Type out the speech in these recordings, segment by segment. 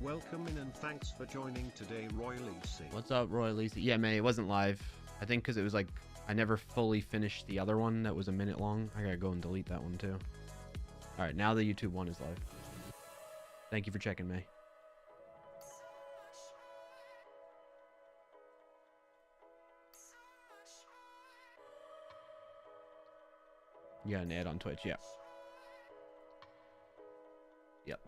Welcome in and thanks for joining today, Roy Lisi. What's up, Roy Lisi? Yeah, man, it wasn't live. I think because it was like, I never fully finished the other one that was a minute long. I gotta go and delete that one too. All right, now the YouTube one is live. Thank you for checking, May. You got an ad on Twitch, yeah. Yep.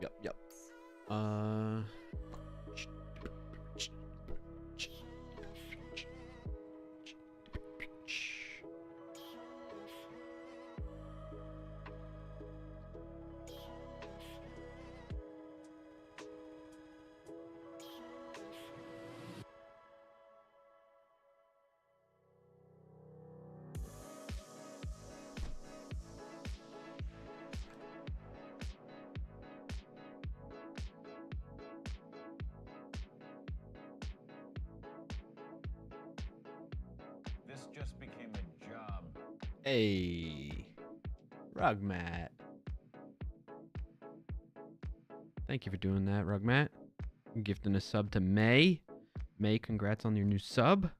This just became a job. Hey, Rugmat. Thank you for doing that, Rugmat. Gifting a sub to May. May, congrats on your new sub.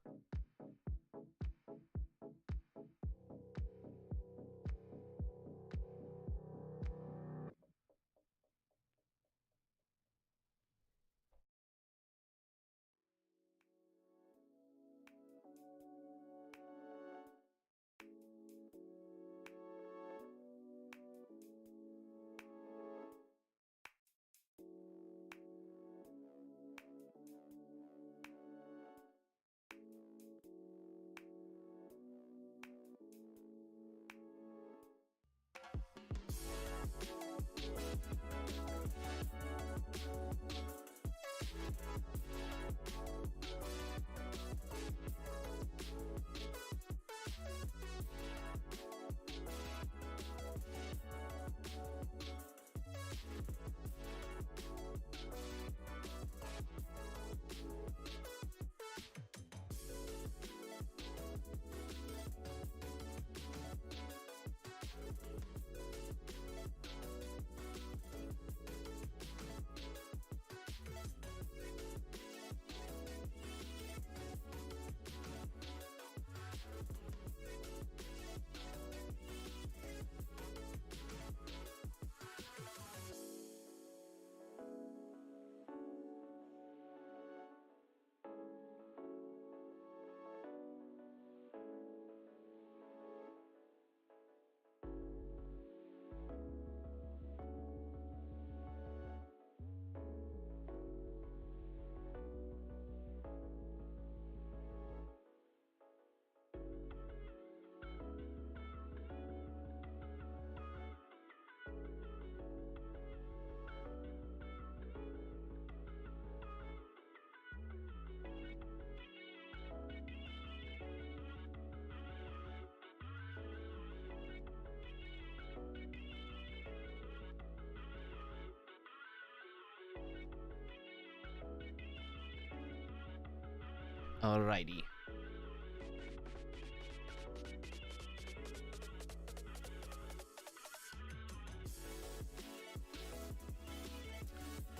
Alrighty.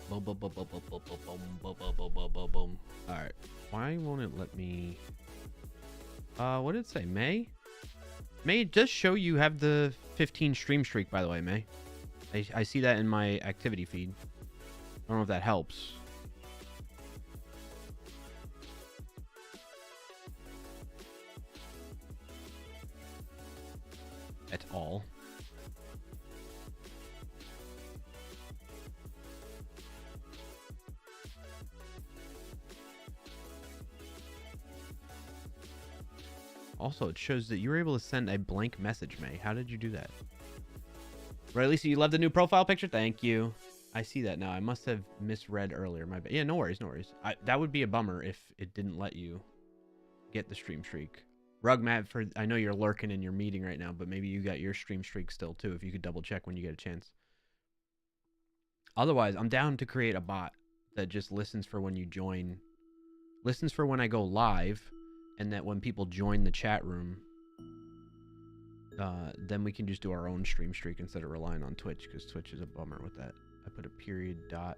Boom. Alright. Why won't it let me... what did it say? May? May, it does show you have the 15 stream streak, by the way, May. I see that in my activity feed. I don't know if that helps. At all. Also, it shows that you were able to send a blank message, May. How did you do that? Right, Lisa, you love the new profile picture? Thank you. I see that now. I must have misread earlier. My bad. Yeah, no worries, no worries. That would be a bummer if it didn't let you get the stream streak. Rugmat, I know you're lurking in your meeting right now, but maybe you got your stream streak still too, if you could double check when you get a chance. Otherwise, I'm down to create a bot that just listens for when you join, listens for when I go live, and that when people join the chat room, then we can just do our own stream streak instead of relying on Twitch, because Twitch is a bummer with that. I put a period dot.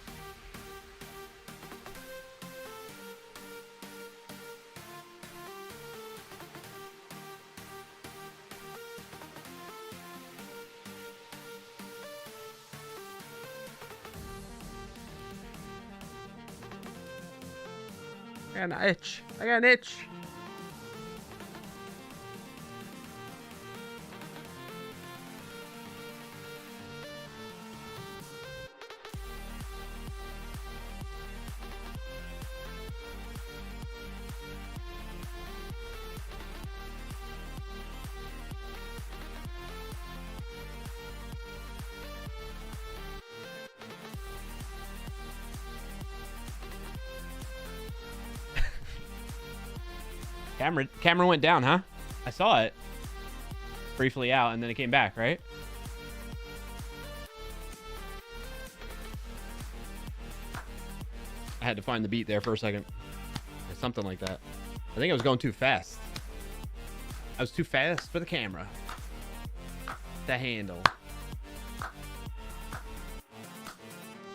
I got an itch. I got an itch. Camera went down, huh? I saw it briefly out, and then it came back, right? I had to find the beat there for a second. Or something like that. I think I was going too fast. I was too fast for the camera to handle.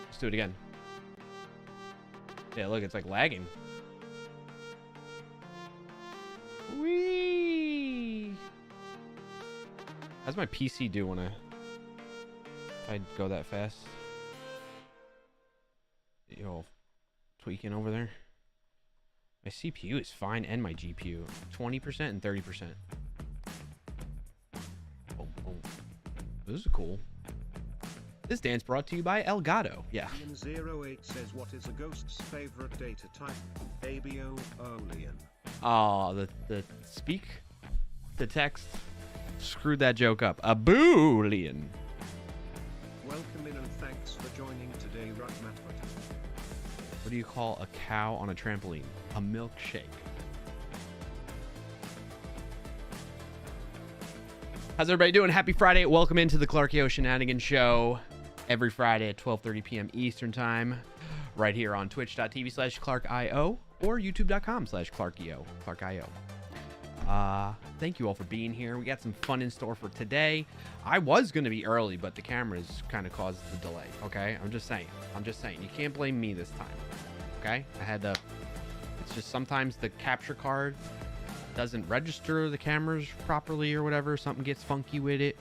Let's do it again. Yeah, look, it's like lagging. Whee! How's my PC do when if I go that fast? Yo, tweaking over there. My CPU is fine and my GPU. 20% and 30%. Oh. This is cool. This dance brought to you by Elgato. Yeah. Ian08 says, what is a ghost's favorite data type? ABO Olean. Oh, the speak to text screwed that joke up. A Boolean. Welcome in and thanks for joining today, Rugmatford. What do you call a cow on a trampoline? A milkshake. How's everybody doing? Happy Friday. Welcome into the Clarkio Shenanigans Show. Every Friday at 12:30 p.m. Eastern Time. Right here on twitch.tv/ClarkIO or youtube.com/ClarkIO. Thank you all for being here. We got some fun in store for today. I was going to be early, but the cameras kind of caused the delay, okay? I'm just saying. You can't blame me this time, okay? It's just sometimes the capture card doesn't register the cameras properly or whatever. Something gets funky with it.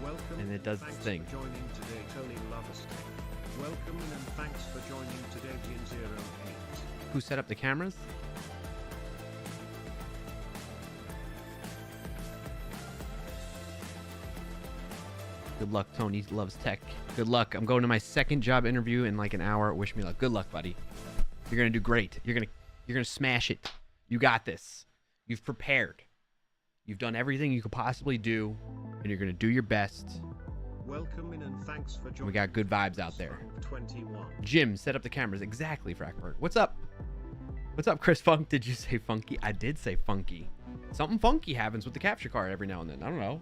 Welcome and it does its thing. For joining today, Tony Loverstein. Welcome in and thanks for joining today, Ian08. Who set up the cameras? Good luck, Tony loves tech. Good luck. I'm going to my second job interview in like an hour. Wish me luck. Good luck, buddy. You're gonna do great. You're gonna smash it. You got this. You've prepared. You've done everything you could possibly do, and you're gonna do your best. Welcome in and thanks for joining. We got good vibes out there. 21. Jim, set up the cameras. Exactly, Frackberg. What's up? What's up, Chris Funk? Did you say funky? I did say funky. Something funky happens with the capture card every now and then. I don't know.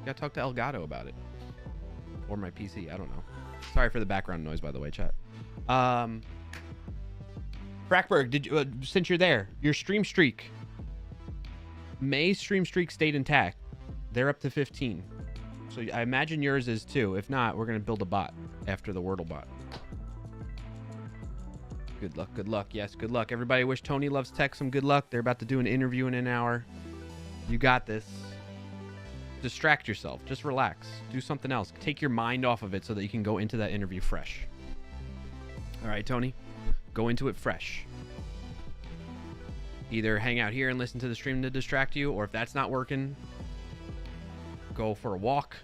Gotta talk to Elgato about it. Or my PC. I don't know. Sorry for the background noise, by the way, chat. Frackberg, did you, since you're there, your stream streak. May's stream streak stayed intact. They're up to 15. So I imagine yours is too. If not, we're going to build a bot after the Wordle bot. Good luck, good luck. Yes, good luck. Everybody wish Tony Loves Tech some good luck. They're about to do an interview in an hour. You got this. Distract yourself. Just relax. Do something else. Take your mind off of it so that you can go into that interview fresh. All right, Tony. Go into it fresh. Either hang out here and listen to the stream to distract you, or if that's not working, go for a walk.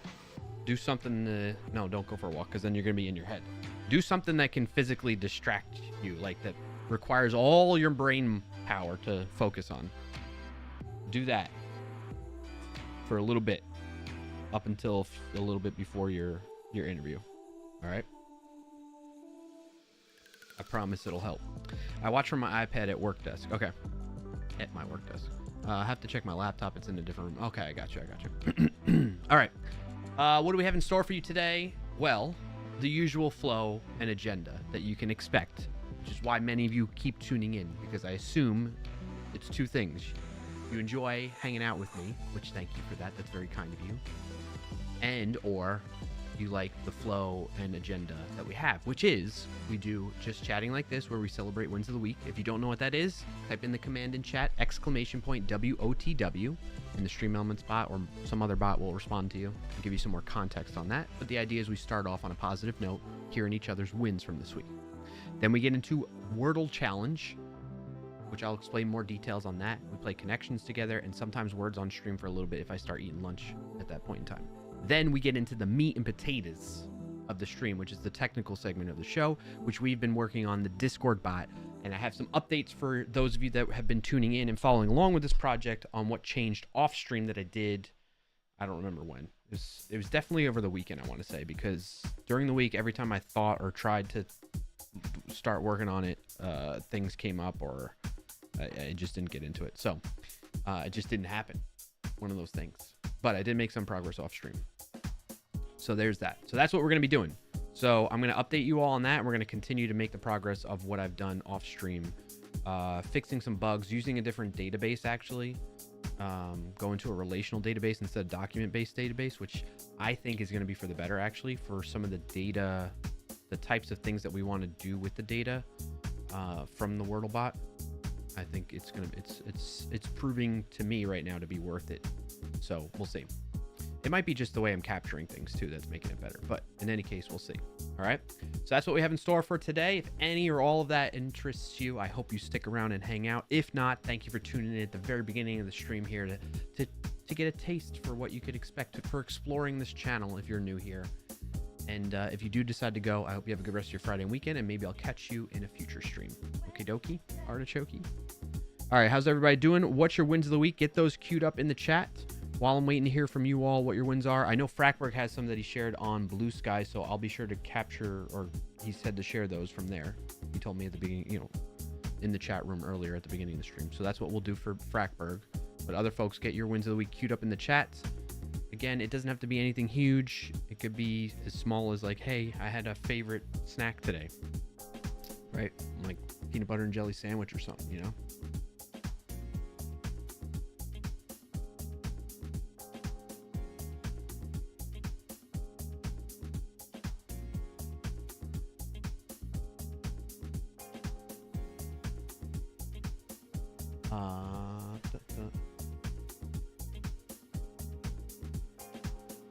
Do something. No, don't go for a walk, because then you're going to be in your head. Do something that can physically distract you, like that requires all your brain power to focus on. Do that for a little bit, up until a little bit before your interview. All right? I promise it'll help. I watch from my iPad at work desk. Okay. At my work desk. I have to check my laptop. It's in a different room. Okay, I got you. All right. What do we have in store for you today? Well, the usual flow and agenda that you can expect, which is why many of you keep tuning in, because I assume it's two things. You enjoy hanging out with me, which thank you for that. That's very kind of you. And or you like the flow and agenda that we have, which is we do just chatting like this where we celebrate wins of the week. If you don't know what that is, type in the command in chat, !WOTW, and the Stream Elements bot or some other bot will respond to you and give you some more context on that. But the idea is we start off on a positive note, hearing each other's wins from this week. Then we get into Wordle Challenge, which I'll explain more details on that. We play connections together and sometimes words on stream for a little bit if I start eating lunch at that point in time. Then we get into the meat and potatoes of the stream, which is the technical segment of the show, which we've been working on the Discord bot. And I have some updates for those of you that have been tuning in and following along with this project on what changed off stream that I did. I don't remember when. It was definitely over the weekend, I want to say, because during the week, every time I thought or tried to start working on it, things came up or I just didn't get into it. So it just didn't happen. One of those things. But I did make some progress off stream. So there's that. So that's what we're going to be doing. So I'm going to update you all on that. We're going to continue to make the progress of what I've done off stream, fixing some bugs, using a different database, actually, going to a relational database instead of document-based database, which I think is going to be for the better, actually, for some of the data, the types of things that we want to do with the data from the Wordle bot. I think it's going to, it's proving to me right now to be worth it. So we'll see. It might be just the way I'm capturing things too that's making it better, but in any case, we'll see. All right, so that's what we have in store for today. If any or all of that interests you, I hope you stick around and hang out. If not, thank you for tuning in at the very beginning of the stream here to get a taste for what you could expect for exploring this channel if you're new here. And if you do decide to go, I hope you have a good rest of your Friday and weekend, and maybe I'll catch you in a future stream. Okie dokie, artichoke. All right, how's everybody doing? What's your wins of the week? Get those queued up in the chat. While I'm waiting to hear from you all what your wins are, I know Frackberg has some that he shared on Blue Sky, so I'll be sure to capture, or he said to share those from there. He told me at the beginning, you know, in the chat room earlier at the beginning of the stream. So that's what we'll do for Frackberg. But other folks, get your wins of the week queued up in the chat. Again, it doesn't have to be anything huge. It could be as small as like, hey, I had a favorite snack today, right? Like peanut butter and jelly sandwich or something, you know?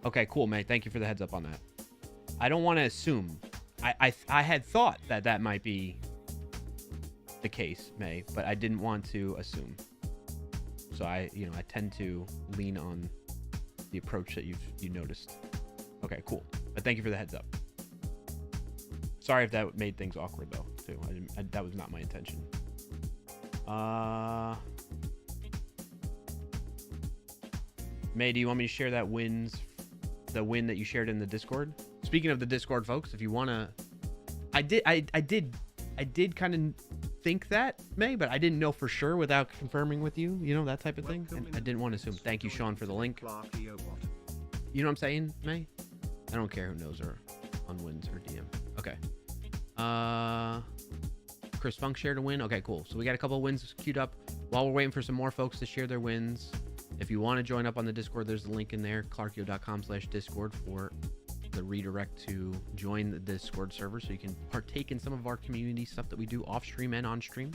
Okay, cool, May. Thank you for the heads up on that. I don't want to assume. I had thought that might be the case, May, but I didn't want to assume. So I tend to lean on the approach that you noticed. Okay, cool. But thank you for the heads up. Sorry if that made things awkward though, too. That was not my intention. May, do you want me to share that the win that you shared in the Discord? Speaking of the Discord, folks, if you want to, I did kind of think that, May, but I didn't know for sure without confirming with you, you know, that type of thing. And I didn't want to assume. Thank you, Sean, for the link. You know what I'm saying, May? I don't care who knows or on wins or DM. Okay. Chris Funk shared a win. Okay, cool. So we got a couple of wins queued up. While we're waiting for some more folks to share their wins, if you want to join up on the Discord, there's a link in there, clarkio.com/discord, for the redirect to join the Discord server so you can partake in some of our community stuff that we do off stream and on stream.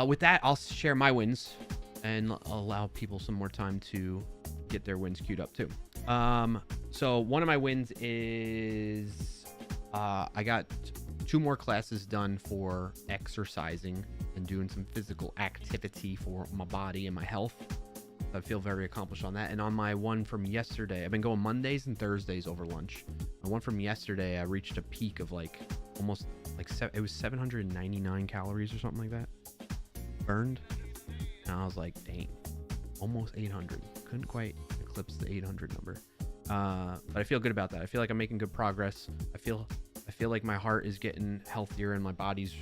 With that, I'll share my wins and allow people some more time to get their wins queued up too. So one of my wins is I got 2 more classes done for exercising and doing some physical activity for my body and my health. I feel very accomplished on that. And on my one from yesterday, I've been going Mondays and Thursdays over lunch. My one from yesterday, I reached a peak of like almost like it was 799 calories or something like that burned. And I was like, dang, almost 800. Couldn't quite eclipse the 800 number. But I feel good about that. I feel like I'm making good progress. I feel like my heart is getting healthier and my body's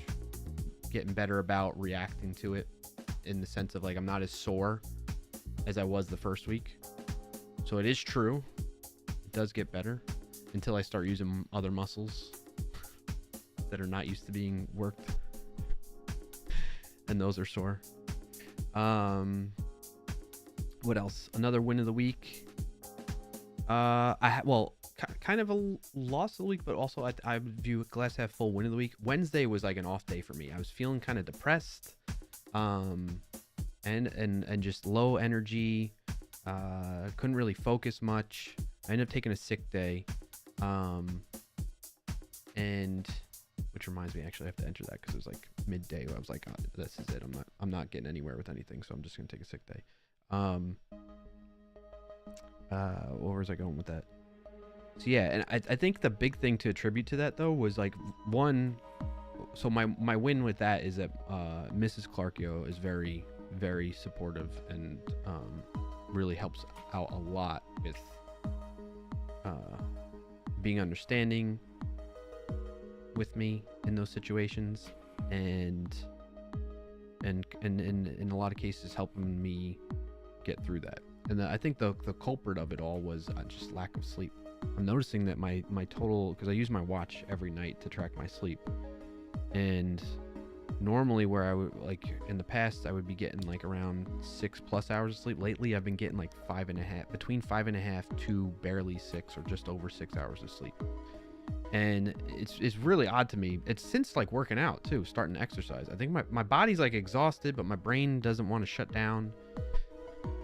getting better about reacting to it, in the sense of like I'm not as sore as I was the first week. So it is true, it does get better until I start using other muscles that are not used to being worked, and those are sore. What else? Another win of the week. Kind of a loss of the week, but also I would view glass half full win of the week. Wednesday was like an off day for me. I was feeling kind of depressed, and just low energy. Couldn't really focus much. I ended up taking a sick day, and which reminds me, actually, I have to enter that because it was like midday where I was like, oh, this is it. I'm not getting anywhere with anything, so I'm just gonna take a sick day. Where was I going with that? So yeah, and I think the big thing to attribute to that though was like one. So my win with that is that Mrs. Clarkio is very, very supportive and really helps out a lot with being understanding with me in those situations, and in a lot of cases helping me get through that. And I think the culprit of it all was just lack of sleep. I'm noticing that my total, because I use my watch every night to track my sleep, and normally where I would, like in the past, I would be getting like around 6+ hours of sleep. Lately I've been getting like 5.5, between 5.5 to barely 6 or just over 6 hours of sleep. And it's really odd to me. It's since like working out too, starting to exercise. I think my body's like exhausted, but my brain doesn't want to shut down,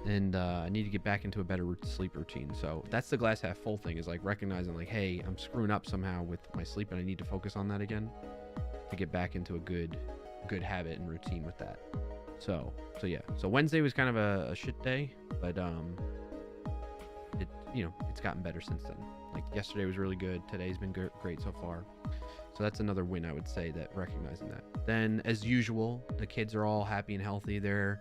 and I need to get back into a better sleep routine. So that's the glass half full thing, is like recognizing like, hey, I'm screwing up somehow with my sleep and I need to focus on that again to get back into a good habit and routine with that. So yeah, so Wednesday was kind of a shit day, but it, you know, it's gotten better since then. Like yesterday was really good. Today's been great so far. So that's another win, I would say, that recognizing that. Then as usual, the kids are all happy and healthy. They're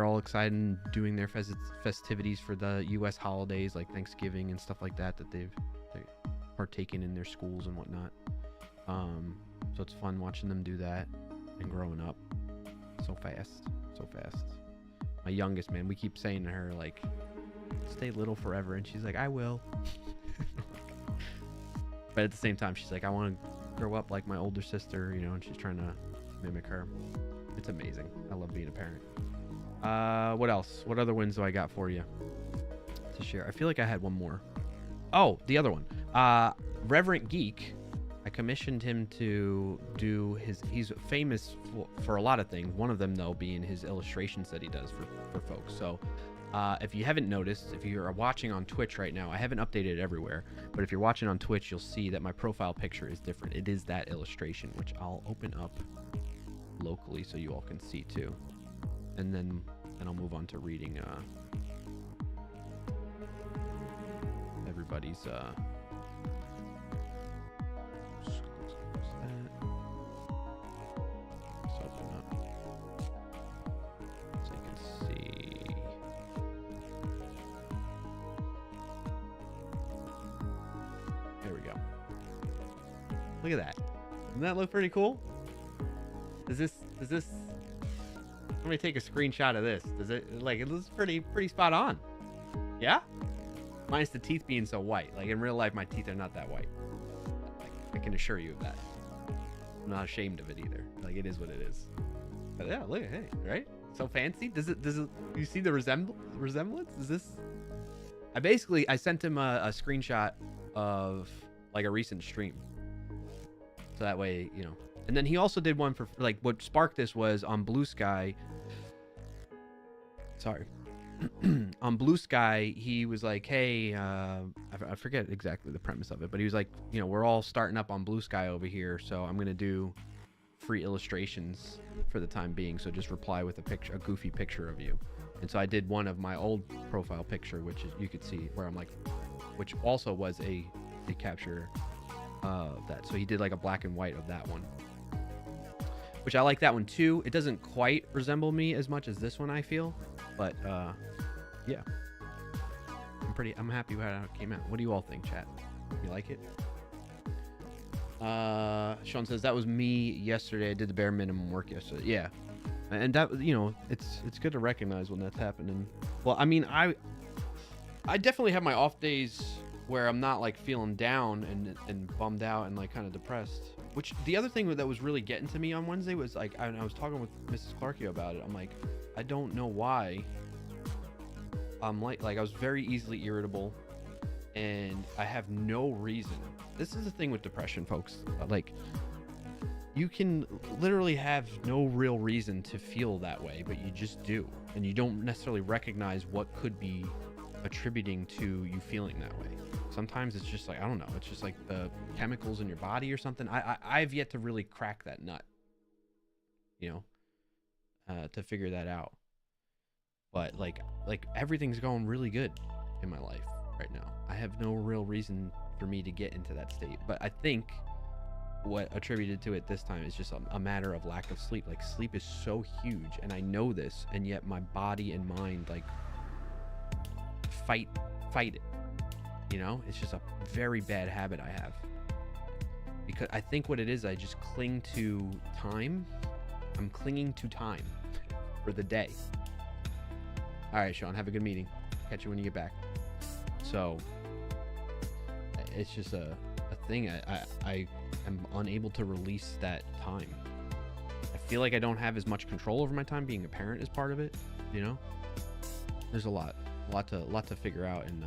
all excited and doing their festivities for the U.S. holidays like Thanksgiving and stuff like that they've partaken in their schools and whatnot. So it's fun watching them do that and growing up so fast. My youngest, man, we keep saying to her like, stay little forever, and she's like, I will. But at the same time, she's like, I want to grow up like my older sister, you know, and she's trying to mimic her. It's amazing. I love being a parent. What else? What other wins do I got for you to share? I feel like I had one more. Oh, the other one. Reverend Geek, I commissioned him to do he's famous for a lot of things. One of them, though, being his illustrations that he does for folks. So if you haven't noticed, if you are watching on Twitch right now, I haven't updated it everywhere, but if you're watching on Twitch, you'll see that my profile picture is different. It is that illustration, which I'll open up locally so you all can see too. And then I'll move on to reading everybody's let's open up so you can see. There we go. Look at that. Doesn't that look pretty cool? Does this let me take a screenshot of this. Does it, like, it looks pretty spot on? Yeah? Minus the teeth being so white. Like in real life, my teeth are not that white. Like, I can assure you of that. I'm not ashamed of it either. Like, it is what it is. But yeah, look, hey, right? So fancy. Does it you see the resemblance? Is this? I sent him a screenshot of like a recent stream. So that way, you know. And then he also did one for, like, what sparked this was on Blue Sky. Sorry. On Blue Sky, he was like, hey, I forget exactly the premise of it, but he was like, you know, we're all starting up on Blue Sky over here, so I'm going to do free illustrations for the time being. So just reply with a goofy picture of you. And so I did one of my old profile picture, which is, you could see where I'm like, which also was a capture of that. So he did like a black and white of that one, which I like that one too. It doesn't quite resemble me as much as this one, I feel, but yeah, I'm happy with how it came out. What do you all think, chat? You like it? Sean says that was me yesterday. I did the bare minimum work yesterday. Yeah, and that, you know, it's good to recognize when that's happening. Well, I mean, I definitely have my off days where I'm not like feeling down and bummed out and like kind of depressed. Which the other thing that was really getting to me on Wednesday was like, I was talking with Mrs. Clarkio about it. I'm like, I don't know why. I'm like I was very easily irritable, and I have no reason. This is the thing with depression, folks. Like, you can literally have no real reason to feel that way, but you just do, and you don't necessarily recognize what could be attributing to you feeling that way. sometimes it's just like, I don't know, it's just like the chemicals in your body or something. I've yet to really crack that nut, you know, to figure that out. But like everything's going really good in my life right now. I have no real reason for me to get into that state. But I think what attributed to it this time is just a matter of lack of sleep. Like, sleep is so huge, and I know this, and yet my body and mind like fight it. You know, it's just a very bad habit I have, because I think what it is, I just cling to time. I'm clinging to time for the day. All right, Sean, have a good meeting. Catch you when you get back. So it's just a thing. I am unable to release that time. I feel like I don't have as much control over my time. Being a parent is part of it, you know. There's a lot to figure out and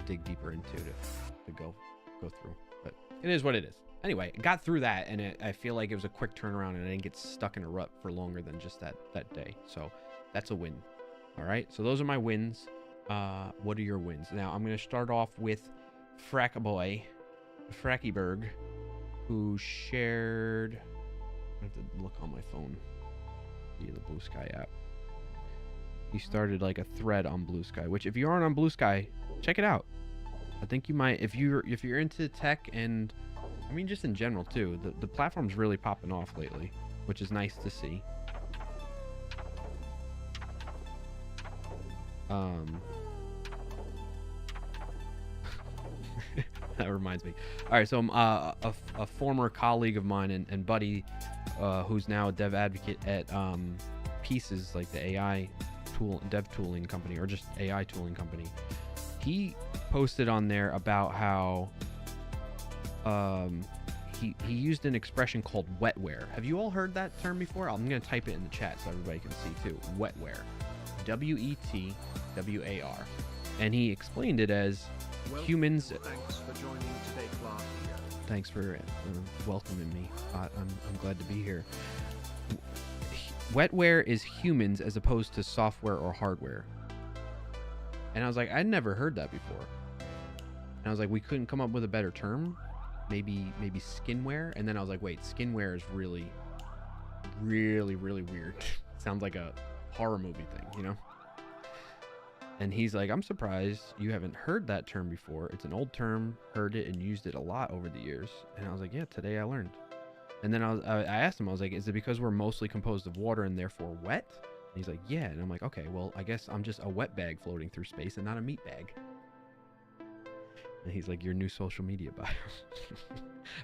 dig deeper into to go through. But it is what it is. Anyway, got through that, and I feel like it was a quick turnaround, and I didn't get stuck in a rut for longer than just that day. So that's a win. All right, so those are my wins. What are your wins? Now I'm gonna start off with Frackyberg, who shared. I have to look on my phone. The Blue Sky app. He started like a thread on Blue Sky, which if you aren't on Blue Sky, check it out. I think you might, if you're into tech, and I mean just in general too. The platform's really popping off lately, which is nice to see. That reminds me. All right, so a former colleague of mine and buddy, who's now a dev advocate at Pieces, like the AI dev tooling company, or just AI tooling company. He posted on there about how he used an expression called wetware. Have you all heard that term before? I'm gonna type it in the chat so everybody can see too. Wetware, WETWAR, and he explained it as humans. Thanks for joining today, Clark. Thanks for welcoming me. I'm glad to be here. Wetware is humans as opposed to software or hardware. And I was like, I'd never heard that before. And I was like, we couldn't come up with a better term. Maybe skinware. And then I was like, wait, skinware is really weird. Sounds like a horror movie thing, you know? And he's like, I'm surprised you haven't heard that term before. It's an old term, heard it and used it a lot over the years. And I was like, yeah, today I learned. And then I asked him, I was like, is it because we're mostly composed of water and therefore wet? And he's like, yeah. And I'm like, okay, well, I guess I'm just a wet bag floating through space and not a meat bag. And he's like, your new social media bio.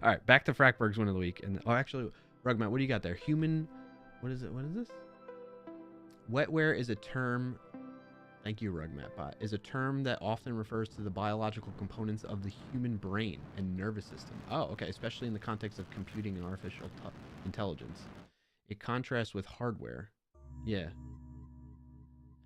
All right, back to Frackberg's win of the week. And actually, Rugmat, what do you got there? Human, what is it? What is this? Wetware is a term. Thank you, Rugmatbot. Is a term that often refers to the biological components of the human brain and nervous system. Oh, okay. Especially in the context of computing and artificial intelligence. It contrasts with hardware. Yeah.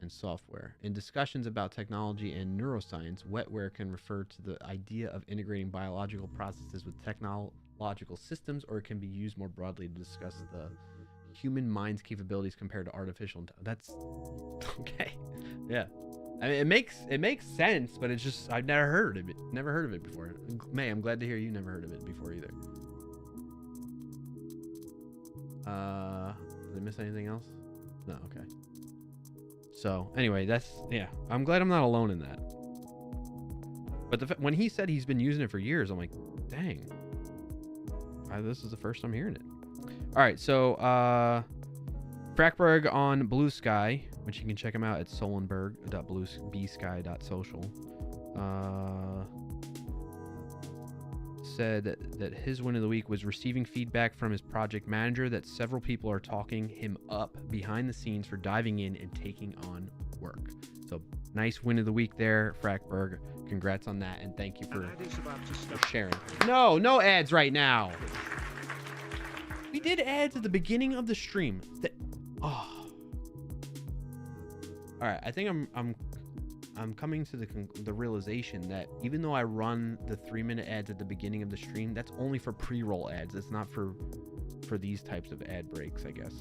And software. In discussions about technology and neuroscience, wetware can refer to the idea of integrating biological processes with technological systems, or it can be used more broadly to discuss the human mind's capabilities compared to artificial intelligence. That's okay. Yeah, I mean, it makes sense, but it's just I've never heard of it before. May, I'm glad to hear you never heard of it before either. Did I miss anything else? No, okay. So anyway, yeah, I'm glad I'm not alone in that. But when he said he's been using it for years, I'm like, dang, this is the first I'm hearing it. All right, so Frackberg on Blue Sky, which you can check him out at solenberg.bsky.social, said that his win of the week was receiving feedback from his project manager that several people are talking him up behind the scenes for diving in and taking on work. So nice win of the week there, Frackberg. Congrats on that, and thank you for sharing. No ads right now. We did ads at the beginning of the stream. All right, I think I'm coming to the realization that even though I run the 3-minute ads at the beginning of the stream, that's only for pre-roll ads. It's not for these types of ad breaks, I guess.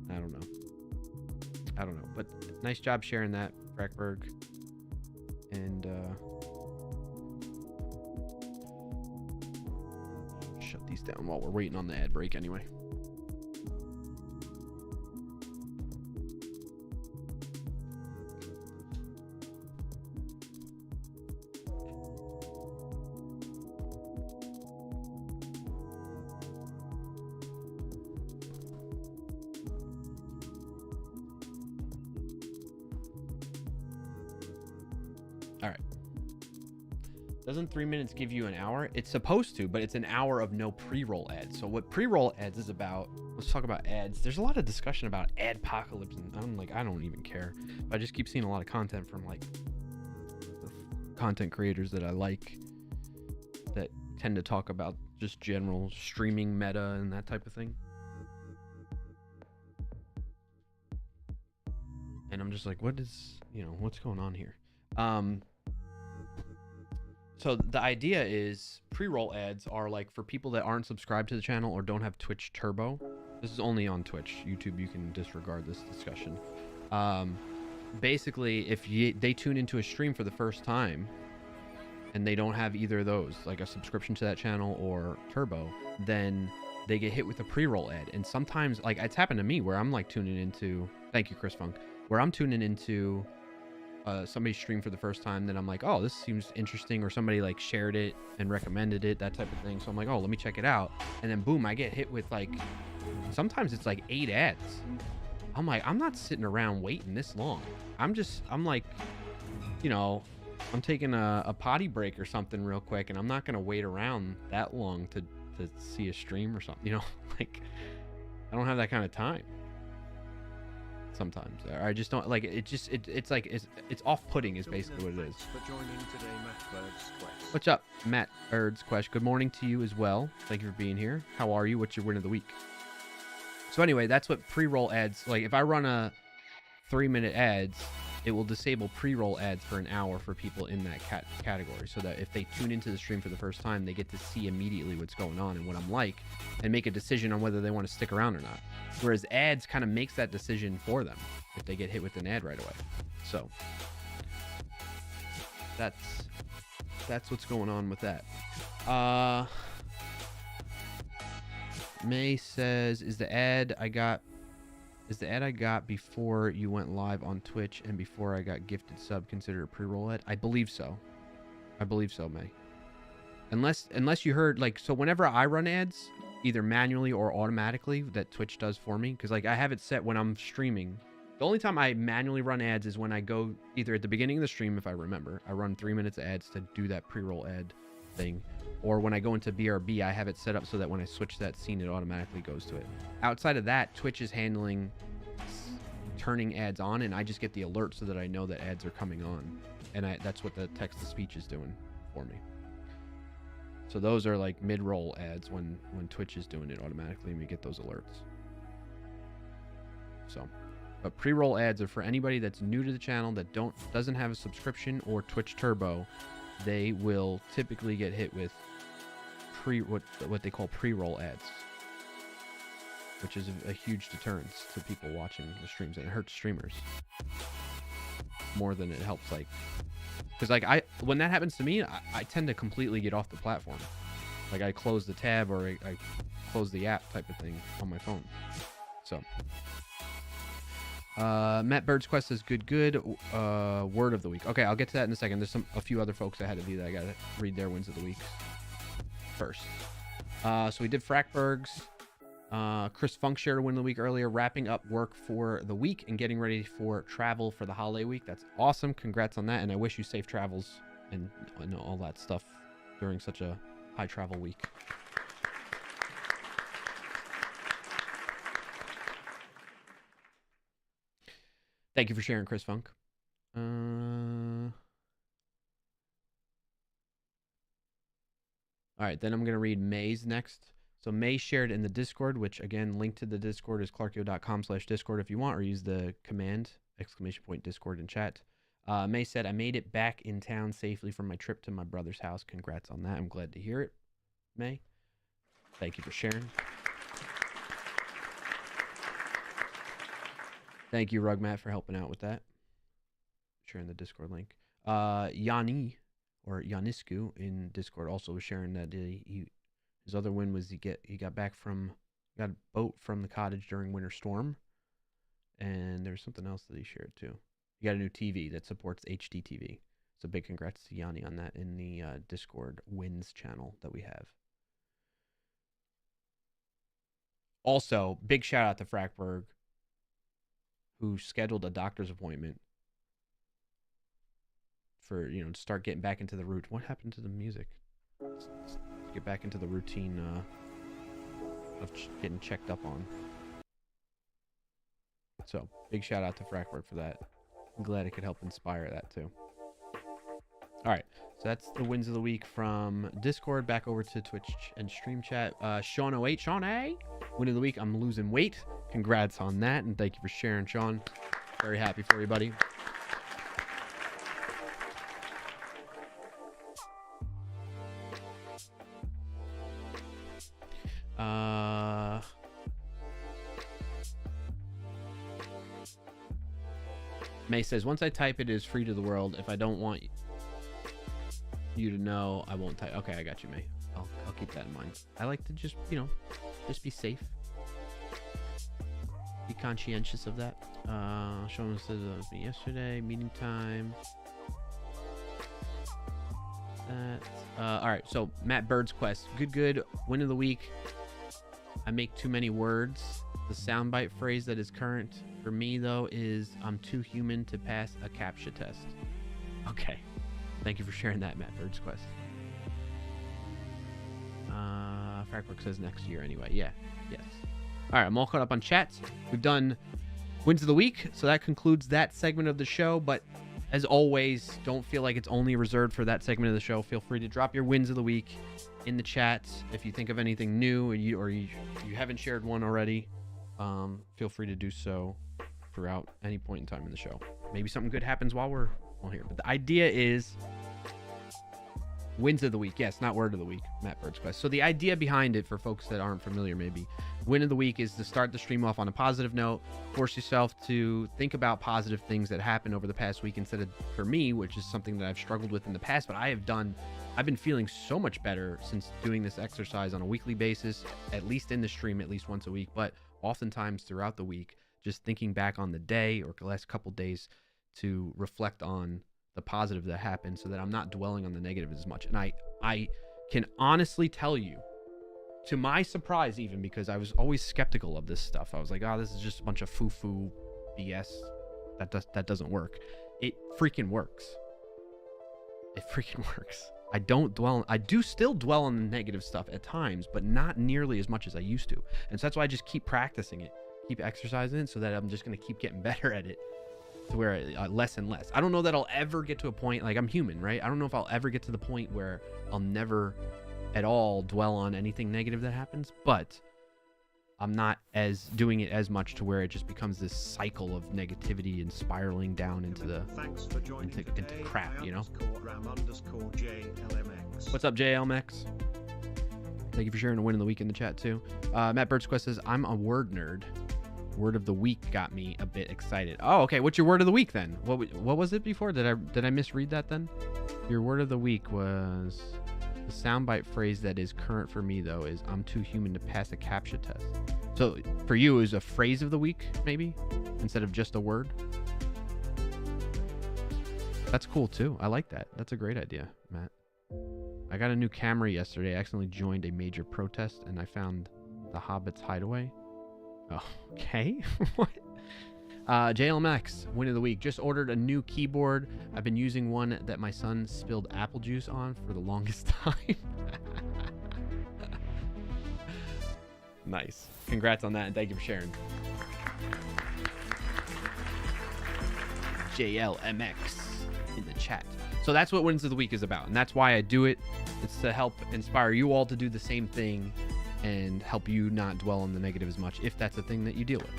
I don't know. But nice job sharing that, Frackberg. And shut these down while we're waiting on the ad break anyway. Doesn't 3 minutes give you an hour? It's supposed to, but it's an hour of no pre-roll ads. So what pre-roll ads is about, let's talk about ads. There's a lot of discussion about adpocalypse, and I'm like, I don't even care. But I just keep seeing a lot of content from like content creators that I like that tend to talk about just general streaming meta and that type of thing. And I'm just like, what is, what's going on here? So the idea is pre-roll ads are like for people that aren't subscribed to the channel or don't have Twitch Turbo. This is only on Twitch. YouTube, you can disregard this discussion. Basically, if they tune into a stream for the first time and they don't have either of those, like a subscription to that channel or Turbo, then they get hit with a pre-roll ad. And sometimes, like, it's happened to me where I'm like tuning into, thank you, Chris Funk, where I'm tuning into somebody's stream for the first time, then I'm like, oh, this seems interesting, or somebody like shared it and recommended it, that type of thing. So I'm like, oh, let me check it out, and then boom, I get hit with like, sometimes it's like 8 ads. I'm like, I'm not sitting around waiting this long. I'm like, I'm taking a potty break or something real quick, and I'm not gonna wait around that long to see a stream or something, like, I don't have that kind of time. Sometimes I just don't like it. It's like it's off-putting is basically what it is. What's up, Matt Bird's Quest? Good morning to you as well. Thank you for being here. How are you? What's your win of the week? So anyway, that's what pre-roll ads, like if I run a 3-minute ads, it will disable pre-roll ads for an hour for people in that category, so that if they tune into the stream for the first time, they get to see immediately what's going on and what I'm like, and make a decision on whether they want to stick around or not. Whereas ads kind of makes that decision for them if they get hit with an ad right away. So that's what's going on with that. May says, is the ad I got before you went live on Twitch and before I got gifted sub considered a pre-roll ad? I believe so. May. Unless you heard, like, so whenever I run ads, either manually or automatically, that Twitch does for me, because like I have it set when I'm streaming. The only time I manually run ads is when I go either at the beginning of the stream, if I remember, I run 3 minutes of ads to do that pre-roll ad thing, or when I go into BRB, I have it set up so that when I switch that scene, it automatically goes to it. Outside of that, Twitch is handling turning ads on, and I just get the alert so that I know that ads are coming on, and that's what the text-to-speech is doing for me. So those are like mid-roll ads when Twitch is doing it automatically, and we get those alerts. So, but pre-roll ads are for anybody that's new to the channel that doesn't have a subscription or Twitch Turbo. They will typically get hit with what they call pre-roll ads, which is a huge deterrence to people watching the streams, and it hurts streamers more than it helps, like, because like when that happens to me, I tend to completely get off the platform. Like I close the tab, or I close the app type of thing on my phone. So Matt Bird's Quest says good word of the week. Okay, I'll get to that in a second. There's a few other folks ahead of you that I gotta read their wins of the week first. So we did Frackberg's. Chris Funk shared a win of the week earlier, wrapping up work for the week and getting ready for travel for the holiday week. That's awesome. Congrats on that, and I wish you safe travels and all that stuff during such a high travel week. Thank you for sharing, Chris Funk. All right, then I'm going to read May's next. So May shared in the Discord, which again, link to the Discord is clarkio.com/Discord if you want, or use the command !Discord in chat. May said, I made it back in town safely from my trip to my brother's house. Congrats on that. I'm glad to hear it, May. Thank you for sharing. Thank you, Rugmat, for helping out with that. Sharing the Discord link. Yanni, or Yanisku in Discord, also was sharing that he His other win was he got a boat from the cottage during winter storm, and there's something else that he shared too. He got a new TV that supports HD TV. So big congrats to Yanni on that in the Discord wins channel that we have. Also, big shout out to Frackberg, who scheduled a doctor's appointment for, to start getting back into the route. What happened to the music? Let's get back into the routine of getting checked up on. So, big shout out to Frackberg for that. I'm glad it could help inspire that too. All right, so that's the wins of the week from Discord. Back over to Twitch and stream chat. Sean 08, Sean A, win of the week. I'm losing weight. Congrats on that, and thank you for sharing, Sean. Very happy for you, buddy. May says, once I type it is free to the world. If I don't want you to know, I won't type. Okay, I got you, May. I'll keep that in mind. I like to just, just be safe. Be conscientious of that. Sean says that was me yesterday. Meeting time. That. All right, so Matt Bird's quest. Good. Win of the week. I make too many words. The soundbite phrase that is current for me, though, is I'm too human to pass a CAPTCHA test. Okay. Thank you for sharing that, Matt Bird's quest. Frackwork says next year anyway. Yeah. Yes. All right, I'm all caught up on chats. We've done wins of the week, so that concludes that segment of the show. But as always, don't feel like it's only reserved for that segment of the show. Feel free to drop your wins of the week in the chat. If you think of anything new or you haven't shared one already, feel free to do so throughout any point in time in the show. Maybe something good happens while we're here. But the idea is wins of the week. Yes, not word of the week, Matt Bird's quest. So the idea behind it, for folks that aren't familiar maybe, win of the week is to start the stream off on a positive note. Force yourself to think about positive things that happened over the past week instead of, for me, which is something that I've struggled with in the past, but I've been feeling so much better since doing this exercise on a weekly basis, at least in the stream, at least once a week, but oftentimes throughout the week, just thinking back on the day or the last couple days to reflect on the positive that happened so that I'm not dwelling on the negative as much. And I can honestly tell you, to my surprise even, because I was always skeptical of this stuff. I was like, this is just a bunch of foo-foo BS. That doesn't work. It freaking works. It freaking works. I do still dwell on the negative stuff at times, but not nearly as much as I used to. And so that's why I just keep practicing it, keep exercising it, so that I'm just going to keep getting better at it, to where less and less. I don't know that I'll ever get to a point, like, I'm human, right? I don't know if I'll ever get to the point where I'll never at all dwell on anything negative that happens, but I'm not doing it as much to where it just becomes this cycle of negativity and spiraling down into crap, What's up, JLMX? Thank you for sharing a win of the week in the chat too. Matt Bird's quest says, I'm a word nerd. Word of the week got me a bit excited. Oh, okay. What's your word of the week then? What was it before? Did I misread that then? Your word of the week was, the soundbite phrase that is current for me though is, I'm too human to pass a CAPTCHA test. So for you, it was a phrase of the week maybe instead of just a word. That's cool too. I like that. That's a great idea, Matt. I got a new camera yesterday. I accidentally joined a major protest and I found the Hobbit's hideaway. Oh, okay. What? JLMX, win of the week. Just ordered a new keyboard. I've been using one that my son spilled apple juice on for the longest time. Nice. Congrats on that, and thank you for sharing. JLMX in the chat. So that's what wins of the week is about, and that's why I do it. It's to help inspire you all to do the same thing and help you not dwell on the negative as much, if that's a thing that you deal with,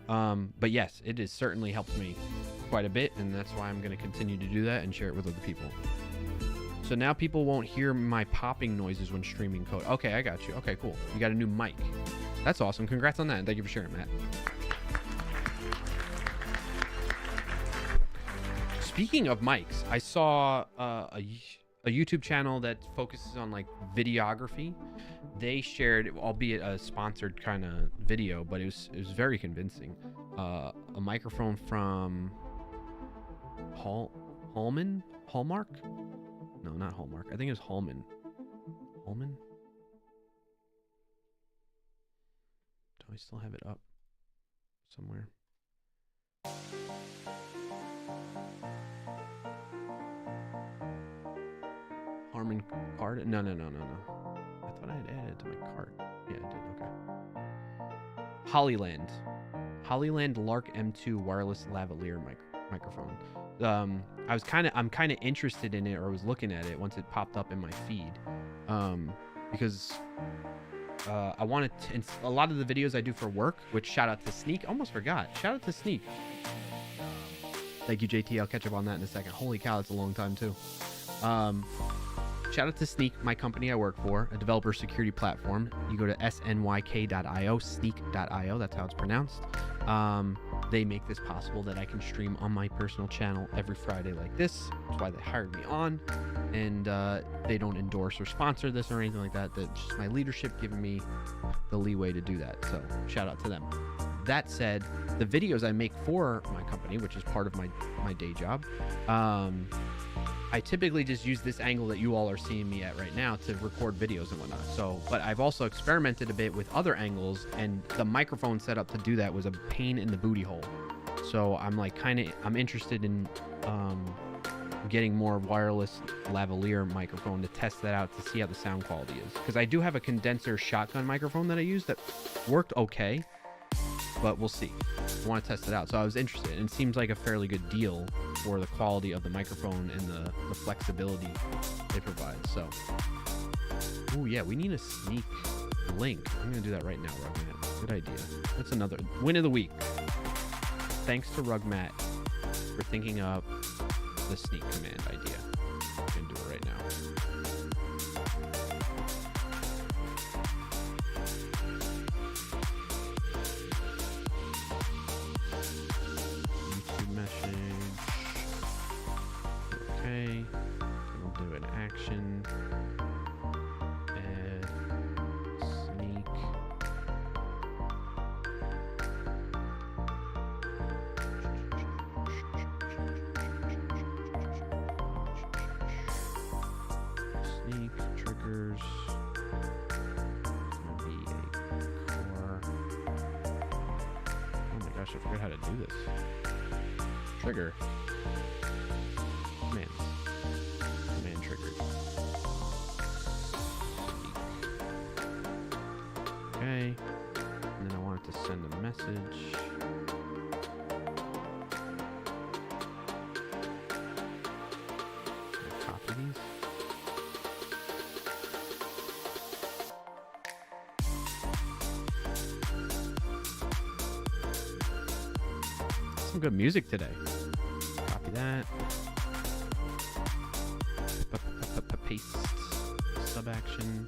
But yes, it has certainly helped me quite a bit, and that's why I'm going to continue to do that and share it with other people. So now people won't hear my popping noises when streaming code. Okay, I got you. Okay, cool. You got a new mic. That's awesome. Congrats on that, and thank you for sharing, Matt. Speaking of mics, I saw a YouTube channel that focuses on like videography. They shared, albeit a sponsored kind of video, but it was very convincing. A microphone from Hallmark? No, not Hallmark. I think it was Hallman. Hallman? Do I still have it up somewhere? Harman Kardon? No. I thought I had added it to my cart. Yeah, I did. Okay. Hollyland Lark M2 wireless lavalier microphone. I'm kind of interested in it, or was looking at it once it popped up in my feed, because I wanted to, in a lot of the videos I do for work, which shout out to Sneak. Almost forgot. Shout out to Sneak. Thank you, JT. I'll catch up on that in a second. Holy cow, it's a long time too. Shout out to Sneak, my company I work for, a developer security platform. You go to snyk.io, sneak.io, that's how it's pronounced. They make this possible that I can stream on my personal channel every Friday like this. That's why they hired me on. And they don't endorse or sponsor this or anything like that. That's just my leadership giving me the leeway to do that. So shout out to them. That said, the videos I make for my company, which is part of my day job, I typically just use this angle that you all are seeing me at right now to record videos and whatnot. So, but I've also experimented a bit with other angles, and the microphone setup to do that was a pain in the booty hole. So I'm like I'm interested in getting more wireless lavalier microphone to test that out to see how the sound quality is. Because I do have a condenser shotgun microphone that I use that worked okay, but we'll see. I want to test it out. So I was interested, and it seems like a fairly good deal for the quality of the microphone and the flexibility they provide. So, oh yeah, we need a Sneak link. I'm gonna do that right now, Rugmat. Good idea. That's another win of the week. Thanks to Rugmat for thinking up the Sneak command idea. I'm gonna do it right now. Message. Okay. We'll do an action. Add Sneak. Sneak triggers. It's gonna be a core. Oh my gosh, I forgot how to do this. Trigger. Command triggered. Okay. And then I want it to send a message. Copy these. Some good music today. Copy that. Paste. Sub action.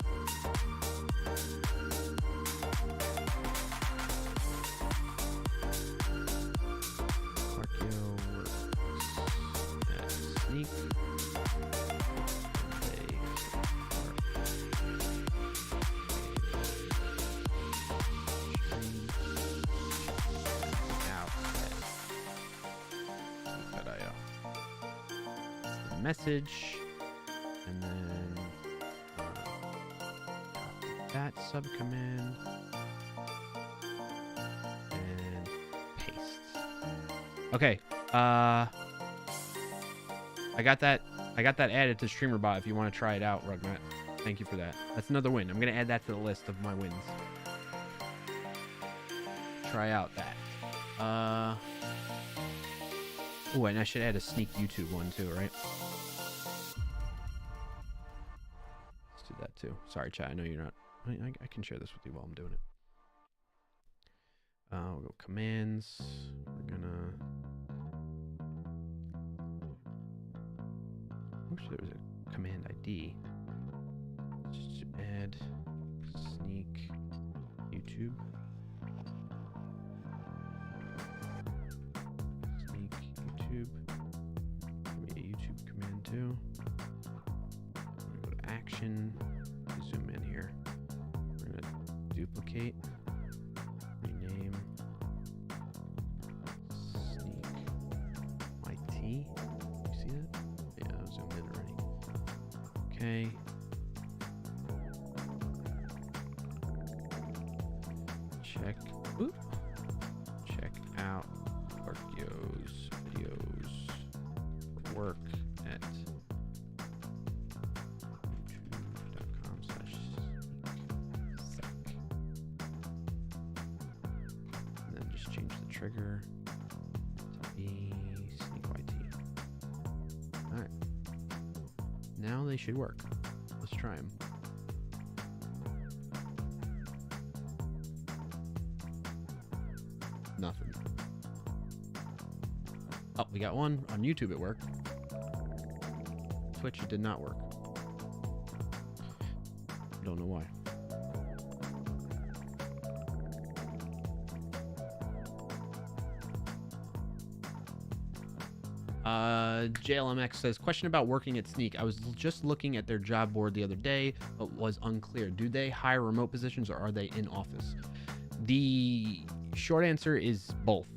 Archeo works at Sneak. Message, and then that sub command and paste. Okay, I got that added to StreamerBot if you want to try it out, Rugmat. Thank you for that. That's another win. I'm gonna add that to the list of my wins. Try out that. Oh, and I should add a Sneak YouTube one too, right? Let's do that too. Sorry, chat. I know you're not. I can share this with you while I'm doing it. We'll go commands. We're gonna. I wish there was a command ID. Just add Sneak YouTube. Sneak YouTube. Give me a YouTube command too. in. Zoom in here. We're gonna duplicate. Rename. Sneak. YT. You see that? Yeah, I've zoomed in already. Okay. Check. Oop. Check out Scorpio's videos. Work at youtube.com/sec. And then just change the trigger to be sneak YT. Alright. Now they should work. Let's try them. Nothing. Oh, we got one on YouTube. It worked. Twitch, it did not work. Don't know why. JLMX says, question about working at Sneak. I was just looking at their job board the other day, but was unclear. Do they hire remote positions or are they in office? The short answer is both.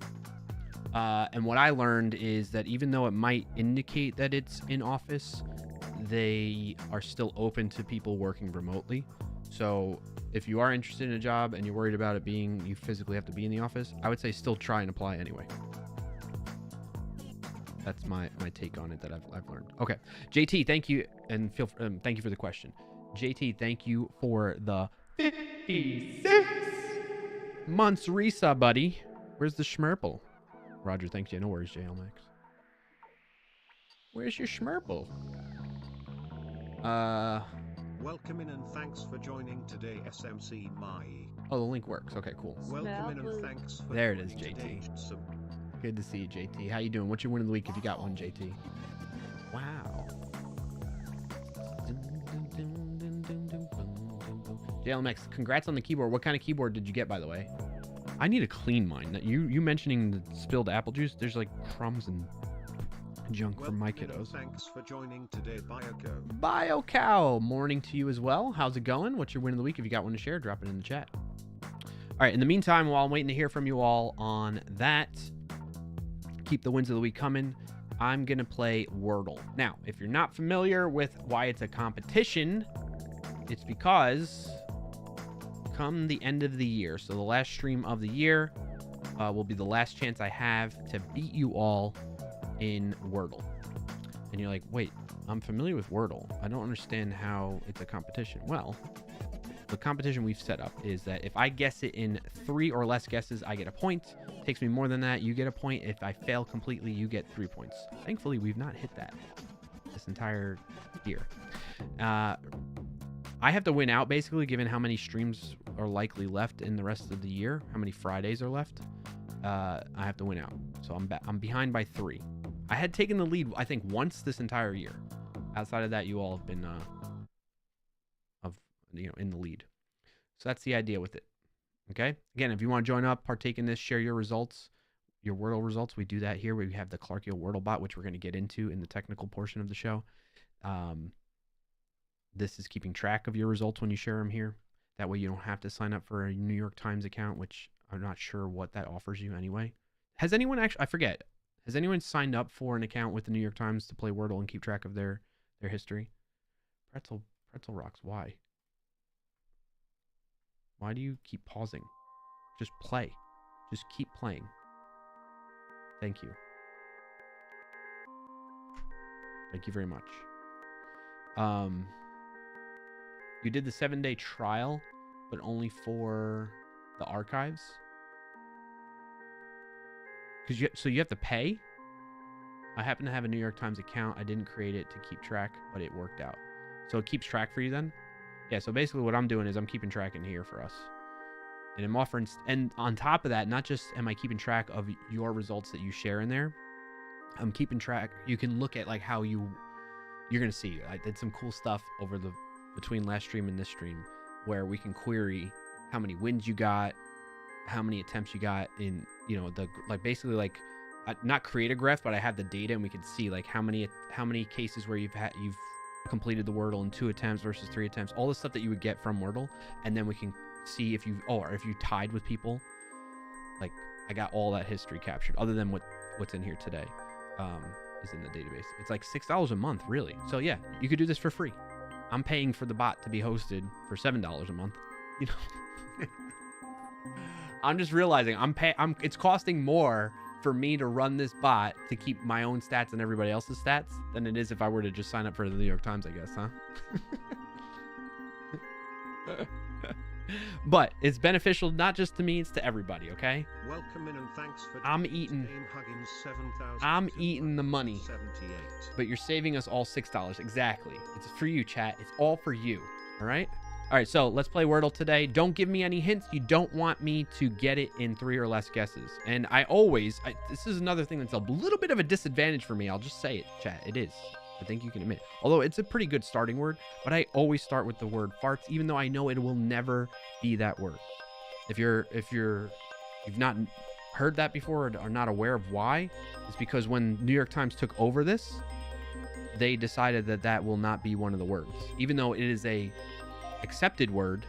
And what I learned is that even though it might indicate that it's in office, they are still open to people working remotely. So if you are interested in a job and you're worried about it being, you physically have to be in the office, I would say still try and apply anyway. That's my take on it that I've learned. Okay, JT, thank you, and thank you for the question. JT, thank you for the 56 months resub, buddy. Where's the schmerple? Roger, thanks. Yeah, no worries, JLMX. Where's your schmerple? Welcome in and thanks for joining today, SMC Mai. Oh, the link works. Okay, cool. Welcome in and thanks for there it is, joining JT. today. Good to see you, JT. How you doing? What's your win of the week if you got one, JT? Wow. JLMX, congrats on the keyboard. What kind of keyboard did you get, by the way? I need to clean mine. You mentioning the spilled apple juice, there's like crumbs and junk from my kiddos. Thanks for joining today, BioCo. BioCow, morning to you as well. How's it going? What's your win of the week? If you got one to share, drop it in the chat. All right, in the meantime, while I'm waiting to hear from you all on that, keep the wins of the week coming. I'm going to play Wordle. Now, if you're not familiar with why it's a competition, it's because come the end of the year, so the last stream of the year will be the last chance I have to beat you all in Wordle. And you're like, wait, I'm familiar with Wordle. I don't understand how it's a competition. Well, the competition we've set up is that if I guess it in 3 or less guesses, I get a point. Takes me more than that, you get a point. If I fail completely, you get 3 points. Thankfully, we've not hit that this entire year. I have to win out, basically, given how many streams are likely left in the rest of the year, how many Fridays are left. I have to win out. So I'm behind by 3. I had taken the lead, I think, once this entire year. Outside of that, you all have been in the lead. So that's the idea with it. Okay. Again, if you want to join up, partake in this, share your results, your Wordle results. We do that here. We have the Clarkio Wordle bot, which we're going to get into in the technical portion of the show. This is keeping track of your results when you share them here. That way you don't have to sign up for a New York Times account, which I'm not sure what that offers you anyway. Has anyone actually, I forget, has anyone signed up for an account with the New York Times to play Wordle and keep track of their history? Pretzel Rocks, why? Why do you keep pausing? Just play. Just keep playing. Thank you. Thank you very much. You did the 7-day trial, but only for the archives? So you have to pay? I happen to have a New York Times account. I didn't create it to keep track, but it worked out. So it keeps track for you then? Yeah, so basically what I'm doing is I'm keeping track in here for us. And I'm offering, and on top of that, not just am I keeping track of your results that you share in there, I'm keeping track. You can look at like how you're going to see. I did some cool stuff over between last stream and this stream where we can query how many wins you got, how many attempts you got in, basically not create a graph, but I have the data and we can see like how many cases where you've completed the Wordle in 2 attempts versus 3 attempts, all the stuff that you would get from Wordle, and then we can see if you or if you tied with people. Like, I got all that history captured, other than what's in here today, is in the database. It's like $6 a month, really. So yeah, you could do this for free. I'm paying for the bot to be hosted for $7 a month. You know, I'm just realizing it's costing more for me to run this bot to keep my own stats and everybody else's stats than it is if I were to just sign up for the New York Times, I guess, huh? But it's beneficial not just to me, it's to everybody, okay? Welcome in and thanks for I'm eating the money. But you're saving us all $6. Exactly. It's for you, chat. It's all for you. All right? All right, so let's play Wordle today. Don't give me any hints. You don't want me to get it in 3 or less guesses. And this is another thing that's a little bit of a disadvantage for me. I'll just say it, chat. It is. I think you can admit. Although it's a pretty good starting word, but I always start with the word farts, even though I know it will never be that word. If you've not heard that before or are not aware of why, it's because when New York Times took over this, they decided that will not be one of the words. Even though it is a accepted word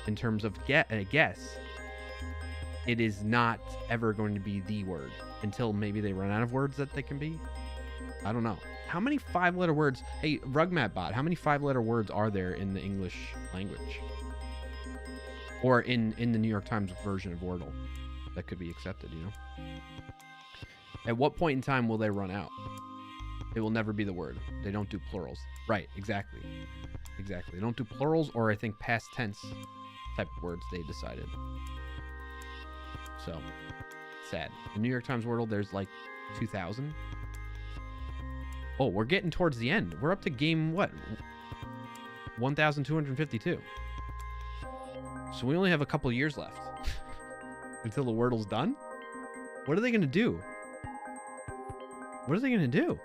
in terms of a guess, it is not ever going to be the word until maybe they run out of words that they can be. I don't know. How many 5-letter words? Hey, RugMatBot, how many 5-letter words are there in the English language? Or in the New York Times version of Wordle that could be accepted, you know? At what point in time will they run out? It will never be the word. They don't do plurals. Right, exactly. Exactly. They don't do plurals or I think past tense type of words they decided. So, sad. In New York Times Wordle, there's like 2,000. Oh, we're getting towards the end. We're up to game, what? 1,252. So we only have a couple years left until the Wordle's done. What are they going to do? What are they going to do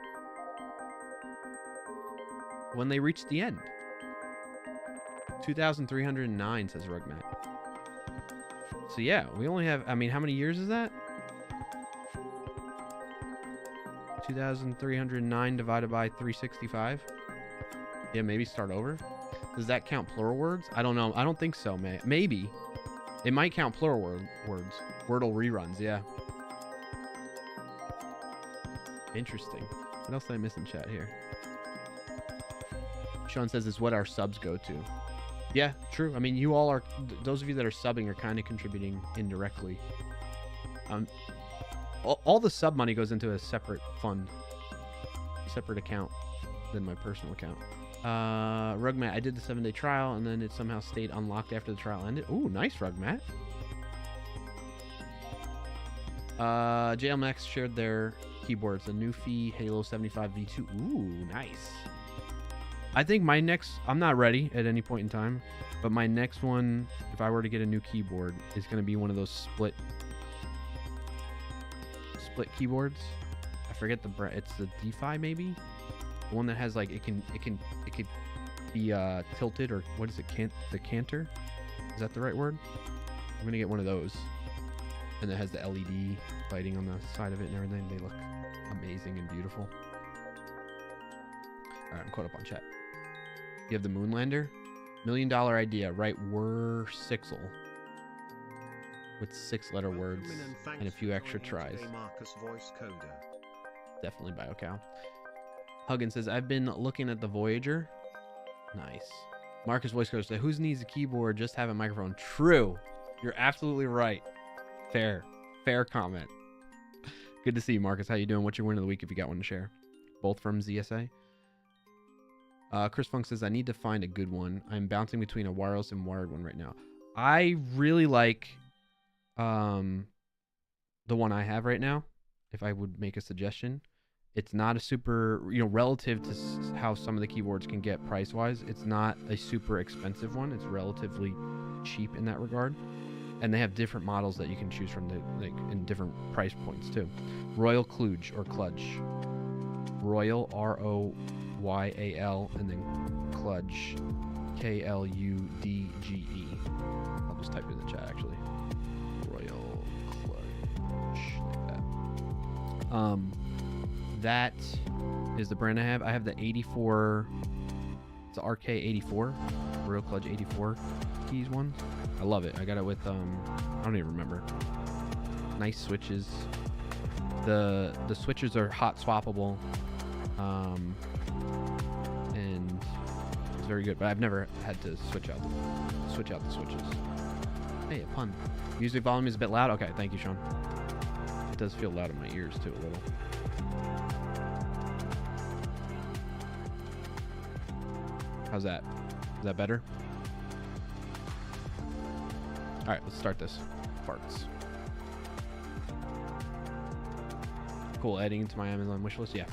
when they reach the end? 2,309, says Rugmat. So yeah, we only have, I mean, how many years is that? 2,309 divided by 365. Yeah, maybe start over. Does that count plural words? I don't know. I don't think so, maybe. It might count plural words. Wordle reruns, yeah. Interesting. What else did I miss in chat here? Sean says it's what our subs go to. Yeah, true. I mean, you all are, those of you that are subbing are kind of contributing indirectly. All the sub money goes into a separate fund, separate account than my personal account. Rugmat, I did the 7-day trial and then it somehow stayed unlocked after the trial ended. Ooh, nice, Rugmat. JLMax shared their keyboards, a Newfie Halo 75 V2. Ooh, nice. I think my next, I'm not ready at any point in time, but my next one, if I were to get a new keyboard, is going to be one of those split keyboards. I forget the brand. It's the DeFi maybe, the one that has like it could be tilted, or what is it? The canter? Is that the right word? I'm gonna get one of those, and it has the LED lighting on the side of it and everything. They look amazing and beautiful. All right, I'm caught up on chat. You have the Moonlander, $1 million idea, right? Sixel. With 6-letter words and a few extra tries. Definitely BioCow. Huggins says, I've been looking at the Voyager. Nice. Marcus Voice Coach said, who needs a keyboard? Just have a microphone. True. You're absolutely right. Fair comment. Good to see you, Marcus. How you doing? What's your win of the week if you got one to share? Both from ZSA? Chris Funk says, I need to find a good one. I'm bouncing between a wireless and wired one right now. I really like the one I have right now. If I would make a suggestion, it's not a super, relative to how some of the keyboards can get price wise, it's not a super expensive one. It's relatively cheap in that regard, and they have different models that you can choose from, in different price points too. Royal Kludge or Kludge. Royal, ROYAL, and then Kludge, KLUDGE. I'll just type it in the chat actually. Royal Kludge, like that. That is the brand I have. I have the 84 It's RK84, Real Clutch 84 keys one. I love it. I got it with I don't even remember. Nice switches. The switches are hot swappable, and it's very good. But I've never had to switch out the switches. Hey, a pun. Music volume is a bit loud. Okay, thank you, Sean. It does feel loud in my ears too a little. How's that? Is that better? All right, let's start this. Farts. Cool, adding it to my Amazon wishlist. Yeah,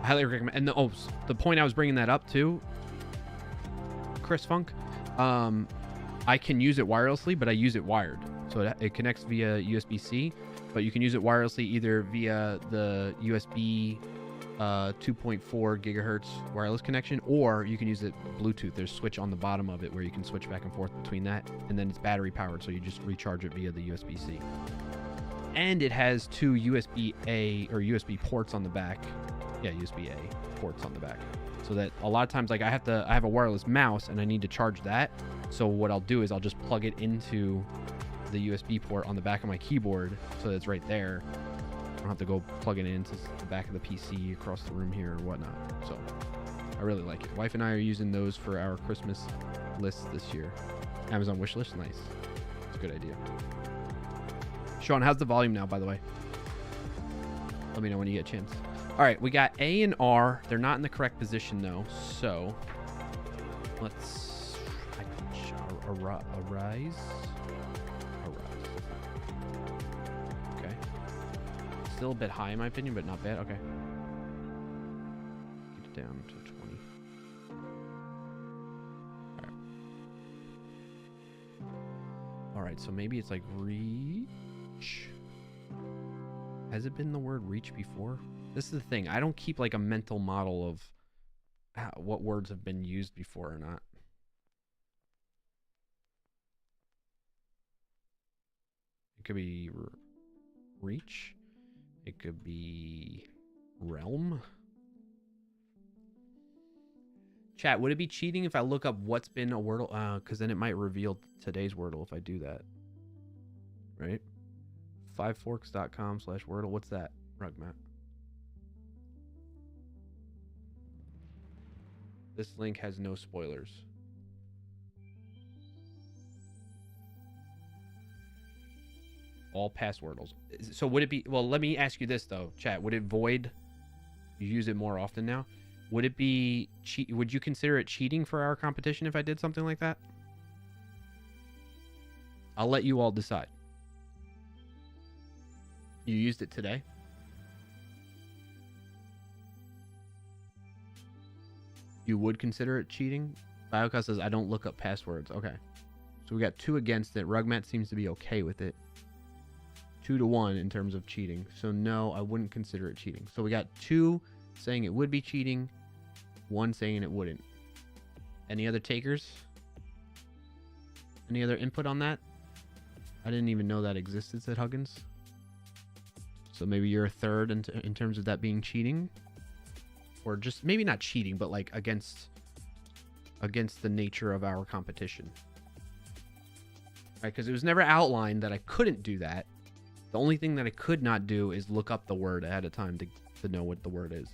I highly recommend. And the point I was bringing that up to, Chris Funk, I can use it wirelessly, but I use it wired, so it connects via USB-C. But you can use it wirelessly either via the USB 2.4 gigahertz wireless connection, or you can use it Bluetooth. There's a switch on the bottom of it where you can switch back and forth between that, and then it's battery powered, so you just recharge it via the USB-C. And it has two USB-A or USB ports on the back. Yeah, USB-A ports on the back. So that a lot of times, like I have a wireless mouse and I need to charge that. So what I'll do is I'll just plug it into the USB port on the back of my keyboard, so that it's right there. I don't have to go plug it into the back of the PC across the room here or whatnot. So I really like it. Wife and I are using those for our Christmas list this year. Amazon wish list, nice. It's a good idea. Sean, how's the volume now, by the way? Let me know when you get a chance. All right, we got A and R. They're not in the correct position, though. So let's arise. Okay. Still a bit high, in my opinion, but not bad. Okay. Get it down to 20. All right. All right, so maybe it's like reach. Has it been the word reach before? This is the thing. I don't keep like a mental model of what words have been used before or not. It could be reach. It could be realm. Chat, would it be cheating if I look up what's been a Wordle? Because then it might reveal today's Wordle if I do that. Right? fiveforks.com/Wordle. What's that, Rugmat? This link has no spoilers. All past Wordles. So would it be... Well, let me ask you this, though, chat. Would it void... You use it more often now. Would it be... Would you consider it cheating for our competition if I did something like that? I'll let you all decide. You used it today? You would consider it cheating? Biocast says, I don't look up passwords. Okay. So we got 2 against it. Rugmat seems to be okay with it. 2-1 in terms of cheating. So no, I wouldn't consider it cheating. So we got 2 saying it would be cheating. 1 saying it wouldn't. Any other takers? Any other input on that? I didn't even know that existed, said Huggins. So maybe you're a third in terms of that being cheating, or just maybe not cheating, but like against the nature of our competition, right? Because it was never outlined that I couldn't do that. The only thing that I could not do is look up the word ahead of time to know what the word is.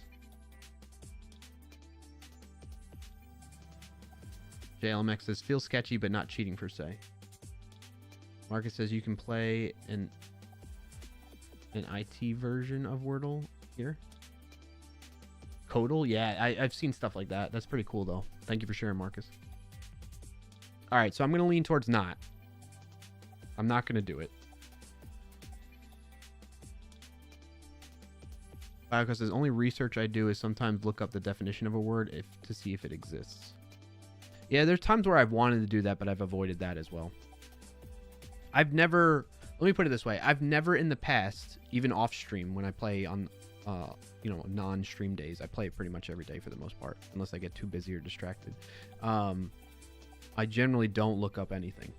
JLMX says feels sketchy, but not cheating per se. Marcus says you can play an IT version of Wordle here. Codal? Yeah, I've seen stuff like that. That's pretty cool, though. Thank you for sharing, Marcus. All right, so I'm going to lean towards not. I'm not going to do it. Biocast says, only research I do is sometimes look up the definition of a word to see if it exists. Yeah, there's times where I've wanted to do that, but I've avoided that as well. I've never... Let me put it this way. I've never in the past, even off stream, when I play on, non-stream days, I play pretty much every day for the most part, unless I get too busy or distracted. I generally don't look up anything.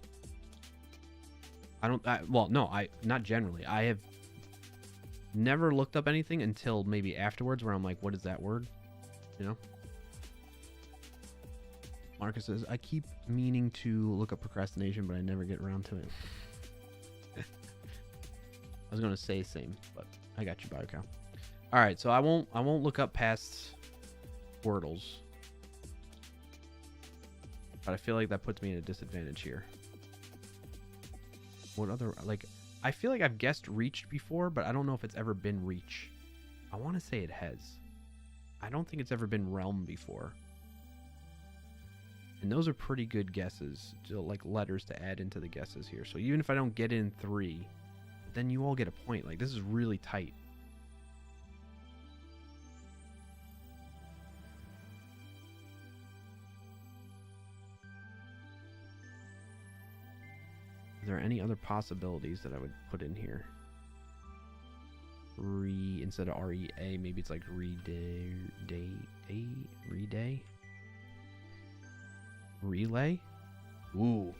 Not generally. I have never looked up anything until maybe afterwards, where I'm like, what is that word? You know? Marcus says, I keep meaning to look up procrastination, but I never get around to it. I was gonna say same, but I got you, BioCow. All right, so I won't look up past Wordles, but I feel like that puts me at a disadvantage here. What other, like, I feel like I've guessed Reach before, but I don't know if it's ever been Reach. I want to say it has. I don't think it's ever been Realm before. And those are pretty good guesses, like letters to add into the guesses here. So even if I don't get in 3, then you all get a point. Like, this is really tight. Is there any other possibilities that I would put in here? Instead of REA, maybe it's like Reday. Relay? Ooh.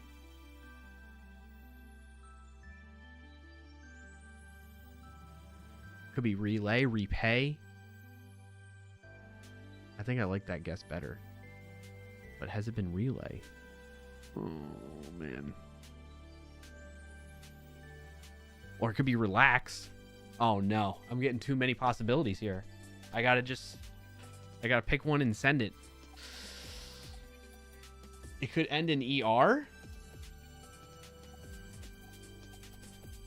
Could be relay, repay. I think I like that guess better. But has it been relay? Oh, man. Or it could be relax. Oh, no. I'm getting too many possibilities here. I gotta pick one and send it. It could end in ER.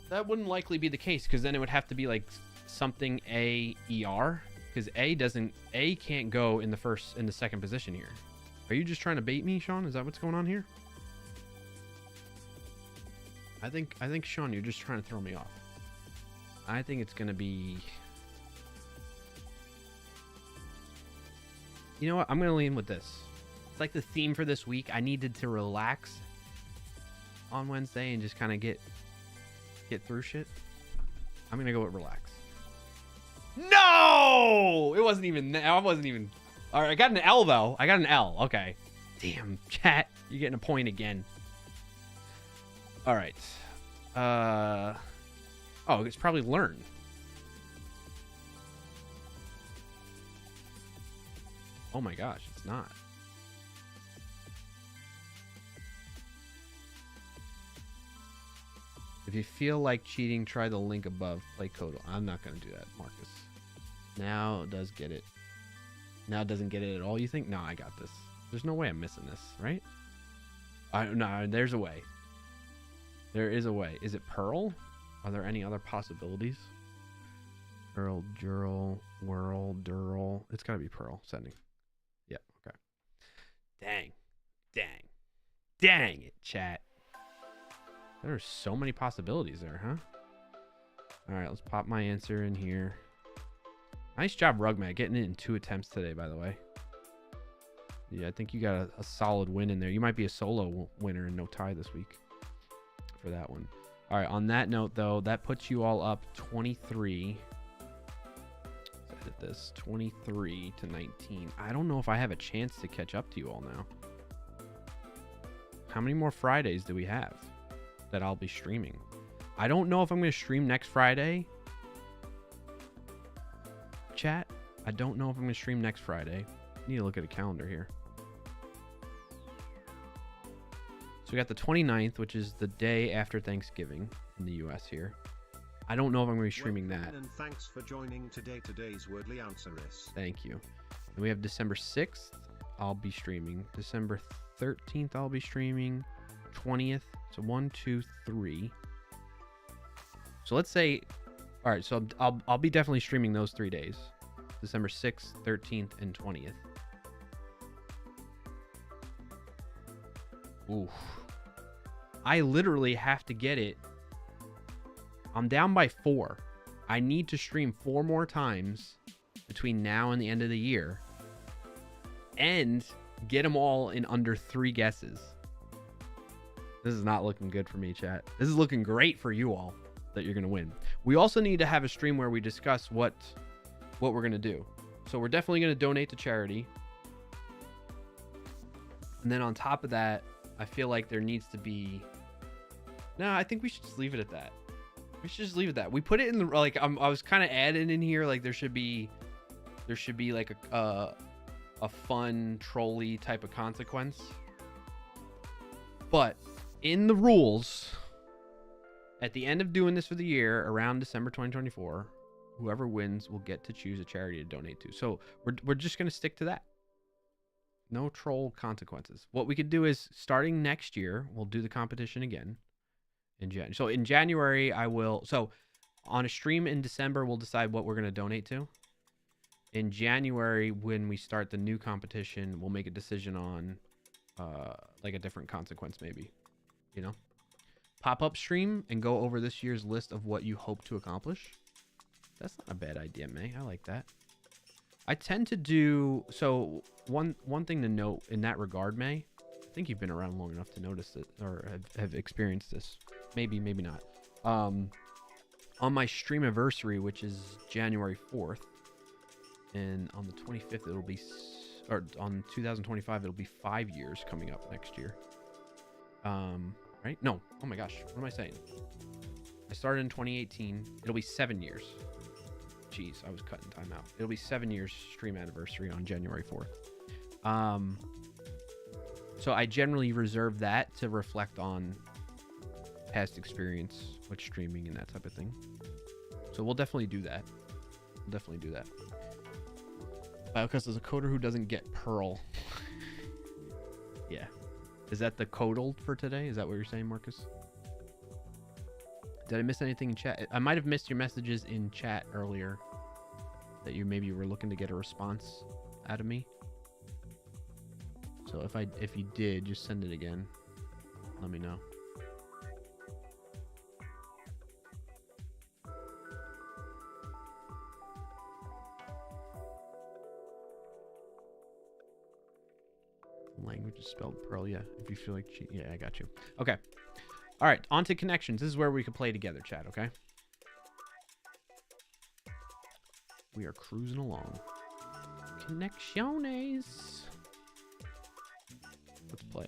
That wouldn't likely be the case, because then it would have to be like something A-ER. Because A can't go in the second position here. Are you just trying to bait me, Sean? Is that what's going on here? I think Sean, you're just trying to throw me off. I think it's gonna be. You know what? I'm gonna lean with this. It's like the theme for this week. I needed to relax on Wednesday and just kind of get through shit. I'm gonna go with relax. No, it wasn't even. I wasn't even. All right, I got an L though. I got an L. Okay. Damn, chat. You're getting a point again. All right. Oh, it's probably learn. Oh my gosh, it's not. If you feel like cheating, try the link above. Play code. I'm not going to do that, Marcus. Now it does get it. Now it doesn't get it at all, you think? No, I got this. There's no way I'm missing this, right? No, there's a way. There is a way. Is it Pearl? Are there any other possibilities? Pearl, Jurl, Whirl, Durl. It's got to be Pearl. Sending. Yeah, okay. Dang it, chat. There are so many possibilities there, huh? All right, let's pop my answer in here. Nice job, Rugmat, getting it in 2 attempts today, by the way. Yeah, I think you got a solid win in there. You might be a solo winner and no tie this week for that one. All right, on that note, though, that puts you all up 23. Let's edit this. 23 to 19. I don't know if I have a chance to catch up to you all now. How many more Fridays do we have that I'll be streaming? I don't know if I'm going to stream next Friday. Chat, I don't know if I'm going to stream next Friday. I need to look at a calendar here. So we got the 29th, which is the day after Thanksgiving in the US here. I don't know if I'm going to be streaming that. And thanks for joining today's Wordly answer is. Thank you. And we have December 6th. I'll be streaming. December 13th, I'll be streaming. 20th. So 1, 2, 3. So let's say, all right. So I'll be definitely streaming those 3 days. December 6th, 13th, and 20th. Oof. I literally have to get it. I'm down by 4. I need to stream 4 more times between now and the end of the year and get them all in under 3 guesses. This is not looking good for me, chat. This is looking great for you all that you're going to win. We also need to have a stream where we discuss what we're going to do. So we're definitely going to donate to charity. And then on top of that, I feel like there needs to be... No, I think we should just leave it at that. We should just leave it at that. We put it in the... Like, I was kind of adding in here, like, there should be like a fun, trolly type of consequence But in the rules, at the end of doing this for the year, around December 2024, whoever wins will get to choose a charity to donate to. So we're just going to stick to that. No troll consequences. What we could do is, starting next year, we'll do the competition again in January. So in January, on a stream in December, we'll decide what we're going to donate to. In January, when we start the new competition, we'll make a decision on like a different consequence, maybe. You know? Pop-up stream and go over this year's list of what you hope to accomplish. That's not a bad idea, May. I like that. I tend to do... So, one thing to note in that regard, May, I think you've been around long enough to notice it, or have experienced this. Maybe, maybe not. On my stream anniversary, which is January 4th, and on the 25th, it'll be... Or on 2025, it'll be 5 years coming up next year. Right? No. Oh my gosh. What am I saying? I started in 2018. It'll be 7 years. Jeez, I was cutting time out. It'll be 7 years stream anniversary on January 4th. So I generally reserve that to reflect on past experience with streaming and that type of thing. So we'll definitely do that. We'll definitely do that. Because there's a coder who doesn't get Perl. Yeah. Is that the codal for today? Is that what you're saying, Marcus? Did I miss anything in chat? I might have missed your messages in chat earlier that you maybe were looking to get a response out of me. So if you did, just send it again. Let me know. Language is spelled Perl. Yeah, if you feel like yeah, I got you. Okay. All right, on to connections. This is where we can play together, chat, okay? We are cruising along. Connecciones. Let's play.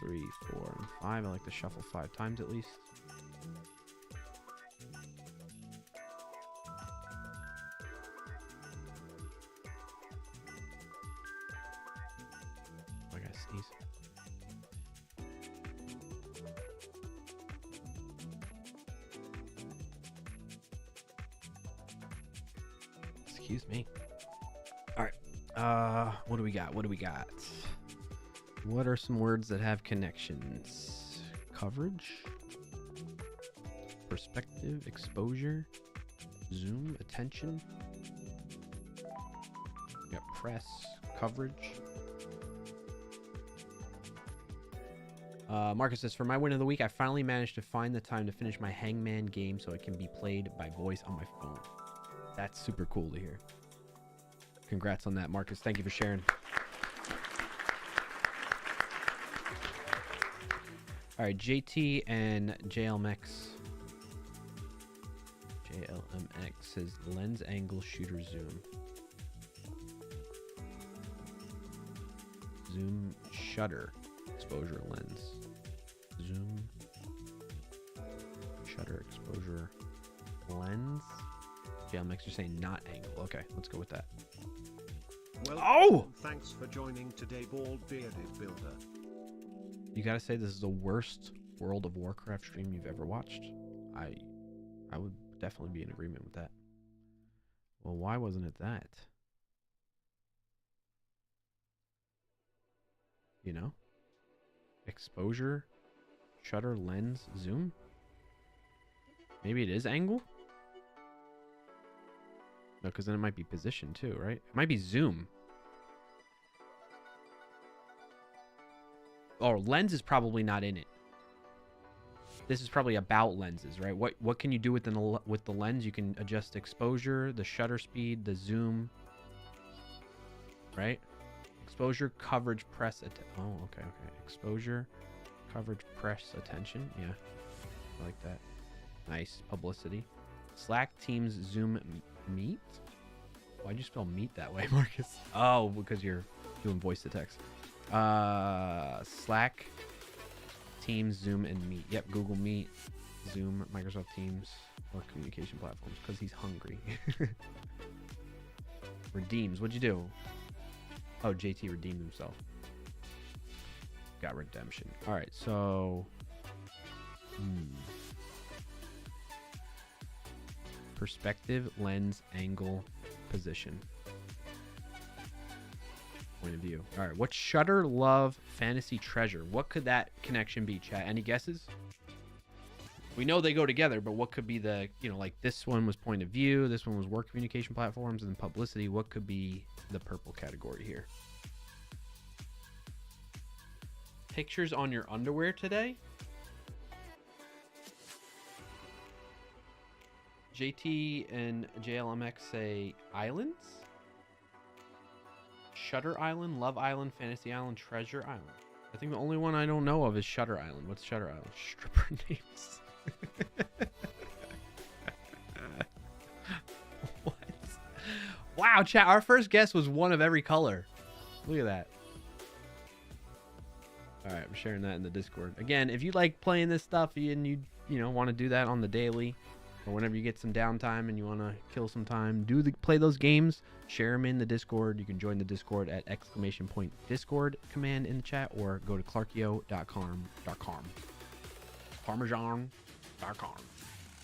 2, 3, 4, and 5. I like to shuffle 5 times at least. I gotta sneeze. Excuse me. All right. What do we got? What do we got? What are some words that have connections? Coverage, perspective, exposure, zoom, attention. We got press, coverage. Marcus says, for my win of the week, I finally managed to find the time to finish my Hangman game so it can be played by voice on my phone. That's super cool to hear. Congrats on that, Marcus. Thank you for sharing. All right, JT and JLMX. JLMX says lens angle shooter zoom. Zoom shutter exposure lens. Zoom shutter exposure lens. JLMX, you're saying not angle. Okay, let's go with that. Well, thanks for joining today, Bald Bearded Builder. You gotta say this is the worst World of Warcraft stream you've ever watched. I would definitely be in agreement with that. Well, why wasn't it that? You know? Exposure, shutter, lens, zoom? Maybe it is angle? No, because then it might be position too, right? It might be zoom. Or lens is probably not in it. This is probably about lenses, right? What can you do with the lens? You can adjust exposure, the shutter speed, the zoom, right? Exposure, coverage, press. Oh, okay. Exposure, coverage, press, attention. Yeah, I like that. Nice publicity. Slack, Teams, Zoom, Meet. Why'd you spell meet that way, Marcus? Oh, because you're doing voice to text. Slack, Teams, Zoom, and Meet. Yep, Google Meet, Zoom, Microsoft Teams, or communication platforms, because he's hungry. Redeems. What'd you do? Oh, JT redeemed himself. got redemption. All right, so perspective, lens, angle, position, point of view. All right, what's Shutter, Love, Fantasy, Treasure? What could that connection be, chat? Any guesses? We know they go together, but what could be the, you know, like this one was point of view, this one was work communication platforms, and then publicity. What could be the purple category here? Pictures on your underwear today? JT and JLMX say islands? Shutter Island, Love Island, Fantasy Island, Treasure Island. I think the only one I don't know of is Shutter Island. What's Shutter Island? Stripper names. What? Wow, chat. Our first guess was one of every color. Look at that. All right, I'm sharing that in the Discord. Again, if you like playing this stuff and you know want to do that on the daily or whenever you get some downtime and you want to kill some time, play those games. Share them in the Discord. You can join the Discord at !Discord command in the chat, or go to clarkio.com. Parmesan.com.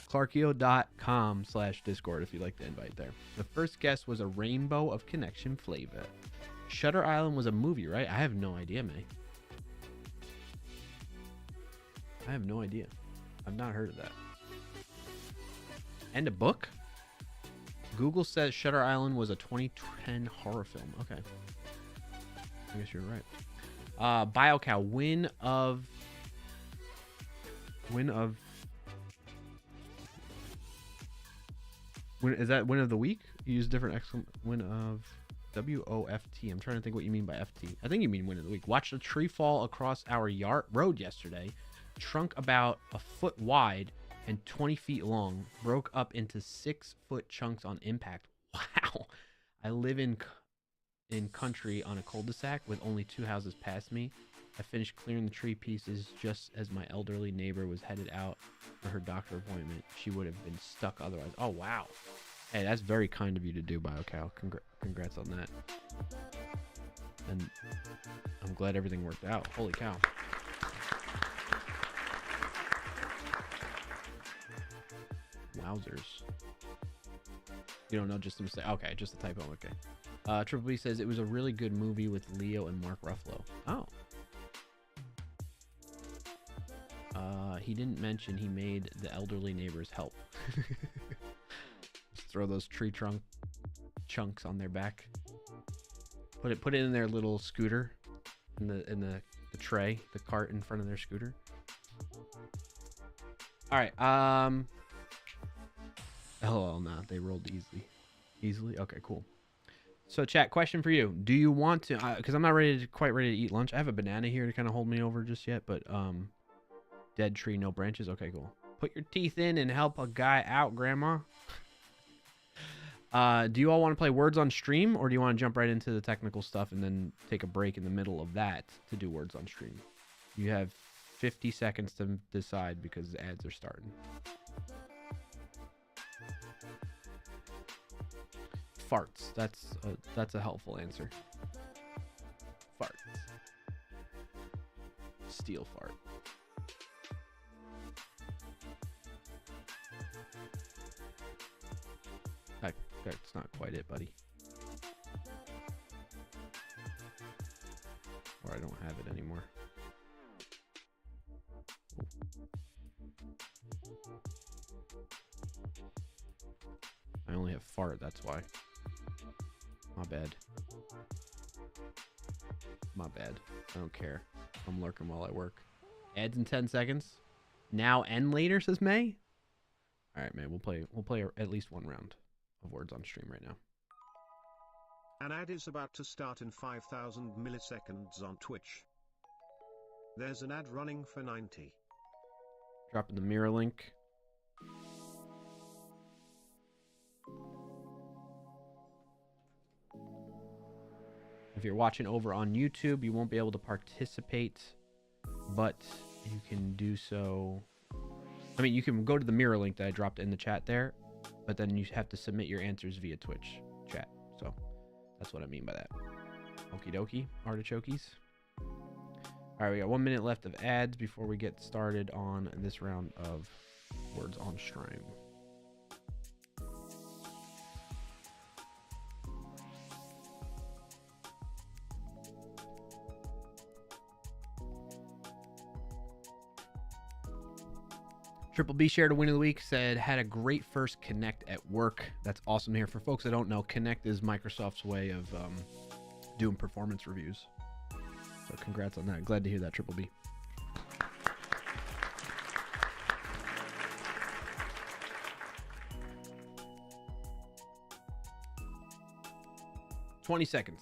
Clarkio.com/Discord if you'd like to invite there. The first guess was a Rainbow of Connection flavor. Shutter Island was a movie, right? I have no idea, May. I have no idea. I've not heard of that. And a book? Google says Shutter Island was a 2010 horror film. Okay. I guess you're right. BioCow, win of is that win of the week? You use different win of WOFT. I'm trying to think what you mean by FT. I think you mean win of the week. Watched a tree fall across our road yesterday. Trunk about a foot wide and 20 feet long. Broke up into 6-foot chunks on impact. Wow. I live in country on a cul-de-sac with only 2 houses past me. I finished clearing the tree pieces just as my elderly neighbor was headed out for her doctor appointment. She would have been stuck otherwise. Oh, wow. Hey, that's very kind of you to do, BioCow. Congrats on that. And I'm glad everything worked out. Holy cow. Wowzers. You don't know, just a mistake. Okay, just a typo. Okay. Triple B says it was a really good movie with Leo and Mark Ruffalo. Oh. He didn't mention he made the elderly neighbors help. Just throw those tree trunk chunks on their back. Put it in their little scooter, in the tray, the cart in front of their scooter. All right. Oh, no, they rolled easily. Okay, cool. So chat, question for you. Do you want to, because I'm not quite ready to eat lunch. I have a banana here to kind of hold me over just yet, but dead tree, no branches. Okay, cool. Put your teeth in and help a guy out, Grandma. Do you all want to play words on stream, or do you want to jump right into the technical stuff and then take a break in the middle of that to do words on stream? You have 50 seconds to decide because the ads are starting. Farts. That's a helpful answer. Farts. Steel fart. That's not quite it, buddy. Or I don't have it anymore. I only have fart, that's why. My bad. My bad. I don't care. I'm lurking while I work. Ads in 10 seconds. Now and later, says May. All right, May. We'll play at least one round of words on stream right now. An ad is about to start in 5,000 milliseconds on Twitch. There's an ad running for 90. Dropping the mirror link. If you're watching over on YouTube, you won't be able to participate, but you can do so. I mean, you can go to the mirror link that I dropped in the chat there, but then you have to submit your answers via Twitch chat. So that's what I mean by that. Okie dokie, artichokes. All right, we got 1 minute left of ads before we get started on this round of words on stream. Triple B shared a win of the week, said, had a great first Connect at work. That's awesome to hear. For folks that don't know, Connect is Microsoft's way of doing performance reviews. So congrats on that. Glad to hear that, Triple B. $20 seconds.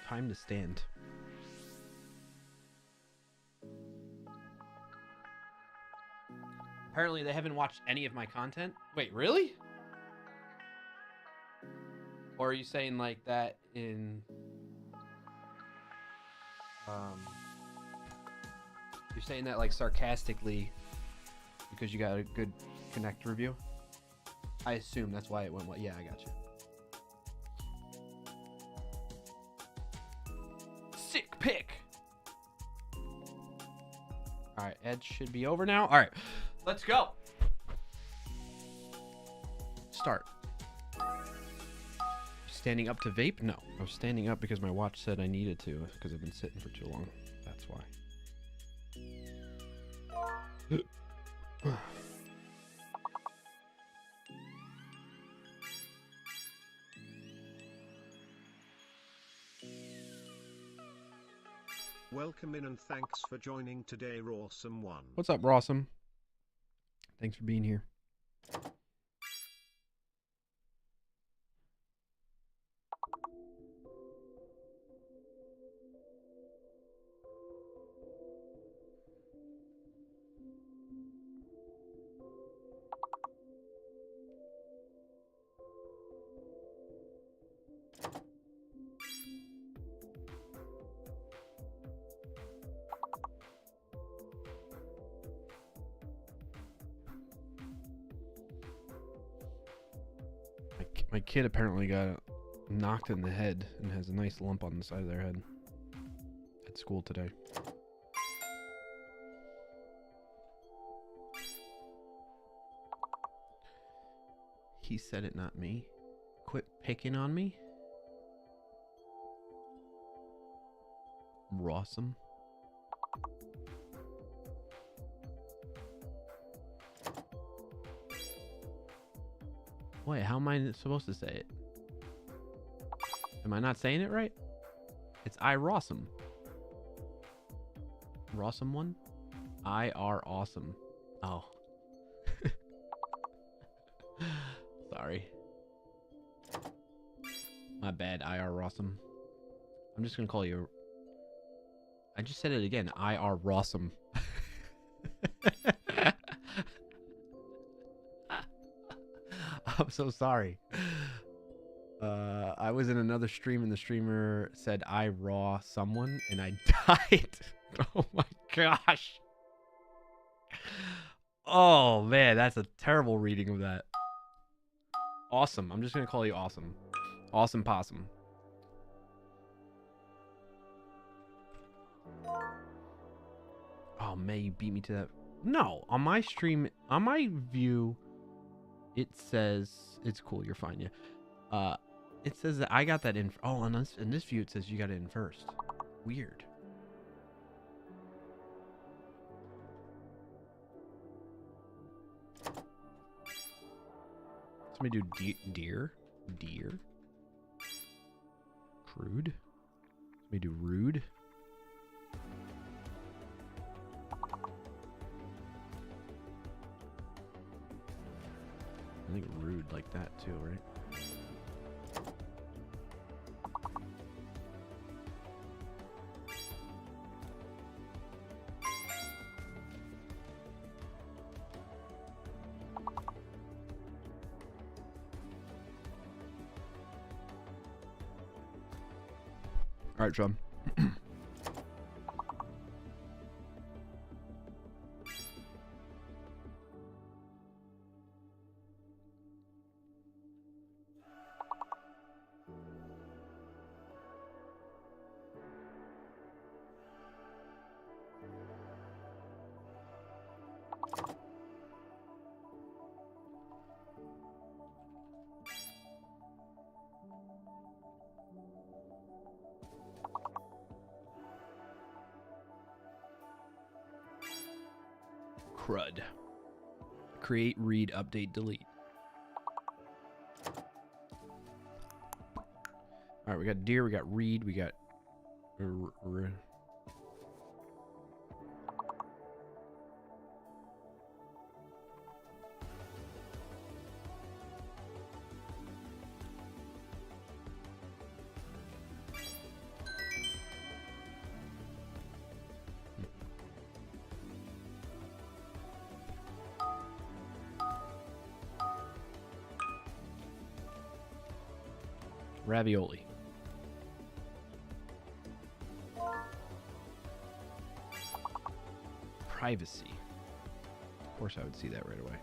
Time to stand. Apparently they haven't watched any of my content. Wait, really? Or are you saying like that in you're saying that like sarcastically because you got a good Connect review? I assume that's why it went well. Yeah, I got you. Sick pick. All right, Ed should be over now. All right, let's go. Start. Standing up to vape? No, I was standing up because my watch said I needed to because I've been sitting for too long. That's why. Welcome in and thanks for joining today, Rawsome1. What's up, Rawsome? Thanks for being here. My kid apparently got knocked in the head and has a nice lump on the side of their head at school today. He said it, not me. Quit picking on me. Rawsome. Wait, how am I supposed to say it? Am I not saying it right? It's I Rawsome. Rawsome one? I are awesome. Oh. Sorry. My bad, I are Rawsome. I'm just gonna call you. I just said it again. I are Rawsome. I'm so sorry. I was in another stream and the streamer said I raw someone and I died. Oh my gosh. Oh man, that's a terrible reading of that. Awesome. I'm just gonna call you Awesome. Awesome Possum. Oh man, you beat me to that. No, on my stream, on my view, it says it's cool. You're fine. Yeah. It says that I got that in. Oh, in this view, it says you got it in first. Weird. Somebody do deer. Crude. Somebody do rude. I think rude like that too, right? All right, John. Crud. Create, read, update, delete. All right, we got deer, we got read, we got ravioli. Privacy. Of course I would see that right away.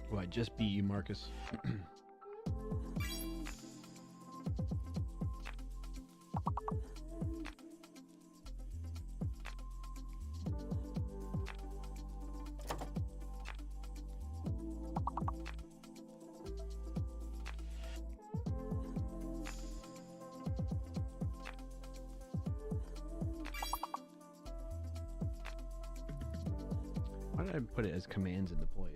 Well, I just beat you, Marcus. Why did I put it as commands in the place?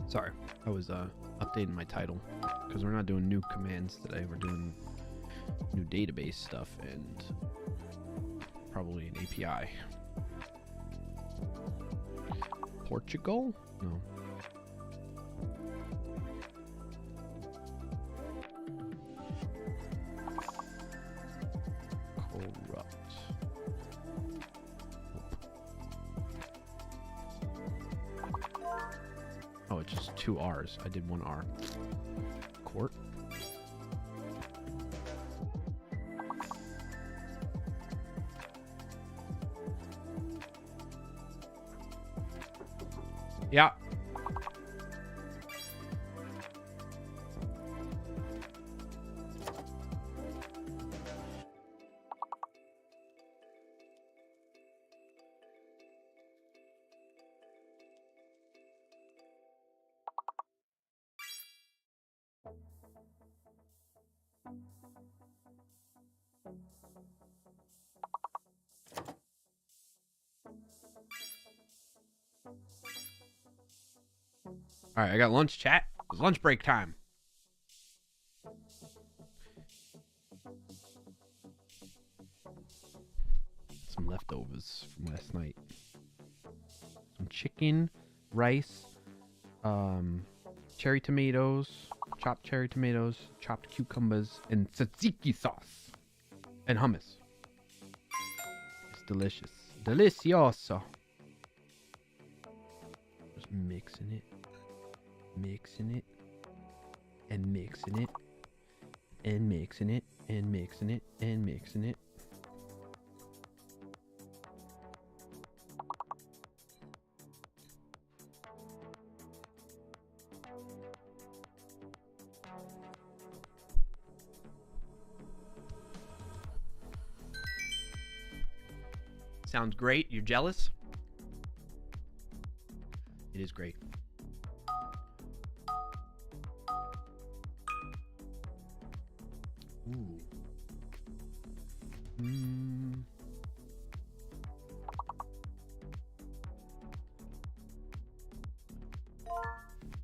Sorry, I was updating my title because we're not doing new commands today. We're doing new database stuff and probably an API. Portugal? No. Corrupt. Oh, it's just 2 R's. I did 1 R. Court. Yeah. All right, I got lunch, chat. It's lunch break time. Some leftovers from last night. Some chicken, rice, cherry tomatoes, chopped cucumbers, and tzatziki sauce, and hummus. It's delicious. Delicioso. Just mixing it. Mixing it and mixing it and mixing it and mixing it and mixing it. Sounds great. You're jealous? It is great. Ooh.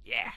Yeah.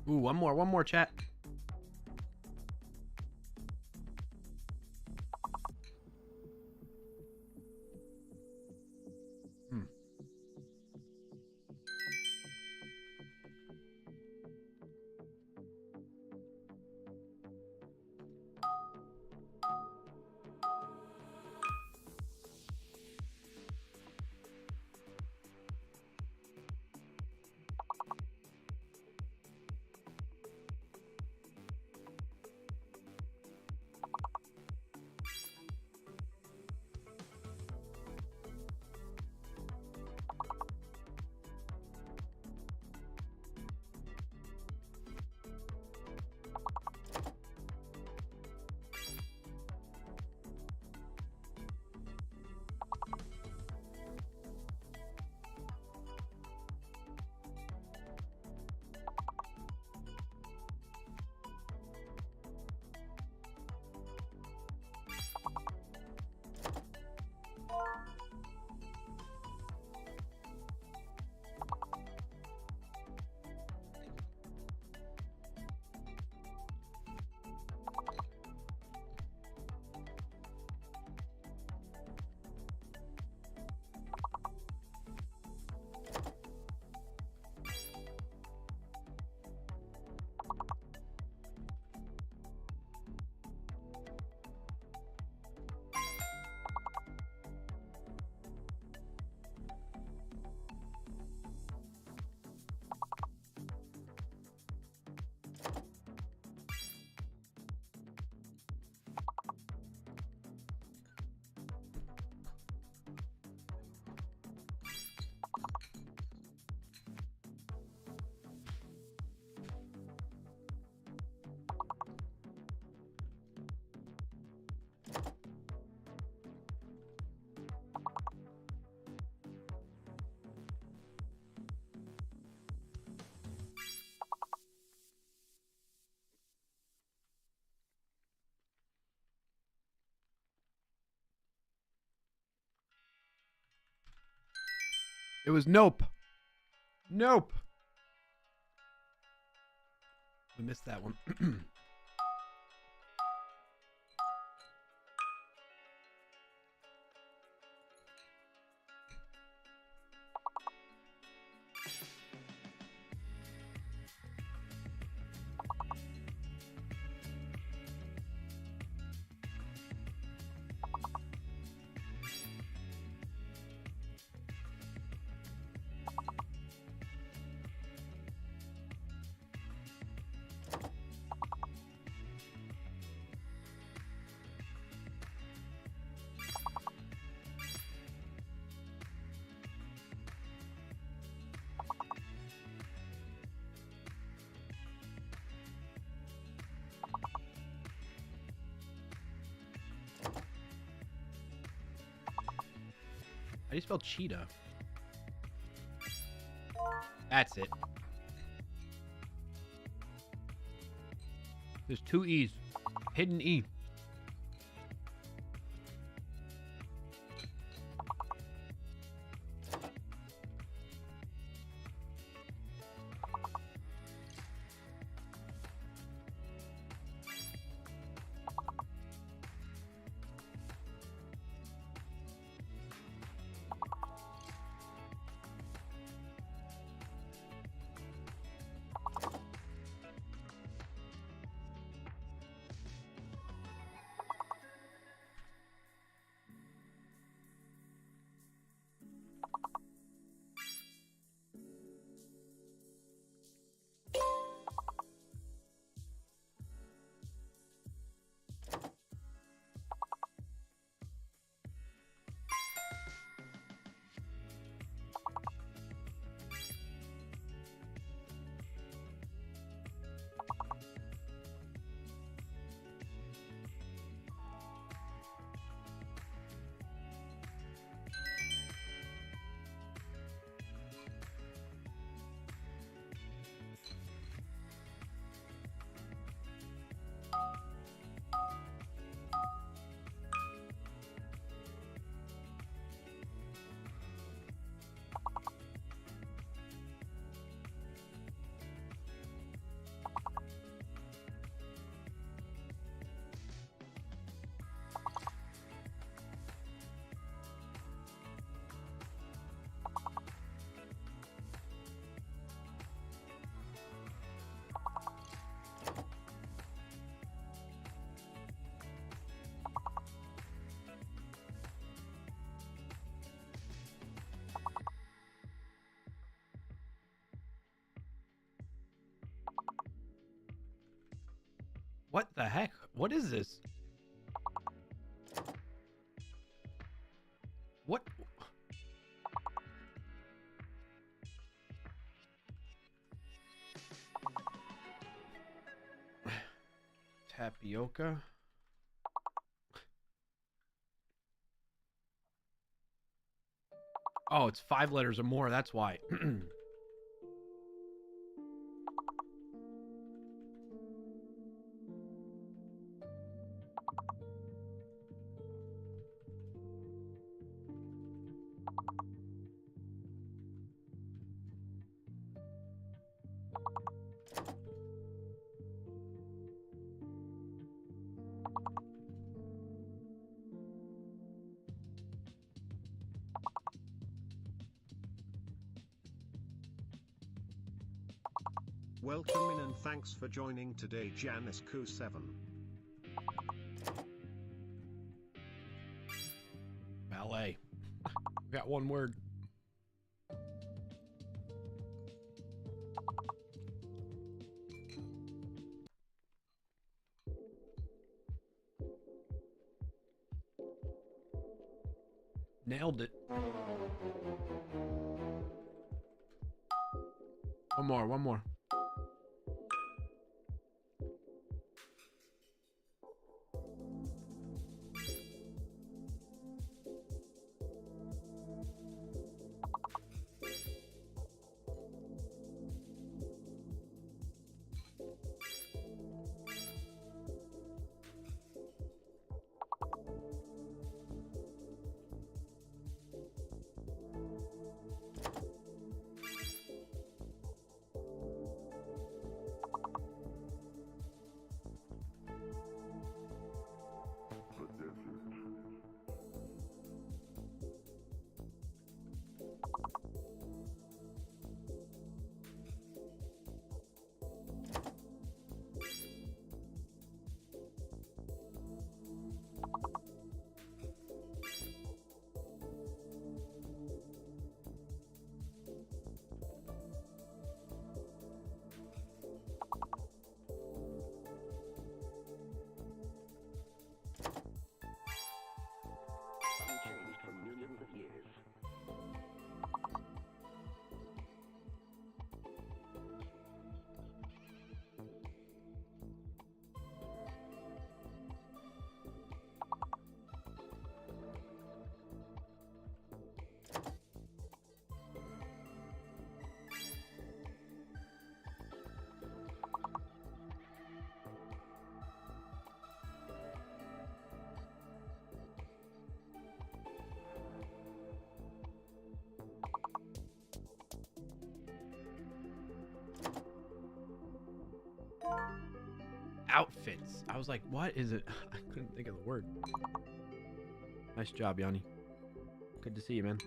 Ooh, one more, chat. It was nope. Nope. We missed that one. do you spell cheetah? That's it. There's 2 E's. Hidden E. What the heck? What is this? What? Tapioca? Oh, it's 5 letters or more. That's why. Welcome in and thanks for joining today, Janisku7. Ballet. Got one word. Nailed it. One more. Outfits. I was like, what is it? I couldn't think of the word. Nice job, Yanni. Good to see you, man.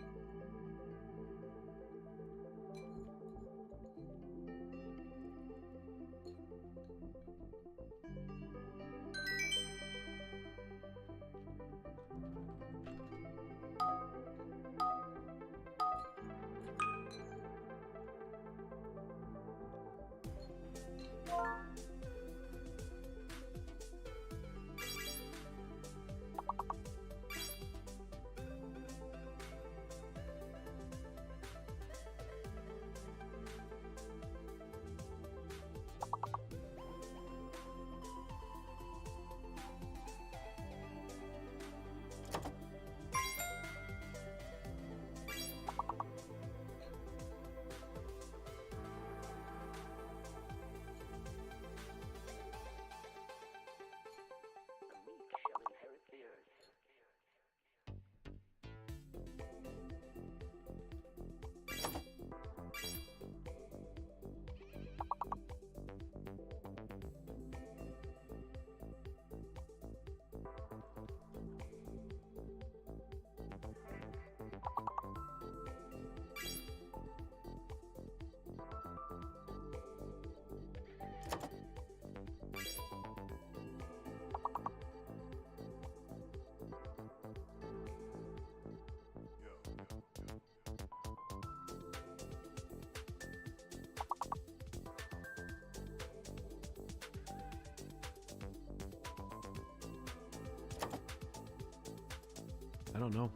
I don't know.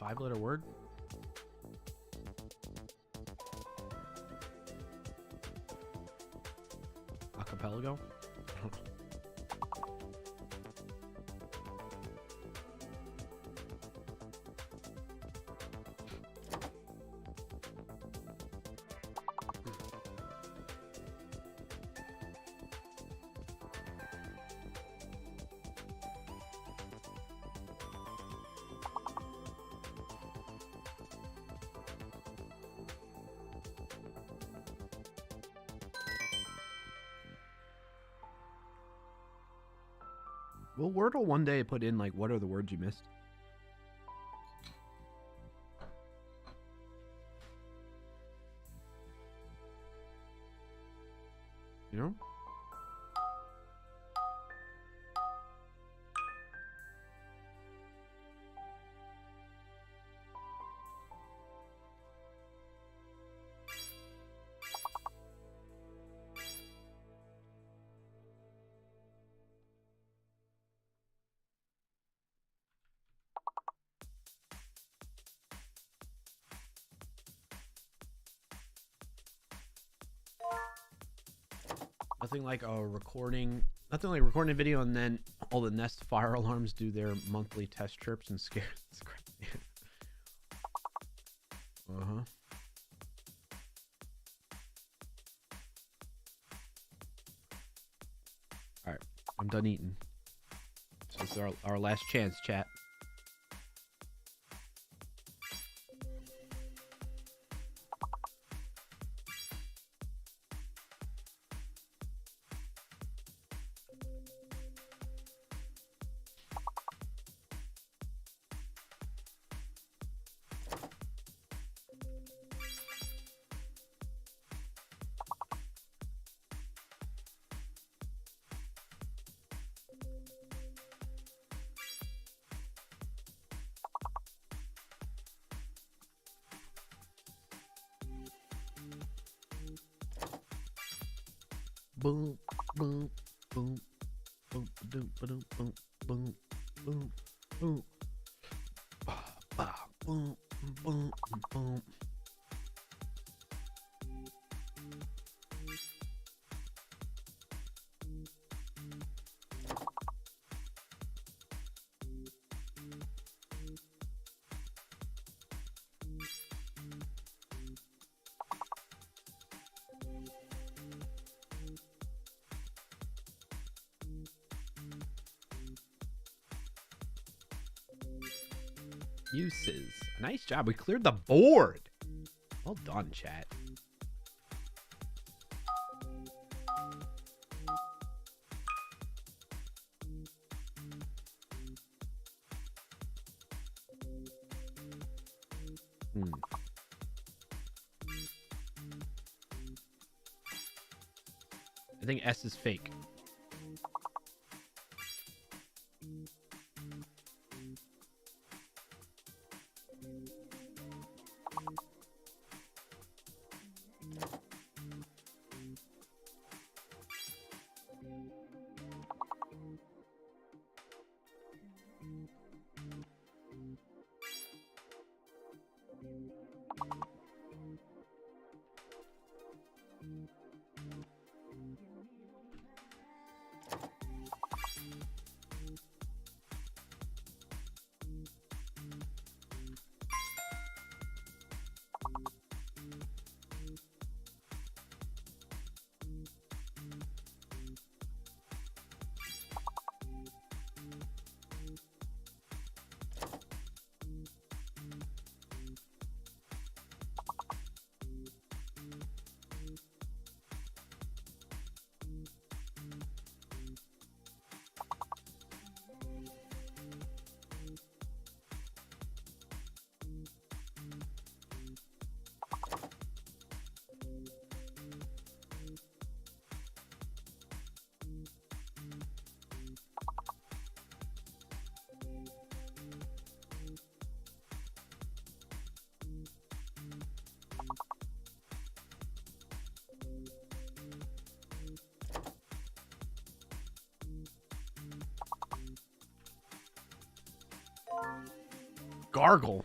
5-letter word? Archipelago? I don't know. Will Wordle one day put in, like, what are the words you missed? You know? Nothing like recording a video and then all the Nest fire alarms do their monthly test chirps and scares. Uh-huh. Alright, I'm done eating. So it's our last chance, chat. Boom, boom, boom, boom, boom, boom, boom, boom, boom, boom, boom, boom, boom. Uses. Nice job. We cleared the board. Well done, chat. I think S is fake. Gargle.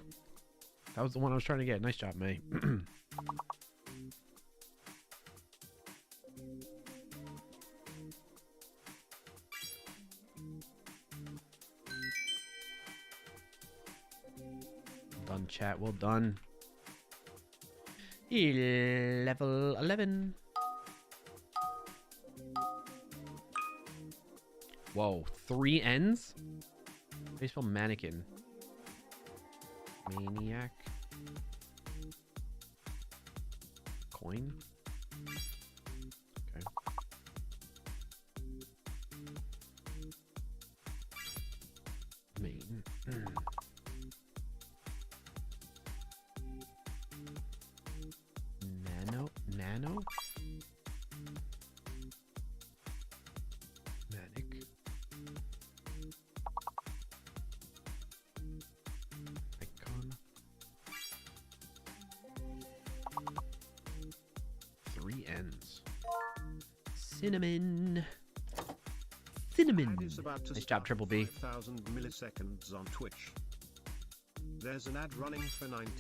That was the one I was trying to get. Nice job, May. Done, chat. Well done. Level 11. Whoa, 3 N's? Baseball mannequin. Maniac. Coin. Okay. Main. Nano. Manic. Icon. 3 N's. Cinnamon. Nice job, Triple B. 5,000 milliseconds on Twitch. There's an ad running for 90.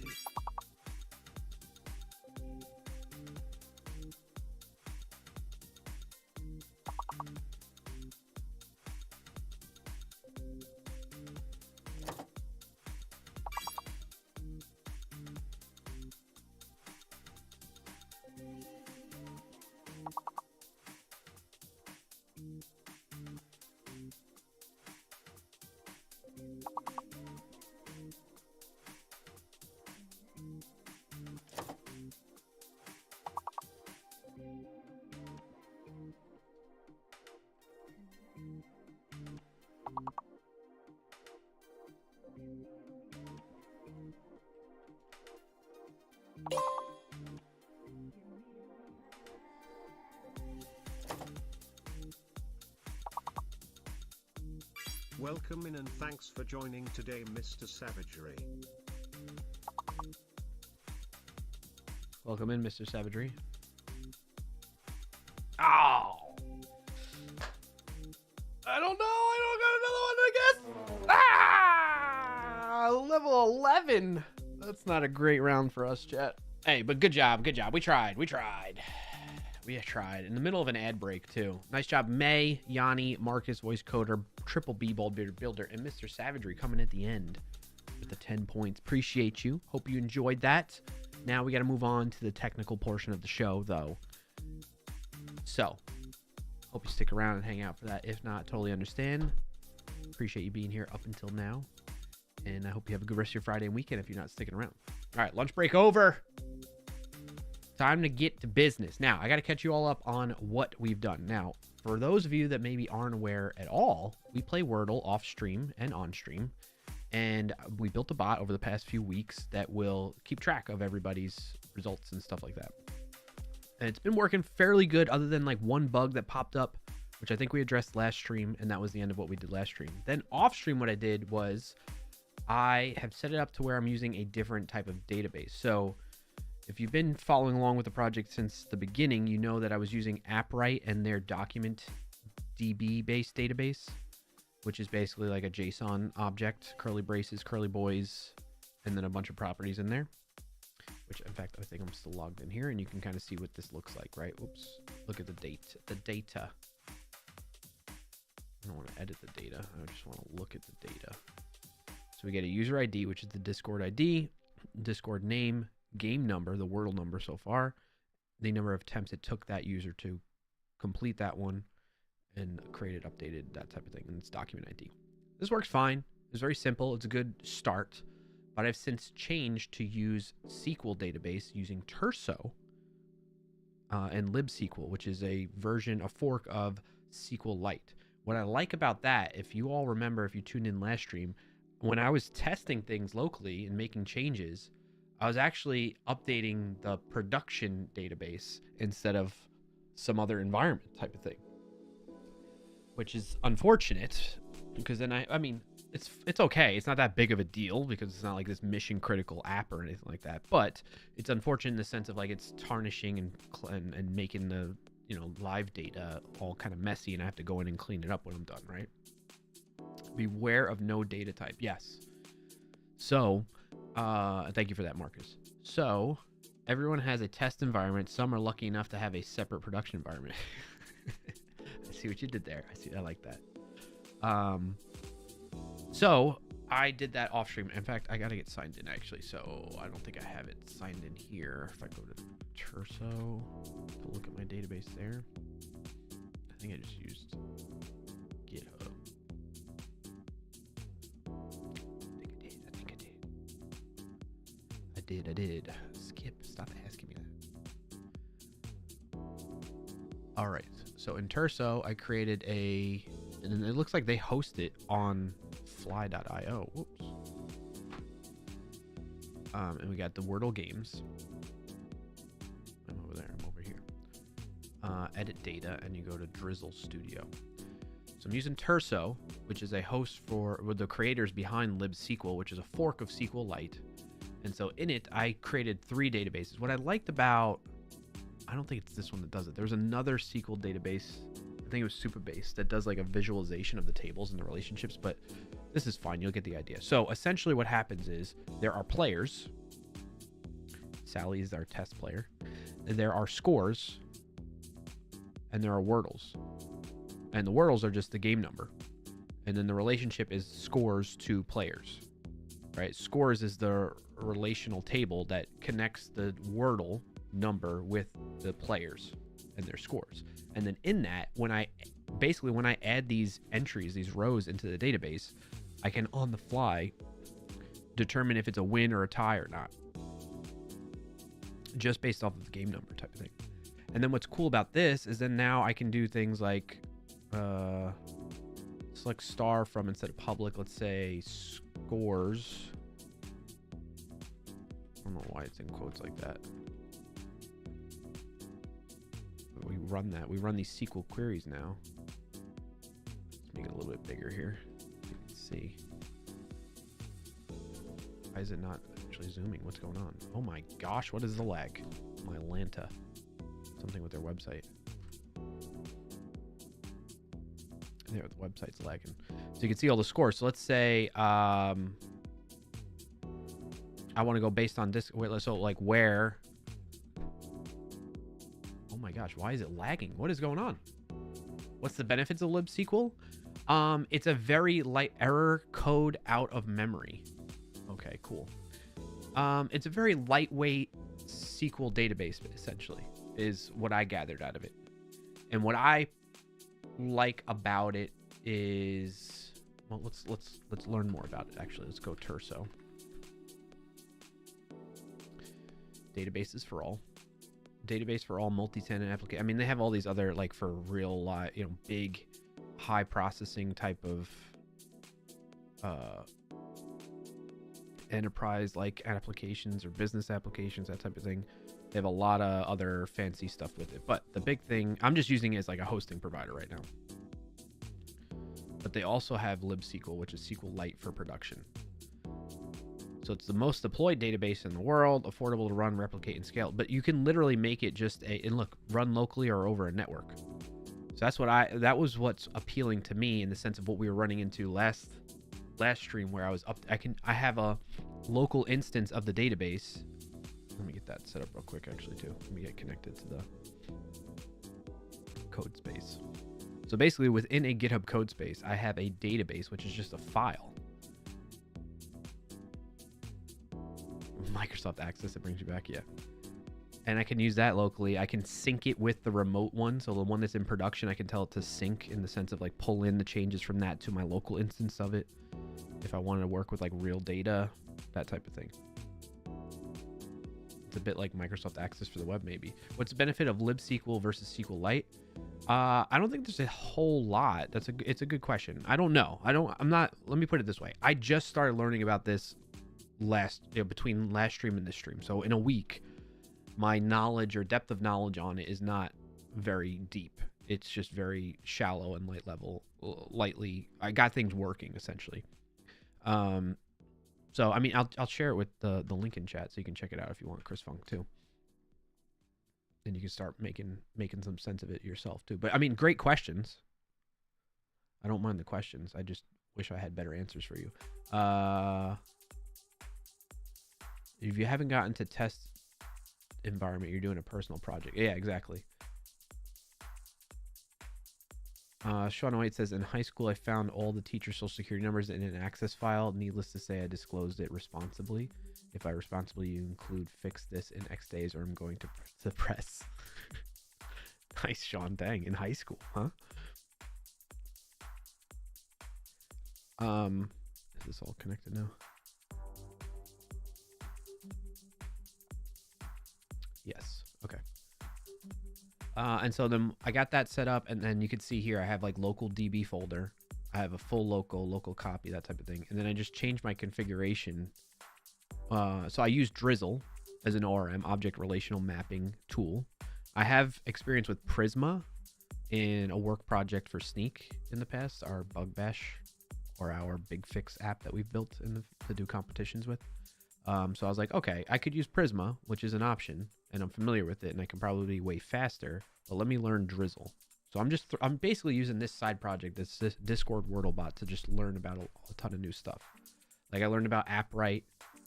Welcome in and thanks for joining today, Mr. Savagery. Welcome in, Mr. Savagery. Oh! I don't know. I don't got another one, I guess. Ah! Level 11. That's not a great round for us, chat. Hey, but good job. Good job. We tried. We tried. In the middle of an ad break, too. Nice job, May, Yanni, Marcus, Voice Coder, Triple B, Bold Bearded Builder, and Mr. Savagery coming at the end with the 10 points. Appreciate you. Hope you enjoyed that. Now we got to move on to the technical portion of the show, though. So, hope you stick around and hang out for that. If not, totally understand. Appreciate you being here up until now. And I hope you have a good rest of your Friday and weekend if you're not sticking around. All right, lunch break over. Time to get to business. Now, I got to catch you all up on what we've done. Now, for those of you that maybe aren't aware at all, we play Wordle off stream and on stream. And we built a bot over the past few weeks that will keep track of everybody's results and stuff like that. And it's been working fairly good, other than like one bug that popped up, which I think we addressed last stream, and that was the end of what we did last stream. Then off stream, what I did was I have set it up to where I'm using a different type of database. So if you've been following along with the project since the beginning, you know that I was using AppWrite and their document DB based database, which is basically like a JSON object, curly braces, curly boys, and then a bunch of properties in there. Which, in fact, I think I'm still logged in here, and you can kind of see what this looks like, right? Oops. Look at the data. I don't want to edit the data. I just want to look at the data. So we get a user ID, which is the Discord ID, Discord name, game number, the Wordle number so far, the number of attempts it took that user to complete that one, and created, updated, that type of thing, and it's document ID. This works fine. It's very simple. It's a good start, but I've since changed to use SQL database using Terso and libSQL, which is a fork of SQLite. What I like about that, if you all remember, if you tuned in last stream, when I was testing things locally and making changes, I was actually updating the production database instead of some other environment type of thing, which is unfortunate, because then I mean, it's okay. It's not that big of a deal because it's not like this mission critical app or anything like that, but it's unfortunate in the sense of like it's tarnishing and making the, you know, live data all kind of messy, and I have to go in and clean it up when I'm done, right? Beware of no data type. Yes. So, thank you for that, Marcus. So everyone has a test environment. Some are lucky enough to have a separate production environment. I see what you did there. I like that. So I did that off stream. In fact, I got to get signed in actually. So I don't think I have it signed in here. If I go to Terso to look at my database there, I think I just used GitHub. I did. Skip, stop asking me that. All right. So in Terso, I created and it looks like they host it on fly.io. Whoops. And we got the Wordle games. I'm over there. I'm over here. Edit data, and you go to Drizzle Studio. So I'm using Terso, which is a host with the creators behind libSQL, which is a fork of SQLite. And so in it, I created 3 databases. What I liked about, I don't think it's this one that does it. There's another SQL database, I think it was Supabase, that does like a visualization of the tables and the relationships, but this is fine. You'll get the idea. So essentially what happens is there are players. Sally is our test player. And there are scores, and there are Wordles. And the Wordles are just the game number. And then the relationship is scores to players, right? Scores is the relational table that connects the Wordle number with the players and their scores. And then in that, when I add these entries, these rows into the database, I can on the fly determine if it's a win or a tie or not, just based off of the game number type of thing. And then what's cool about this is then now I can do things like select star from, instead of public, let's say scores. I don't know why it's in quotes like that. But we run that. We run these SQL queries now. Let's make it a little bit bigger here. You can see. Why is it not actually zooming? What's going on? Oh my gosh, what is the lag? My Lanta. Something with their website. There, the website's lagging. So you can see all the scores. So let's say I want to go based on this. So like where. Oh my gosh, why is it lagging? What is going on? What's the benefits of libSQL? It's a very light error code out of memory. Okay, cool. It's a very lightweight SQL database, essentially, is what I gathered out of it. And what I like about it is, well, let's learn more about it. Actually, let's go Terso. Databases for all. Database for all multi-tenant application. I mean, they have all these other, like, for real life, you know, big high processing type of enterprise like applications or business applications, that type of thing. They have a lot of other fancy stuff with it, but the big thing, I'm just using it as like a hosting provider right now. But they also have libsql, which is SQLite for production. So it's the most deployed database in the world, affordable to run, replicate, and scale. But you can literally make it just run locally or over a network. So that was what's appealing to me in the sense of what we were running into last stream, where I was I have a local instance of the database. Let me get that set up real quick actually too. Let me get connected to the code space. So basically within a GitHub code space, I have a database, which is just a file. Microsoft Access, it brings you back, yeah. And I can use that locally. I can sync it with the remote one. So the one that's in production, I can tell it to sync in the sense of like pull in the changes from that to my local instance of it. If I wanted to work with like real data, that type of thing. It's a bit like Microsoft Access for the web, maybe. What's the benefit of libsql versus SQLite? I don't think there's a whole lot. It's a good question. I don't know. Let me put it this way. I just started learning about this between last stream and this stream. So in a week, my knowledge or depth of knowledge on it is not very deep. It's just very shallow and lightly. I got things working essentially. So I mean, I'll share it with the link in chat so you can check it out if you want, Chris Funk too. And you can start making some sense of it yourself too. But I mean, great questions. I don't mind the questions. I just wish I had better answers for you. If you haven't gotten to test environment, you're doing a personal project. Yeah, exactly. Sean White says, in high school, I found all the teacher's social security numbers in an access file. Needless to say, I disclosed it responsibly. If I responsibly include fix this in X days, or I'm going to the press. Nice, Sean. Dang, in high school, huh? Is this all connected now? Yes. Okay. And so then I got that set up, and then you can see here I have like local DB folder. I have a full local copy, that type of thing. And then I just changed my configuration. So I use Drizzle as an ORM, object relational mapping tool. I have experience with Prisma in a work project for Sneak in the past, our bug bash or our big fix app that we've built to do competitions with. So I was like, okay, I could use Prisma, which is an option, and I'm familiar with it, and I can probably be way faster, but let me learn Drizzle. So I'm basically using this side project, this Discord Wordle bot, to just learn about a ton of new stuff. Like I learned about AppWrite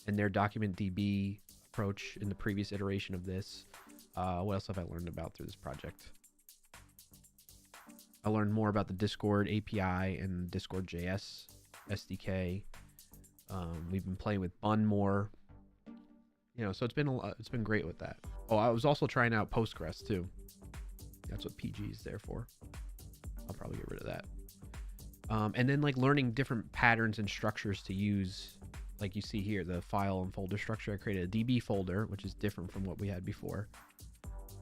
and their document DB approach in the previous iteration of this. What else have I learned about through this project? I learned more about the Discord API and Discord JS SDK. We've been playing with Bun more, so it's been great with that. Oh, I was also trying out Postgres too. That's what PG is there for. I'll probably get rid of that. And then like learning different patterns and structures to use, like you see here, the file and folder structure. I created a DB folder, which is different from what we had before.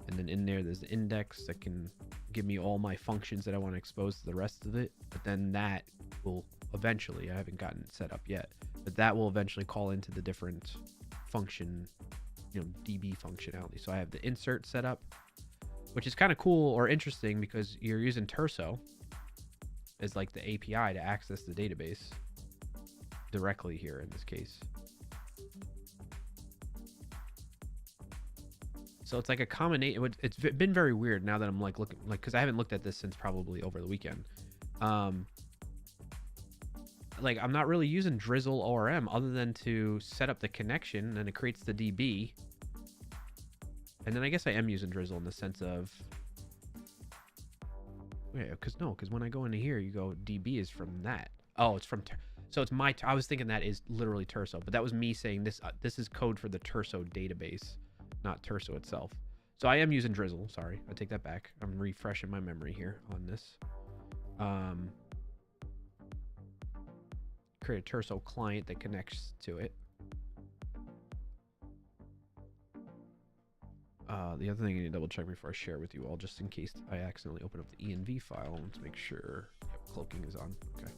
And then in there's the index that can give me all my functions that I want to expose to the rest of it. But then that will eventually, I haven't gotten it set up yet, but that will eventually call into the different function, DB functionality. So I have the insert set up, which is kind of cool or interesting because you're using Terso as like the API to access the database directly here in this case. So it's like a combination. It's been very weird now that I'm like looking, like, because I haven't looked at this since probably over the weekend. Like I'm not really using Drizzle ORM other than to set up the connection, and it creates the DB. And then I guess I am using Drizzle in the sense of, yeah, because when I go into here, you go DB is from that. Oh, it's from, so it's I was thinking that is literally Terso, but that was me saying this is code for the Terso database, not Terso itself. So I am using Drizzle. Sorry, I take that back. I'm refreshing my memory here on this. Create a Terso client that connects to it. The other thing I need to double check before I share with you all, just in case I accidentally open up the env file. Let's make sure cloaking is on. Okay.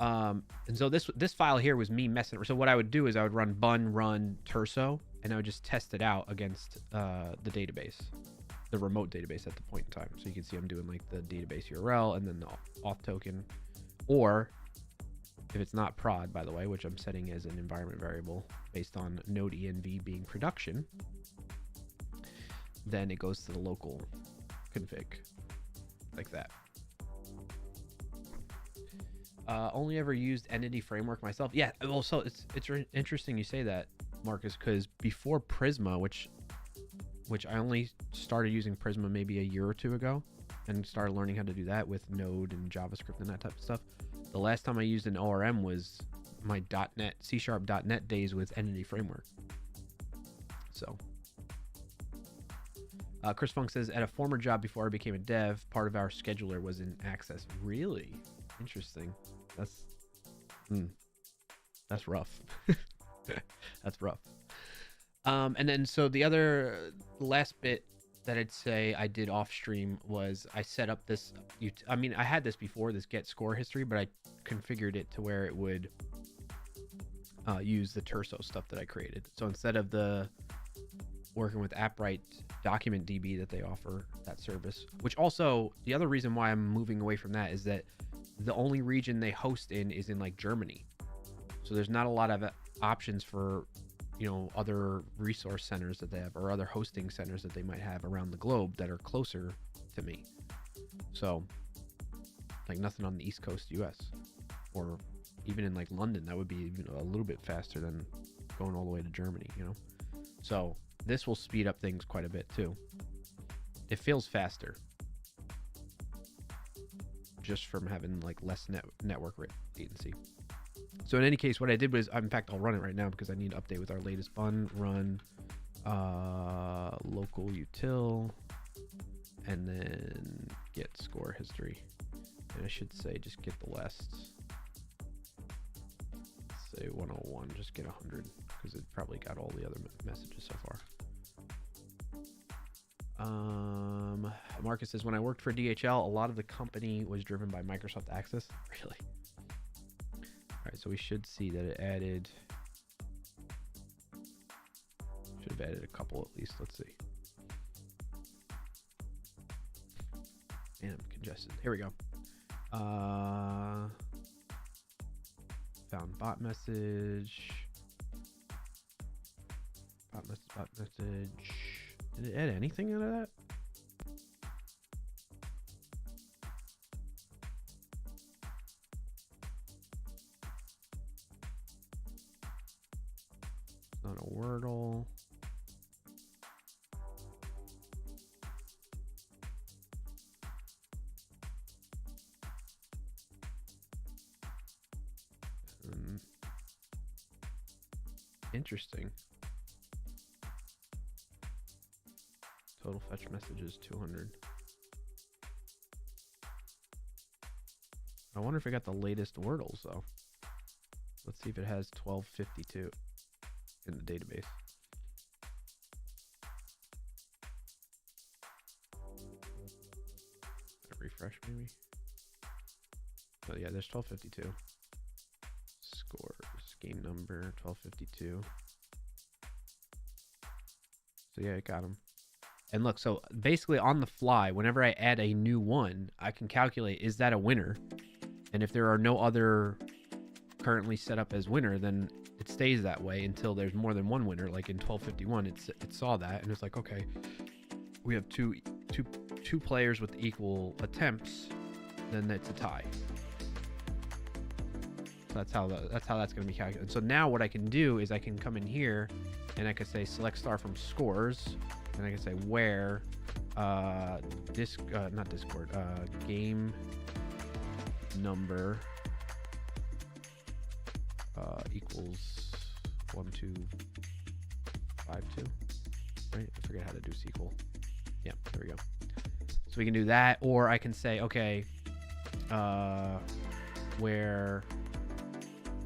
And so this file here was me messing. So what I would do is I would run bun run terso, and I would just test it out against the database, the remote database at the point in time. So you can see I'm doing like the database URL and then the auth token, or if it's not prod, by the way, which I'm setting as an environment variable based on node env being production, then it goes to the local config like that. Only ever used entity framework myself. Yeah, well, so it's interesting you say that, Marcus, because before Prisma, which I only started using Prisma maybe a year or two ago, and started learning how to do that with Node and JavaScript and that type of stuff. The last time I used an ORM was my .NET, C#.NET days with Entity Framework. So, Chris Funk says, at a former job before I became a dev, part of our scheduler was in Access. Really? Interesting. That's rough. That's rough. And then so the last bit that I'd say I did off stream was I set up this. I mean, I had this before, this get score history, but I configured it to where it would use the terso stuff that I created. So instead of the working with AppWrite document DB that they offer, that service, which also the other reason why I'm moving away from that is that the only region they host in is in like Germany. So there's not a lot of options for, you know, other resource centers that they have or other hosting centers that they might have around the globe that are closer to me. So like nothing on the East Coast US, or even in like London, that would be even a little bit faster than going all the way to Germany, you know? So this will speed up things quite a bit too. It feels faster just from having like less network latency. So in any case, what I did was, in fact, I'll run it right now because I need to update with our latest bun run local util and then get score history. And I should say just get the last, say 101, just get 100 because it probably got all the other messages so far. Marcus says, when I worked for DHL, a lot of the company was driven by Microsoft Access. Really? All right, so we should see that it added, should have added a couple at least. Let's see. Man, I'm congested. Here we go. Found bot message. Bot message. Did it add anything out of that? Not a Wordle. Interesting. Total fetch messages 200. I wonder if it got the latest Wordles though. Let's see if it has 1252 in the database. Refresh maybe. Oh yeah, there's 1252. Scores, game number 1252. So yeah, it got them. And look, so basically on the fly, whenever I add a new one, I can calculate, is that a winner? And if there are no other currently set up as winner, then it stays that way until there's more than one winner. Like in 1251, it saw that and it's like, okay, we have two players with equal attempts, then it's a tie. So that's how that's going to be calculated. So now what I can do is I can come in here and I could say select star from scores, and I can say where not Discord, game number equals 1252, right? I forget how to do SQL. Yeah, there we go. So we can do that, or I can say, okay, where,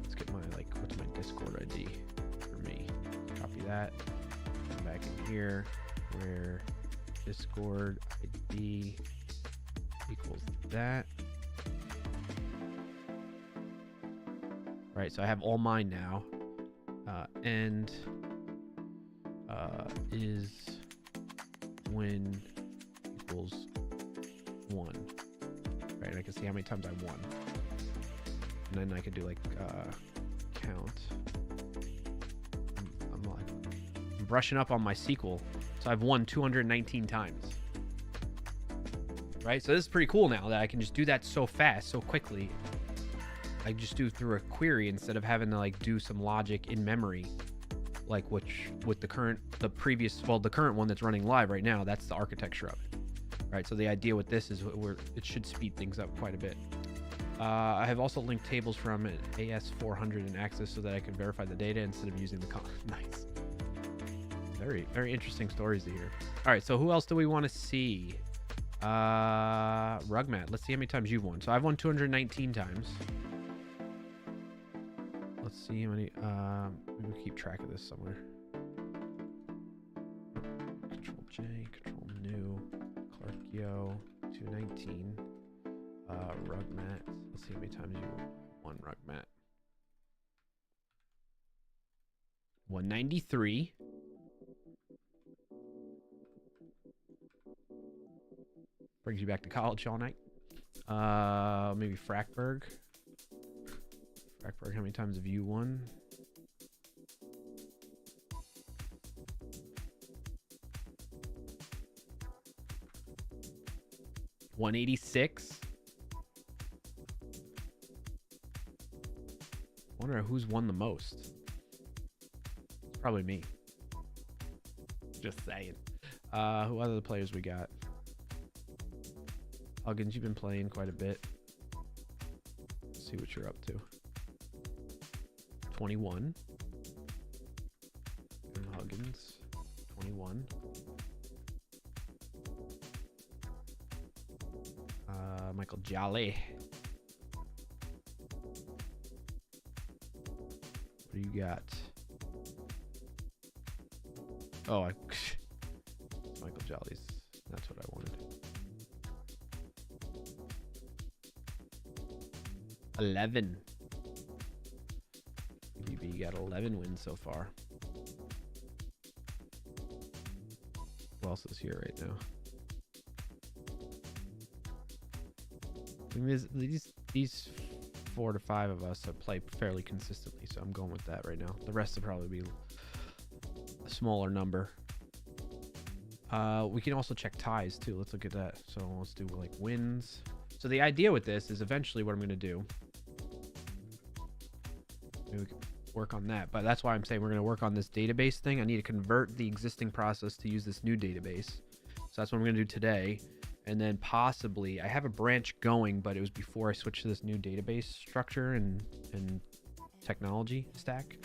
let's get my, like, what's my Discord ID for me? Copy that, come back in here, where Discord ID equals that. Right, so I have all mine now. End is when equals 1. Right, and I can see how many times I won. And then I can do like count. I'm brushing up on my SQL. So I've won 219 times. Right, so this is pretty cool now that I can just do that so fast, so quickly. I just do through a query instead of having to like do some logic in memory, like which with the current one that's running live right now. That's the architecture of it, right? So the idea with this is it should speed things up quite a bit. I have also linked tables from AS400 in Access so that I can verify the data instead of using the nice. Very, very interesting stories to hear. All right, so who else do we want to see? Rugmat. Let's see how many times you've won. So I've won 219 times. Let's see how many. Maybe we'll keep track of this somewhere. Control J, Control New, Clarkio, 219. Rugmat. Let's see how many times you won Rugmat. 193. Brings you back to college all night. Maybe Frackberg. Frackberg, how many times have you won? $186. Wonder who's won the most. It's probably me. Just saying. Who other players we got? Huggins, you've been playing quite a bit. Let's see what you're up to. 21. And Huggins, 21. Michael Jolly. What do you got? Oh, Michael Jolly's. That's what I wanted. 11. BB got 11 wins so far. Who else is here right now? I mean, these 4 to 5 of us have played fairly consistently, so I'm going with that right now. The rest will probably be a smaller number. We can also check ties too. Let's look at that. So let's do like wins. So the idea with this is eventually what I'm going to do. Maybe we can work on that, but that's why I'm saying we're going to work on this database thing. I need to convert the existing process to use this new database. So that's what I'm going to do today. And then possibly I have a branch going, but it was before I switched to this new database structure and technology stack.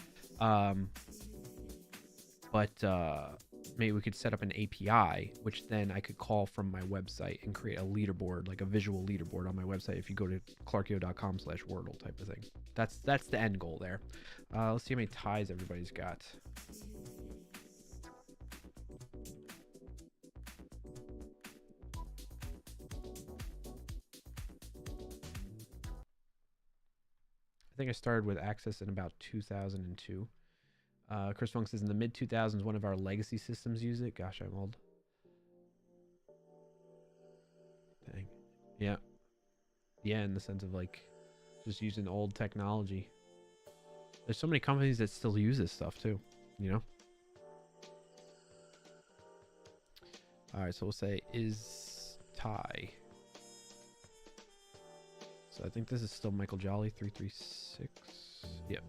Maybe we could set up an API, which then I could call from my website and create a leaderboard, like a visual leaderboard on my website. If you go to clarkio.com/Wordle type of thing, that's the end goal there. Let's see how many ties everybody's got. I think I started with Access in about 2002. Chris Funk says in the mid 2000s, one of our legacy systems used it. Gosh, I'm old. Dang. Yeah. Yeah, in the sense of like just using old technology. There's so many companies that still use this stuff too, you know? All right, so we'll say is tie. So I think this is still Michael Jolly 336. Yep.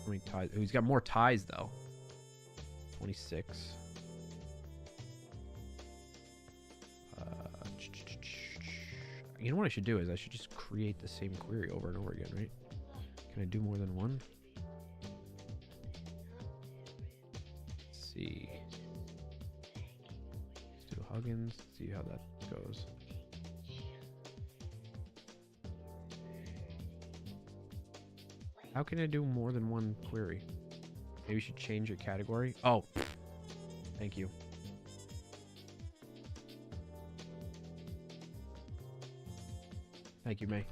How many ties? Oh, he's got more ties though. 26. You know what I should do is I should just create the same query over and over again, right? Can I do more than one? Let's see. Let's do Huggins. See how that goes. How can I do more than one query? Maybe you should change your category. Oh, thank you. Thank you, May.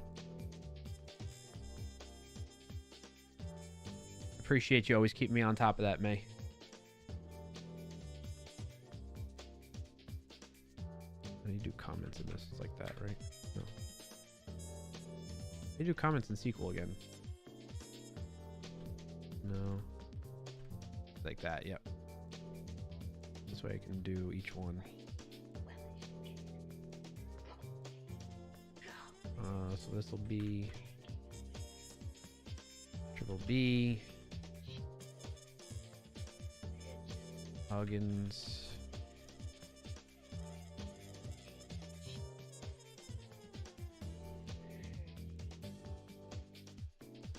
appreciate you always keeping me on top of that, May. How do you do comments in this? It's like that, right? No. They do comments in SQL again. No. Like that, yep. This way I can do each one. So this will be triple B, Huggins,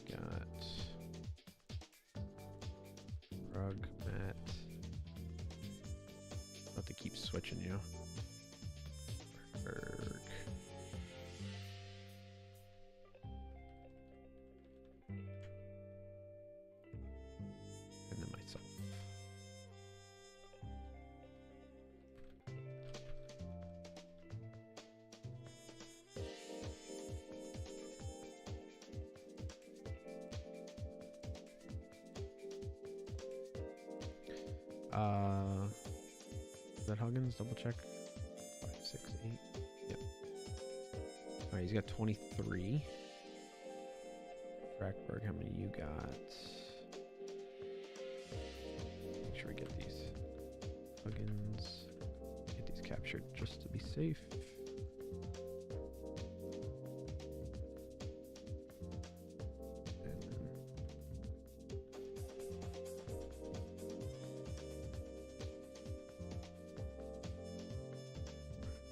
got Rug, Matt. I'll have to keep switching, you know. Berg. And then myself. Is that Huggins? Double check. 5, 6, 8. Yep. All right, he's got 23. Frackberg, how many you got? Make sure we get these. Huggins. Get these captured just to be safe.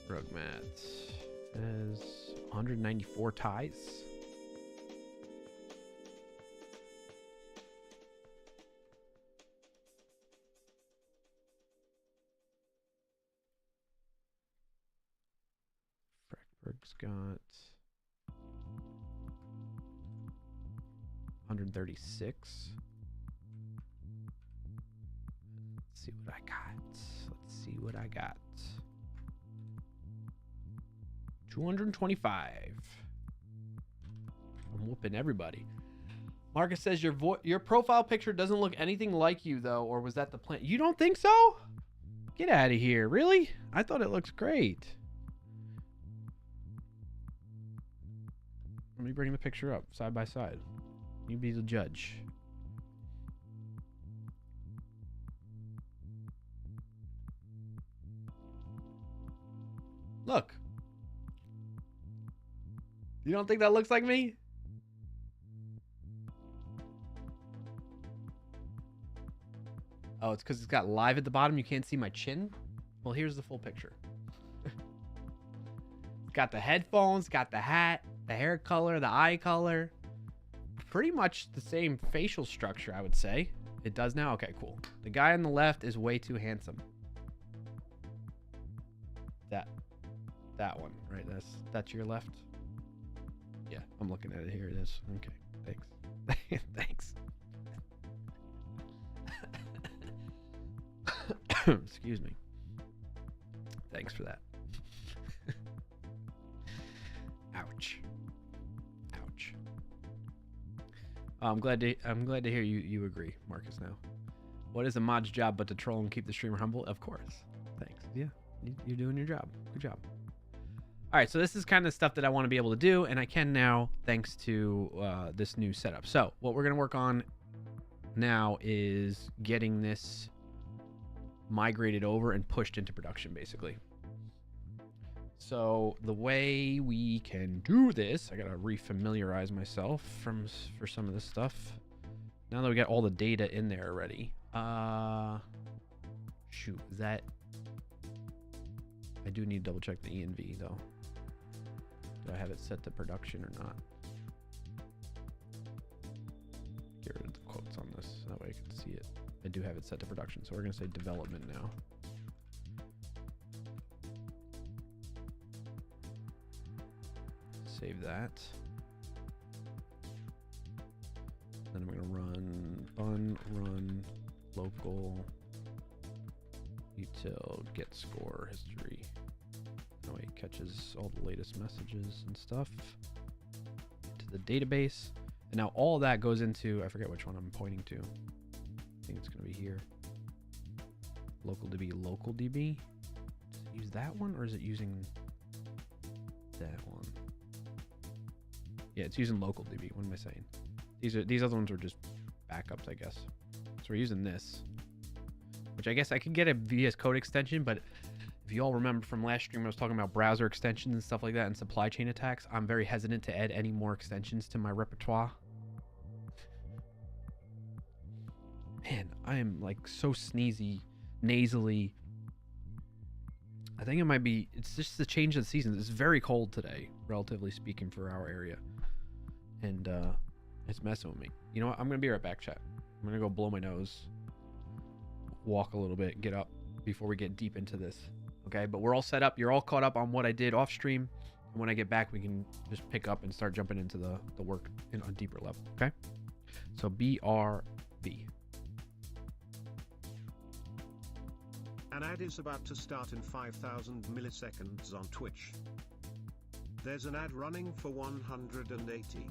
Rugmat has 194 ties. Frackberg's got 136. Let's see what I got. Let's see what I got. 225. I'm whooping everybody. Marcus says your profile picture doesn't look anything like you though, or was that the plan? You don't think so? Get out of here. Really? I thought it looks great. Let me bring the picture up side by side. You be the judge. Look. You don't think that looks like me? Oh, it's because it's got live at the bottom. You can't see my chin. Well, here's the full picture. Got the headphones, got the hat, the hair color, the eye color. Pretty much the same facial structure, I would say. It does now? Okay, cool. The guy on the left is way too handsome. That one, right? That's your left? Yeah, I'm looking at it. Here it is. Okay, thanks. Thanks. Excuse me. Thanks for that. Ouch. Ouch. I'm glad to hear you agree, Marcus. Now, what is a mod's job but to troll and keep the streamer humble? Of course. Thanks. Yeah, you're doing your job. Good job. All right, so this is kind of stuff that I want to be able to do, and I can now thanks to this new setup. So what we're going to work on now is getting this migrated over and pushed into production, basically. So the way we can do this, I got to refamiliarize myself for some of this stuff. Now that we got all the data in there already. Shoot, is that... I do need to double check the ENV though. Do I have it set to production or not? Get rid of the quotes on this. That way I can see it. I do have it set to production. So we're going to say development now. Save that. Then I'm going to run local util get score history. That way it catches all the latest messages and stuff to the database. And now all that goes into, I forget which one I'm pointing to. I think it's going to be here. Local DB. Does it use that one or is it using that one? Yeah, it's using local DB. What am I saying? These other ones are just backups, I guess. So we're using this, which I guess I could get a VS Code extension, but if you all remember from last stream, I was talking about browser extensions and stuff like that and supply chain attacks. I'm very hesitant to add any more extensions to my repertoire. Man, I am like so sneezy, nasally. I think it might be, it's just the change of the seasons. It's very cold today, relatively speaking, for our area. And it's messing with me. You know what? I'm going to be right back, chat. I'm going to go blow my nose, walk a little bit, get up before we get deep into this. Okay, but we're all set up. You're all caught up on what I did off stream. And when I get back, we can just pick up and start jumping into the work in a deeper level. Okay, so BRB. An ad is about to start in 5,000 milliseconds on Twitch. There's an ad running for 180.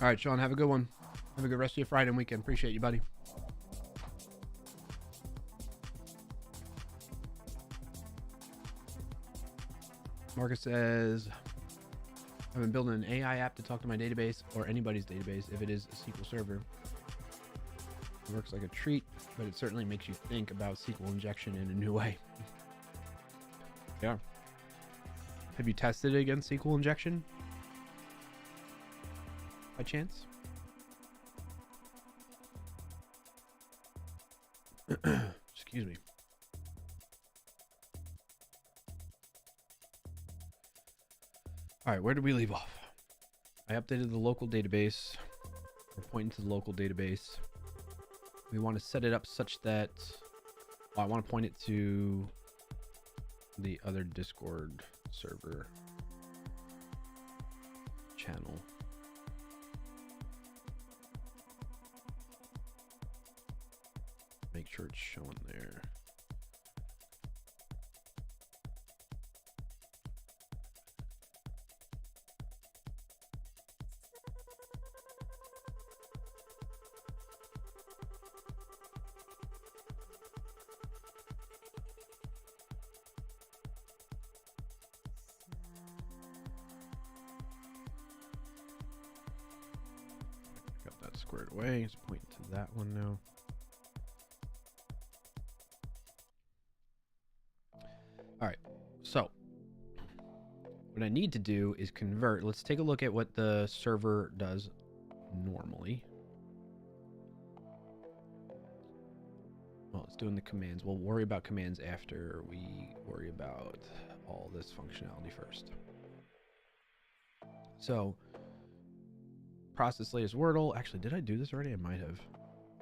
All right, Sean, have a good one. Have a good rest of your Friday and weekend. Appreciate you, buddy. Marcus says, I've been building an AI app to talk to my database or anybody's database if it is a SQL server. It works like a treat, but it certainly makes you think about SQL injection in a new way. Yeah. Have you tested it against SQL injection? By chance? Excuse me. All right, where did we leave off? I updated the local database. We're pointing to the local database. We want to set it up such that, well, I want to point it to the other Discord server channel. Make sure it's showing there. Got that squared away. Let's point to that one now. All right, so what I need to do is convert. Let's take a look at what the server does normally. Well, it's doing the commands. We'll worry about commands after we worry about all this functionality first. So, process latest Wordle. Actually, did I do this already? I might have.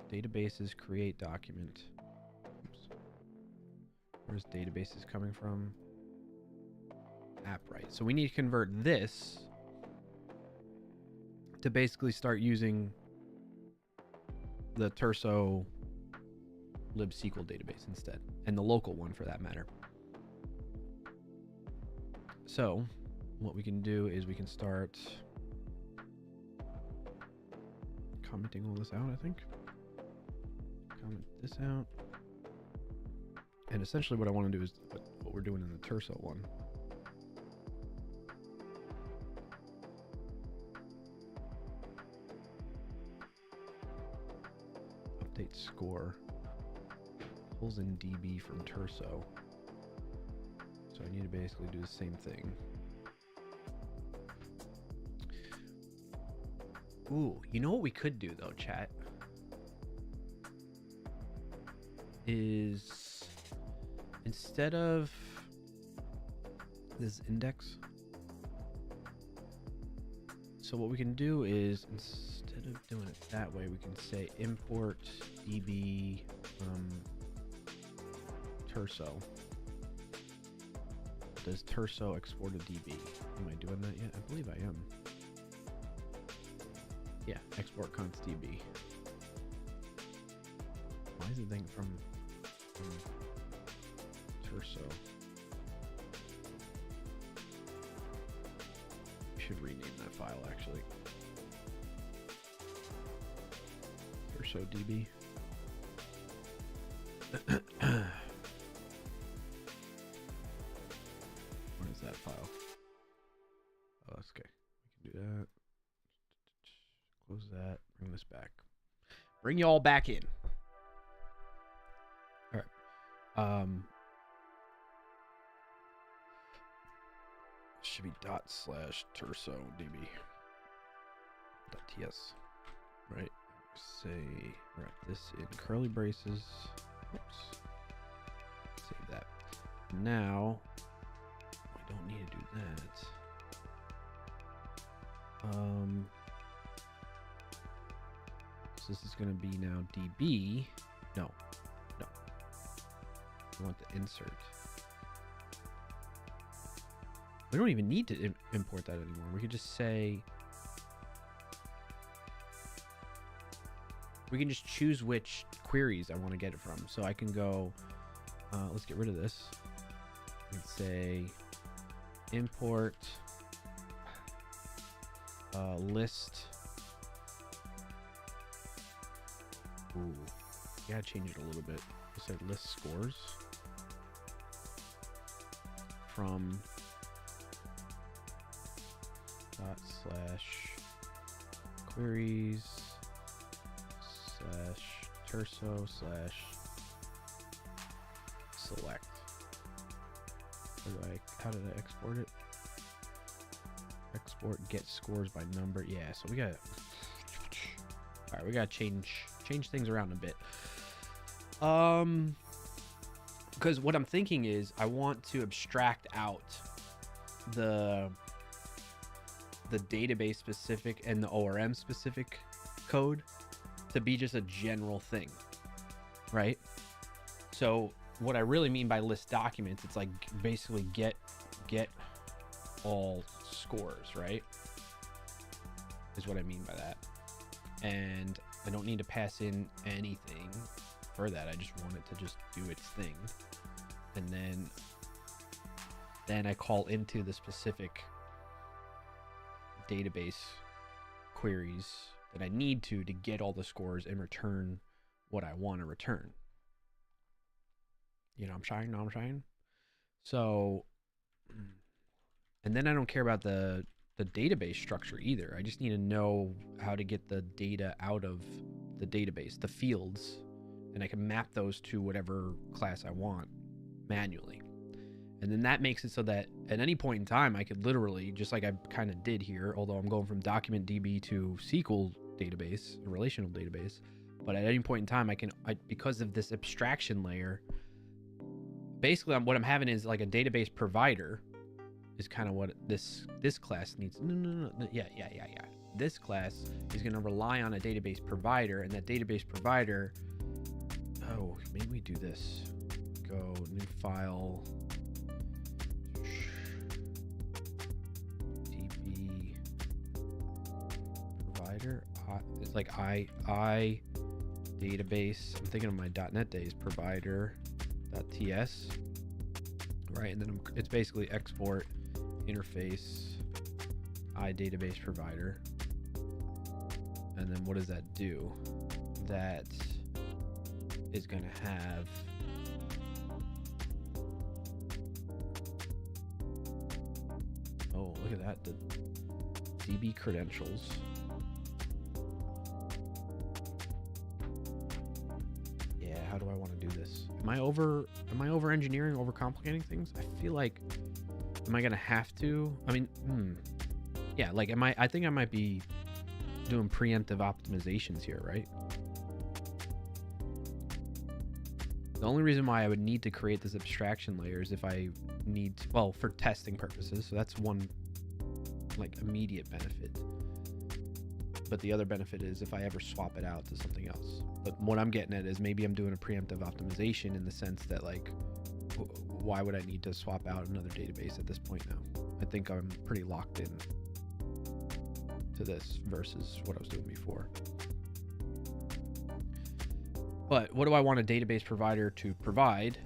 Databases, create document. Oops. Where's databases coming from? App right. So we need to convert this to basically start using the Terso libsql database instead, and the local one for that matter. So what we can do is we can start commenting all this out, I think. Comment this out. And essentially what I want to do is what we're doing in the Terso one. Update score. Pulls in DB from Terso. So I need to basically do the same thing. Ooh, you know what we could do though, chat? Is instead of this index, so what we can do is instead of doing it that way, we can say import db Terso. Does Terso export a DB? Am I doing that yet? I believe I am. Yeah, export const DB. Why is it thing from Terso? Should rename that file actually. Terso DB. What is that file? Oh, that's okay. We can do that. Close that. Bring this back. Bring you all back in. All right. Should be ./Terso DB. .ts. Right. Say wrap this in curly braces. Oops. Save that. Now we don't need to do that. So this is going to be now DB. No. We want the insert. We don't even need to import that anymore. We could just say, we can just choose which queries I want to get it from. So I can go, let's get rid of this. We can say import list Ooh, gotta change it a little bit. I said list scores from /queries /terso /select. How did I export it? Export get scores by number. Yeah, so we got. All right, we gotta change things around a bit. Because what I'm thinking is I want to abstract out the database specific and the ORM specific code to be just a general thing, right? So what I really mean by list documents, it's like basically get all scores, right? Is what I mean by that. And I don't need to pass in anything for that. I just want it to just do its thing. And then I call into the specific database queries that I need to get all the scores and return what I want to return. You know, I'm trying. So, and then I don't care about the database structure either. I just need to know how to get the data out of the database, the fields, and I can map those to whatever class I want manually. And then that makes it so that at any point in time, I could literally, just like I kind of did here, although I'm going from document DB to SQL database, a relational database, but at any point in time, because of this abstraction layer, basically what I'm having is like a database provider is kind of what this class needs. No. Yeah. This class is going to rely on a database provider, and that database provider, oh, maybe we do this. Go new file, DB provider. It's like I database. I'm thinking of my .NET days, provider.ts, right? And then it's basically export interface I database provider. And then what does that do? That is going to have look at that, the DB credentials. Yeah, how do I want to do this? Am I over engineering, over complicating things? I feel like, am I going to have to? I mean, yeah, like I think I might be doing preemptive optimizations here, right? The only reason why I would need to create this abstraction layer is if I need to, well, for testing purposes. So that's one like immediate benefit. But the other benefit is if I ever swap it out to something else. But what I'm getting at is maybe I'm doing a preemptive optimization in the sense that, like, why would I need to swap out another database at this point now? I think I'm pretty locked in to this versus what I was doing before. But what do I want a database provider to provide?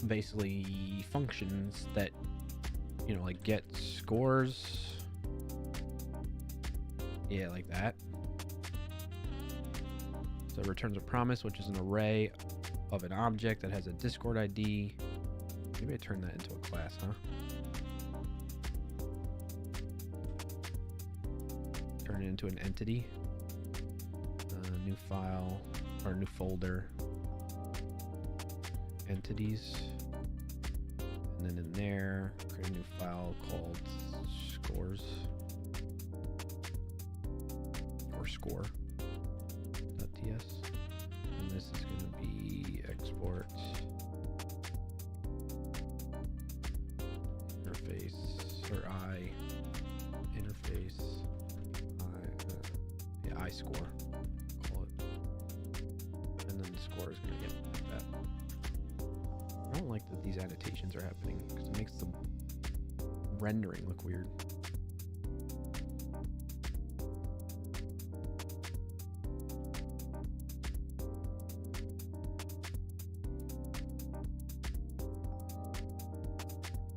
Basically functions that, you know, like get scores. Yeah, like that. So it returns a promise, which is an array of an object that has a Discord ID. Maybe I turn that into a class, huh? Turn it into an entity. New file or new folder. Entities. And then in there, create a new file called scores. Or score.ts. And this is going to be export interface or I interface I score, call it. And then the score is going to get like that. I don't like that these annotations are happening because it makes the rendering look weird.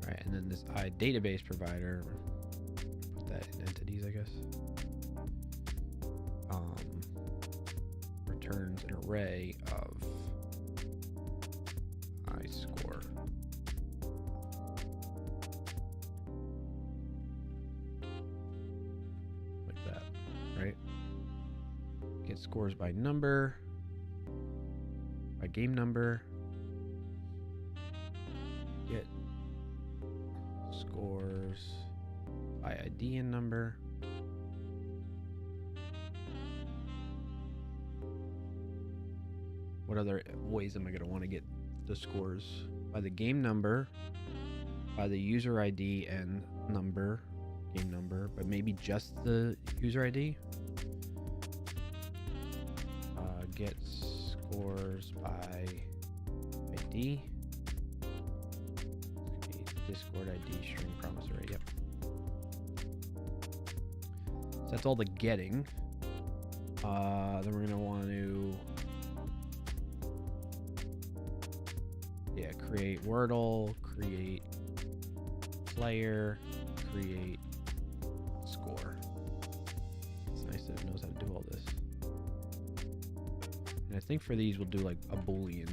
Right, and then this I database provider, put that in entities, I guess. returns an array of I score. Like that, right? Get scores by number, by game number. Get scores by ID and number. What other ways am I going to want to get the scores? By the game number, by the user ID and number, game number, but maybe just the user ID. Get scores by ID. Discord ID string promise array. Yep. So that's all the getting. Then we're gonna want to create Wordle, create player, create score. It's nice that it knows how to do all this. And I think for these we'll do like a Boolean.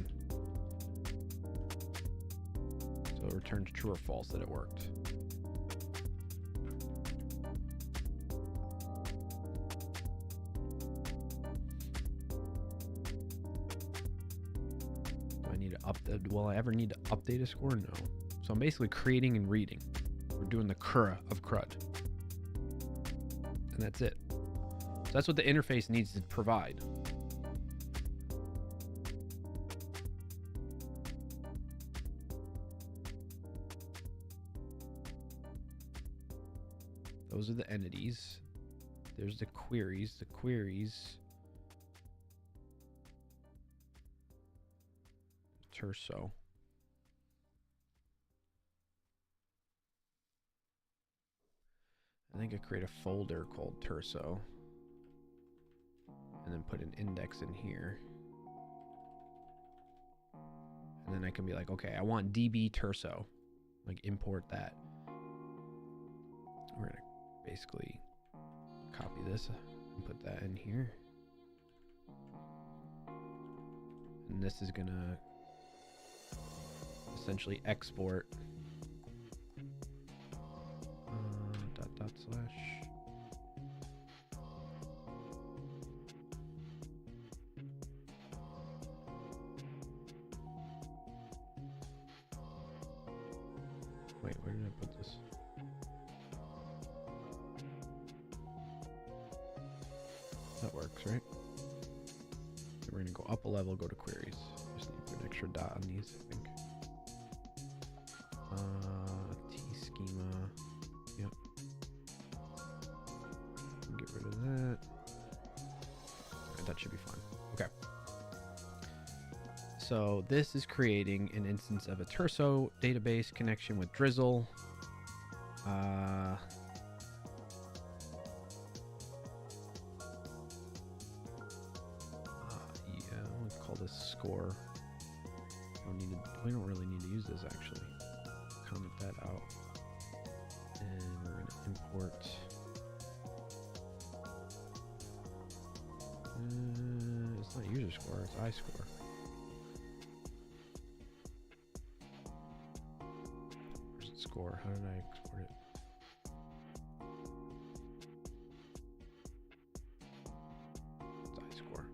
So it returns true or false that it worked. Will I ever need to update a score? No. So I'm basically creating and reading. We're doing the CRUD of CRUD. And that's it. So that's what the interface needs to provide. Those are the entities. There's the queries. The queries. Terso. I think I create a folder called Terso and then put an index in here. And then I can be like, okay, I want DB Terso, like import that. We're gonna basically copy this and put that in here. And this is gonna essentially export dot slash wait, where did I put this? That works, right? So we're gonna go up a level, go to queries. Just need to put an extra dot on these, I think. T-schema. Yep. Get rid of that. Right, that should be fine. Okay. So this is creating an instance of a Terso database connection with Drizzle. Yeah, let's call this score. We don't really need to use this actually. Comment that out, and we're going to import it's not user score, it's I score. Where's it score? How did I export it? It's I score.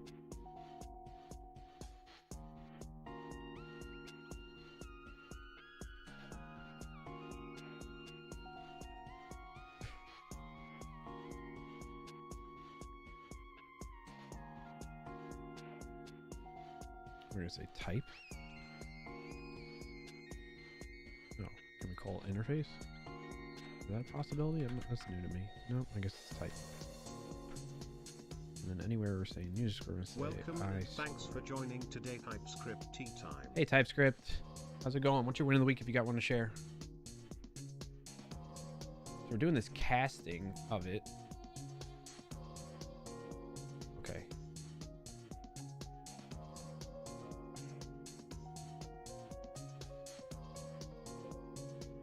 We're going to say type. No. Can we call it interface? Is that a possibility? That's new to me. No, I guess it's type. And then anywhere we're saying user score, we're going to say welcome. Thanks for joining today, TypeScript Tea Time. Hey, TypeScript. How's it going? What's your win of the week if you got one to share? So we're doing this casting of it. Okay.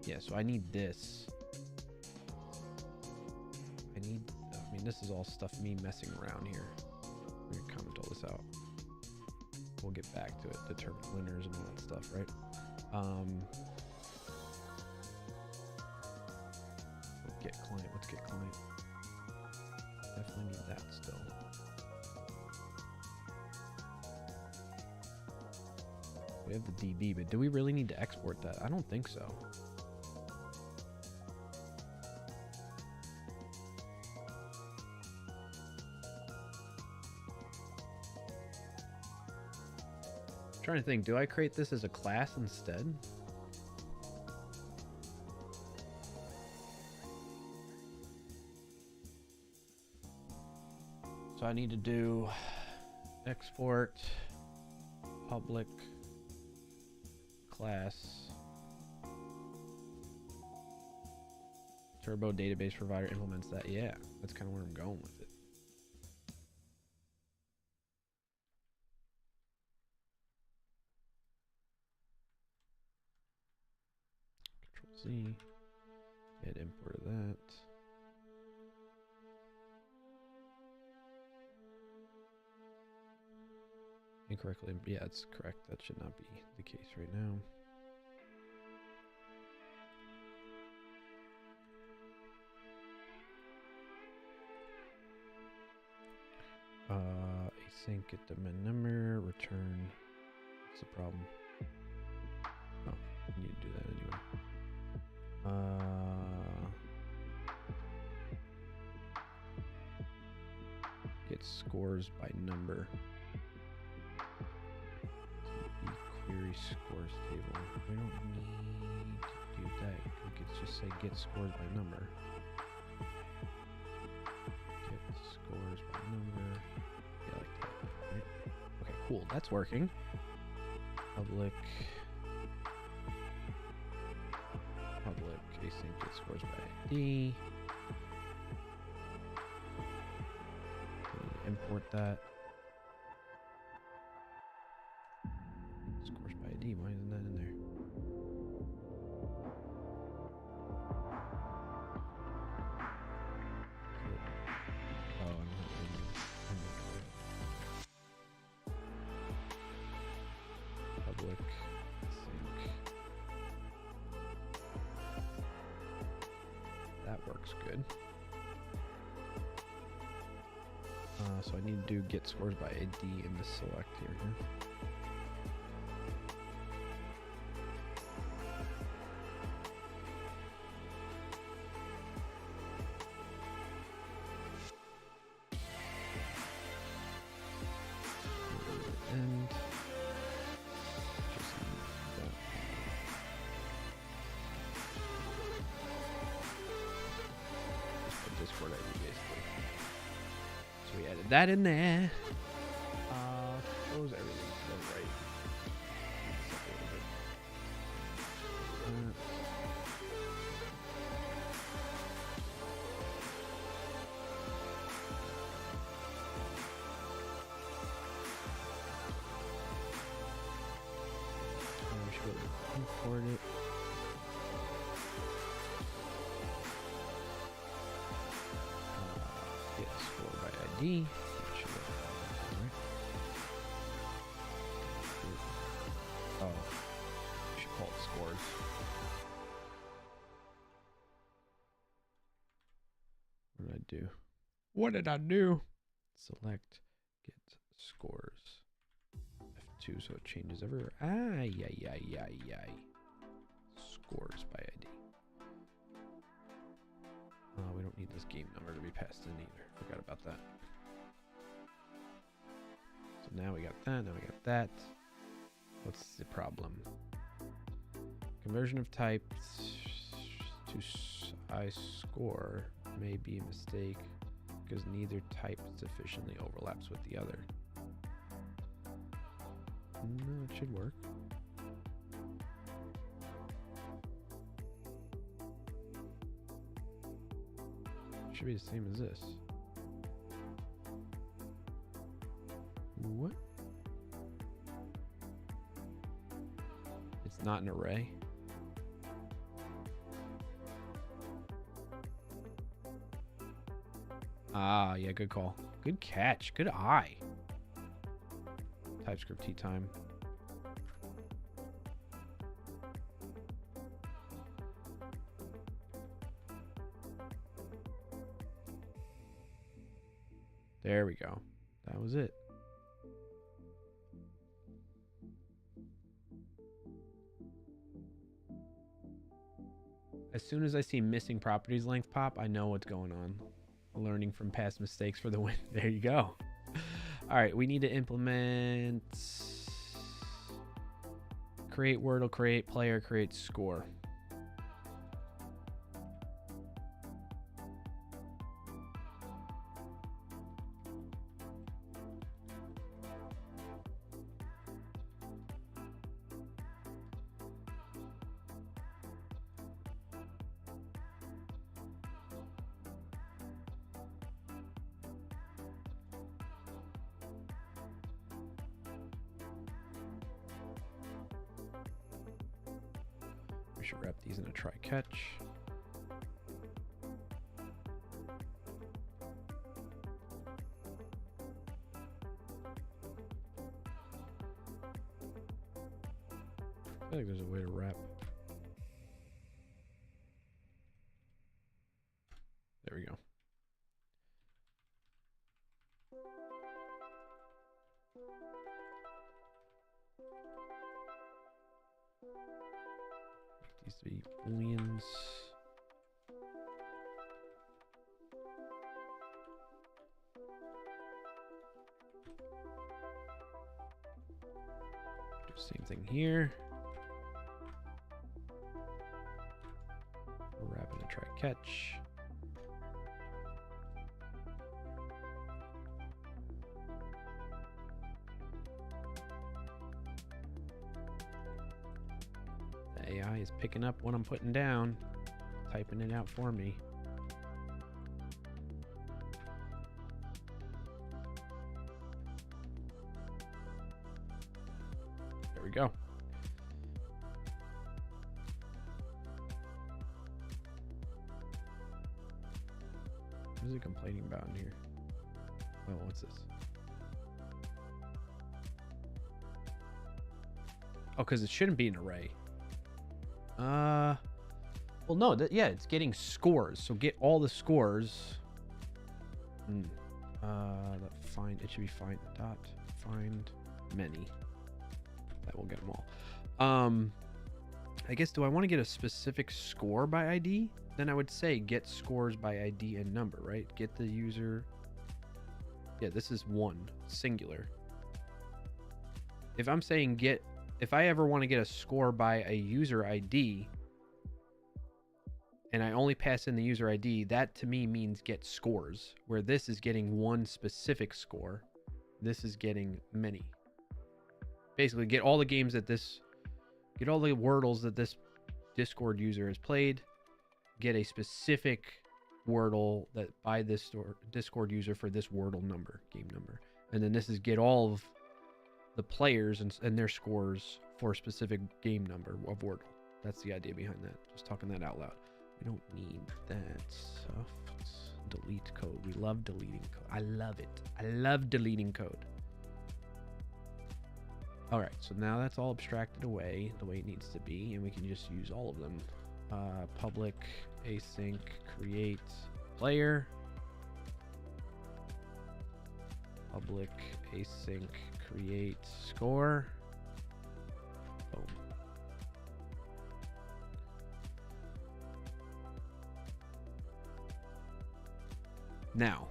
Yeah, so I need this. I mean, this is all stuff me messing around here. I'm gonna comment all this out. we'll get back to it. Determine winners and all that stuff, right? Get client. Let's get client. Definitely need that still. We have the DB, but do we really need to export that? I don't think so. I'm trying to think, do I create this as a class instead? So I need to do export public class Turbo database provider implements that. Yeah, that's kind of where I'm going with it. Control Z, add import of that. Incorrectly, yeah, it's correct. That should not be the case right now. Async get the min number, return. What's the problem? Oh, I need to do that anyway. Get scores by number. Query scores table. We don't need to do that. We could just say get scores by number. Get scores by number. Yeah, like that. Right? Okay, cool. That's working. Public async get scores by ID. Import that. Scores by ID. Why isn't that in there? Oh, I'm not in public async. That works good. So I need to do get scores by ID in the select here. And just need that. Just put Discord ID basically. So we added that in there. Close everything to the right. We should import it. Get score by ID. Oh, we should call it scores. What did I do? What did I do? Select get scores. F2 so it changes everywhere. Scores by ID. We don't need this game number to be passed in either. Forgot about that. So now we got that. Now we got that. What's the problem? Conversion of type to I score may be a mistake because neither type sufficiently overlaps with the other. No, it should work. Should be the same as this. What? It's not an array. Ah, yeah, good call. Good catch. Good eye. TypeScript tea time. There we go. That was it. As soon as I see missing properties length pop, I know what's going on. Learning from past mistakes for the win. There you go. All right, we need to implement create Wordle, create player, create score. We should wrap these in a try catch. I feel like there's a way to wrap. There we go. These to be booleans. Do the same thing here. Wrap in a try catch. The AI is picking up what I'm putting down, typing it out for me. There we go. What is it complaining about in here? Oh, what's this? Oh, because it shouldn't be an array. Well, no, yeah, it's getting scores. So get all the scores. Find, it should be find dot find many. That will get them all. I guess, do I want to get a specific score by ID? Then I would say get scores by ID and number, right? Get the user. Yeah, this is one, singular. If I'm saying get, if I ever want to get a score by a user ID and I only pass in the user ID, that to me means get scores, where this is getting one specific score. This is getting many. Basically, get all the games that this, get all the Wordles that this Discord user has played, get a specific Wordle that by this Discord user for this Wordle number, game number. And then this is get all of the players and their scores for a specific game number of Wordle. That's the idea behind that. Just talking that out loud. We don't need that stuff. Delete code. We love deleting code. I love it. I love deleting code. All right, so now that's all abstracted away the way it needs to be, and we can just use all of them. Public async create player. Public async create score. Boom. Now,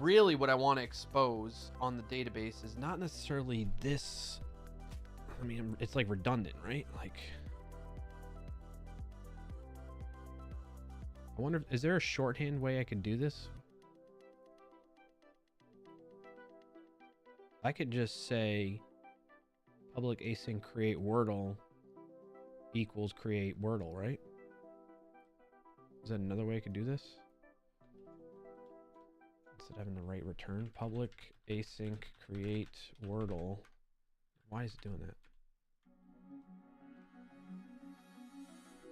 really what I want to expose on the database is not necessarily this. I mean, it's like redundant, right? Like, I wonder, is there a shorthand way I can do this? I could just say public async create Wordle equals create Wordle, right? Is that another way I could do this? Instead of having to write return public async create Wordle. Why is it doing that?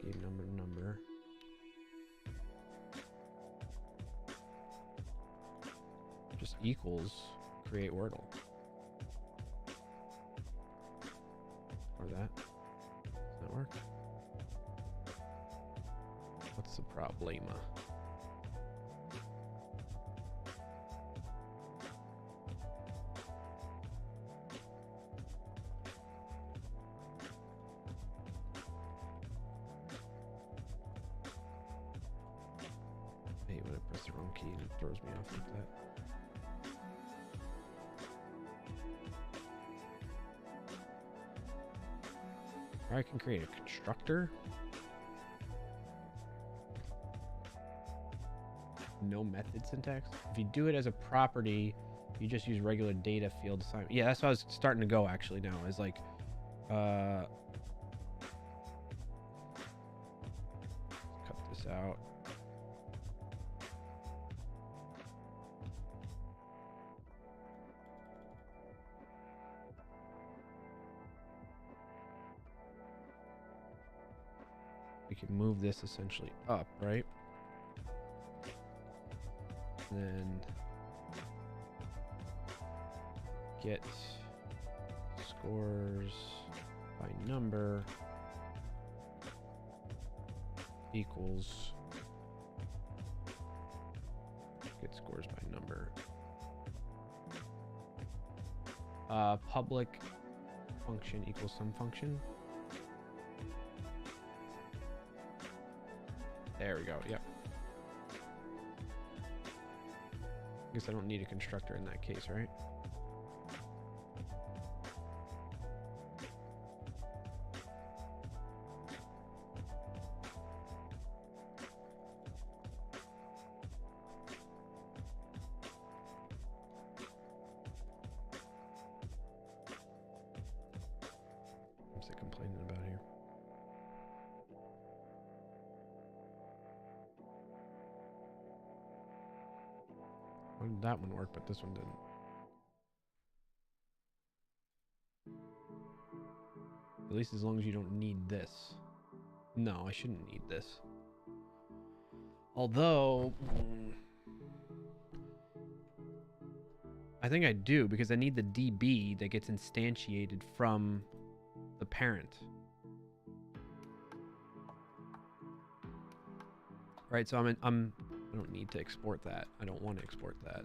Game number. Just equals create Wordle. What's the problema? I hate when I press the wrong key and it throws me off like that. Or I can create a constructor. No method syntax. If you do it as a property, you just use regular data field assignment. Yeah, that's what I was starting to go actually now. Is like, cut this out. We can move this essentially up, right? Then get scores by number equals get scores by number. Public function equals some function. There we go. Yep. I guess I don't need a constructor in that case, right? What's it complaining about here? Why did that one work, but this one didn't? At least as long as you don't need this. No, I shouldn't need this. Although, I think I do, because I need the DB that gets instantiated from the parent. Right, so I don't need to export that. I don't want to export that.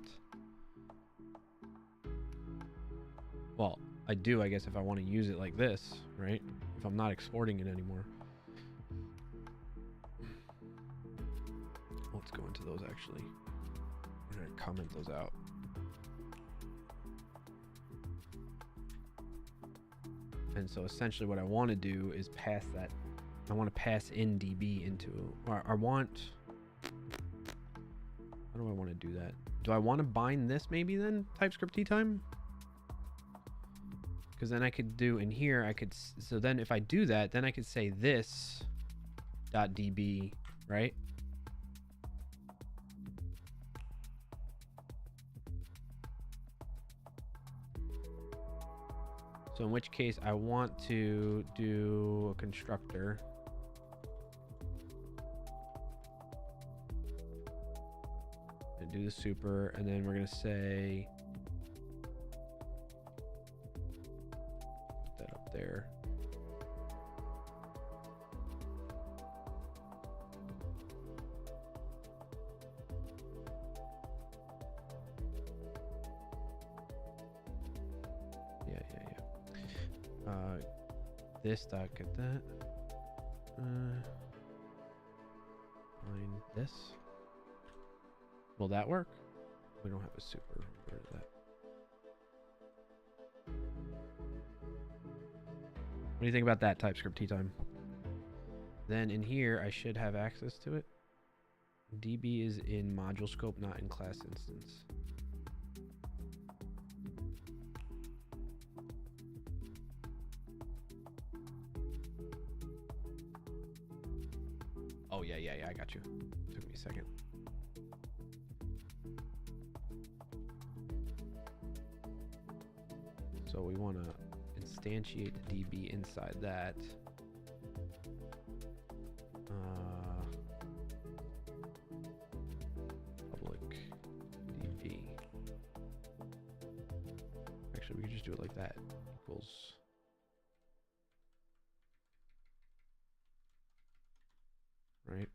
Well, I do, I guess, if I want to use it like this, right? If I'm not exporting it anymore. Let's go into those actually. I'm going to comment those out. And so essentially what I want to do is pass that. I want to pass in DB into, or I want, how do I want to do that? Do I want to bind this maybe then, TypeScript time? Because then I could do in here, I could, so then if I do that, then I could say this dot DB, right? So in which case I want to do a constructor. And do the super, and then we're gonna say, put that up there. This dot get that. Find this. Will that work? We don't have a super. Where is that? What do you think about that, TypeScript time? Then in here, I should have access to it. DB is in module scope, not in class instance. Oh, yeah, I got you. Took me a second. So we want to instantiate the DB inside that. Public DB. Actually, we could just do it like that. Equals. Right?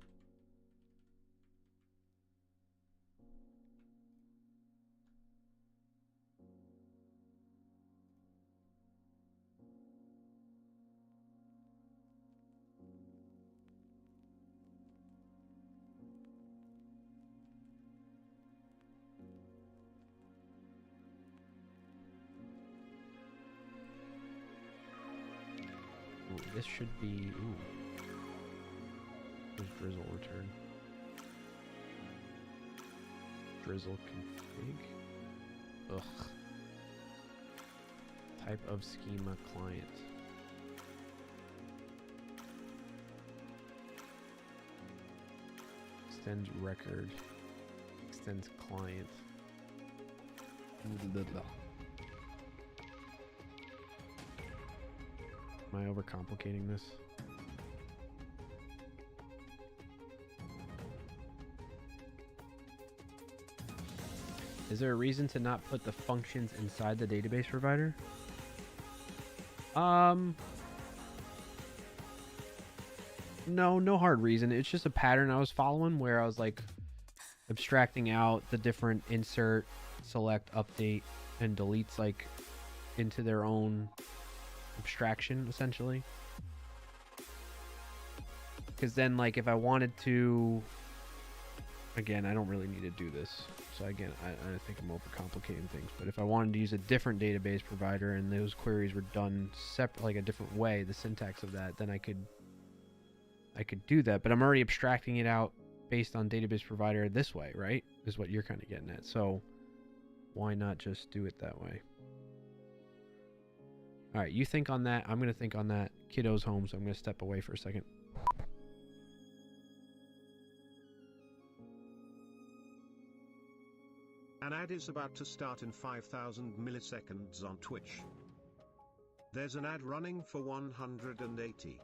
this should be. Ooh. There's drizzle return. Drizzle config. Ugh. Type of schema client. Extends record. Extends client. Blah, blah. Am I overcomplicating this? Is there a reason to not put the functions inside the database provider? No, no hard reason. It's just a pattern I was following where I was like abstracting out the different insert, select, update, and deletes like into their own abstraction essentially. Because then like if I wanted to, again, I don't really need to do this. So again, I think I'm overcomplicating things. But if I wanted to use a different database provider and those queries were done separate, like a different way, the syntax of that, then I could do that. But I'm already abstracting it out based on database provider this way, right? Is what you're kind of getting at. So why not just do it that way? All right, you think on that. I'm going to think on that. Kiddo's home, so I'm going to step away for a second. An ad is about to start in 5,000 milliseconds on Twitch. There's an ad running for 180.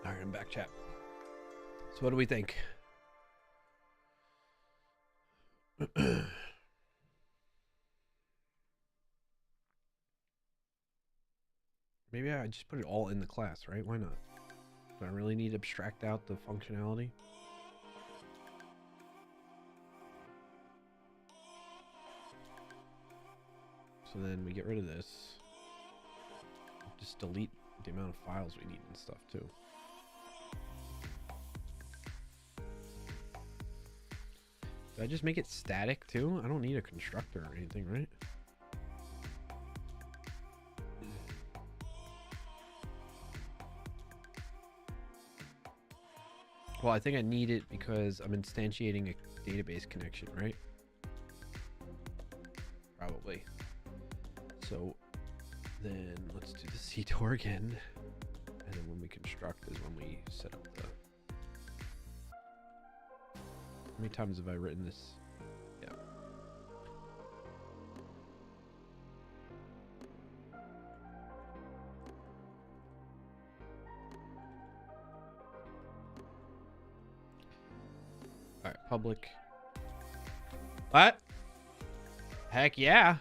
All right, I'm back, chat. So what do we think? Maybe I just put it all in the class, right? Why not? Do I really need to abstract out the functionality? So then we get rid of this. Just delete the amount of files we need and stuff too. Did I just make it static too? I don't need a constructor or anything, right? Well, I think I need it because I'm instantiating a database connection, right? Probably. So then let's do the CTOR again. And then when we construct is when we set up the... How many times have I written this? Yeah. All right, public. What? Heck yeah.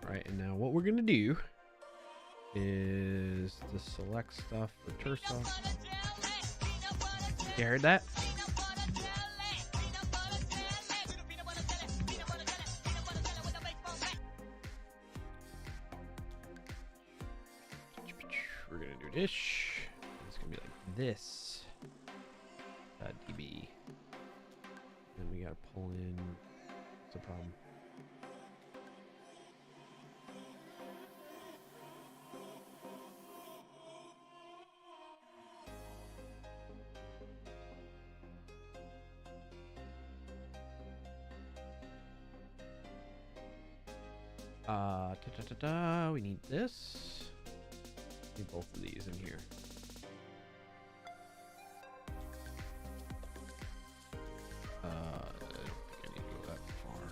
Right, and now what we're gonna do is the select stuff for Tersa. You heard that? We're gonna do this. It's gonna be like this. .db. Then we gotta pull in. What's the problem? We need this. Need both of these in here. I don't think I need to go that far.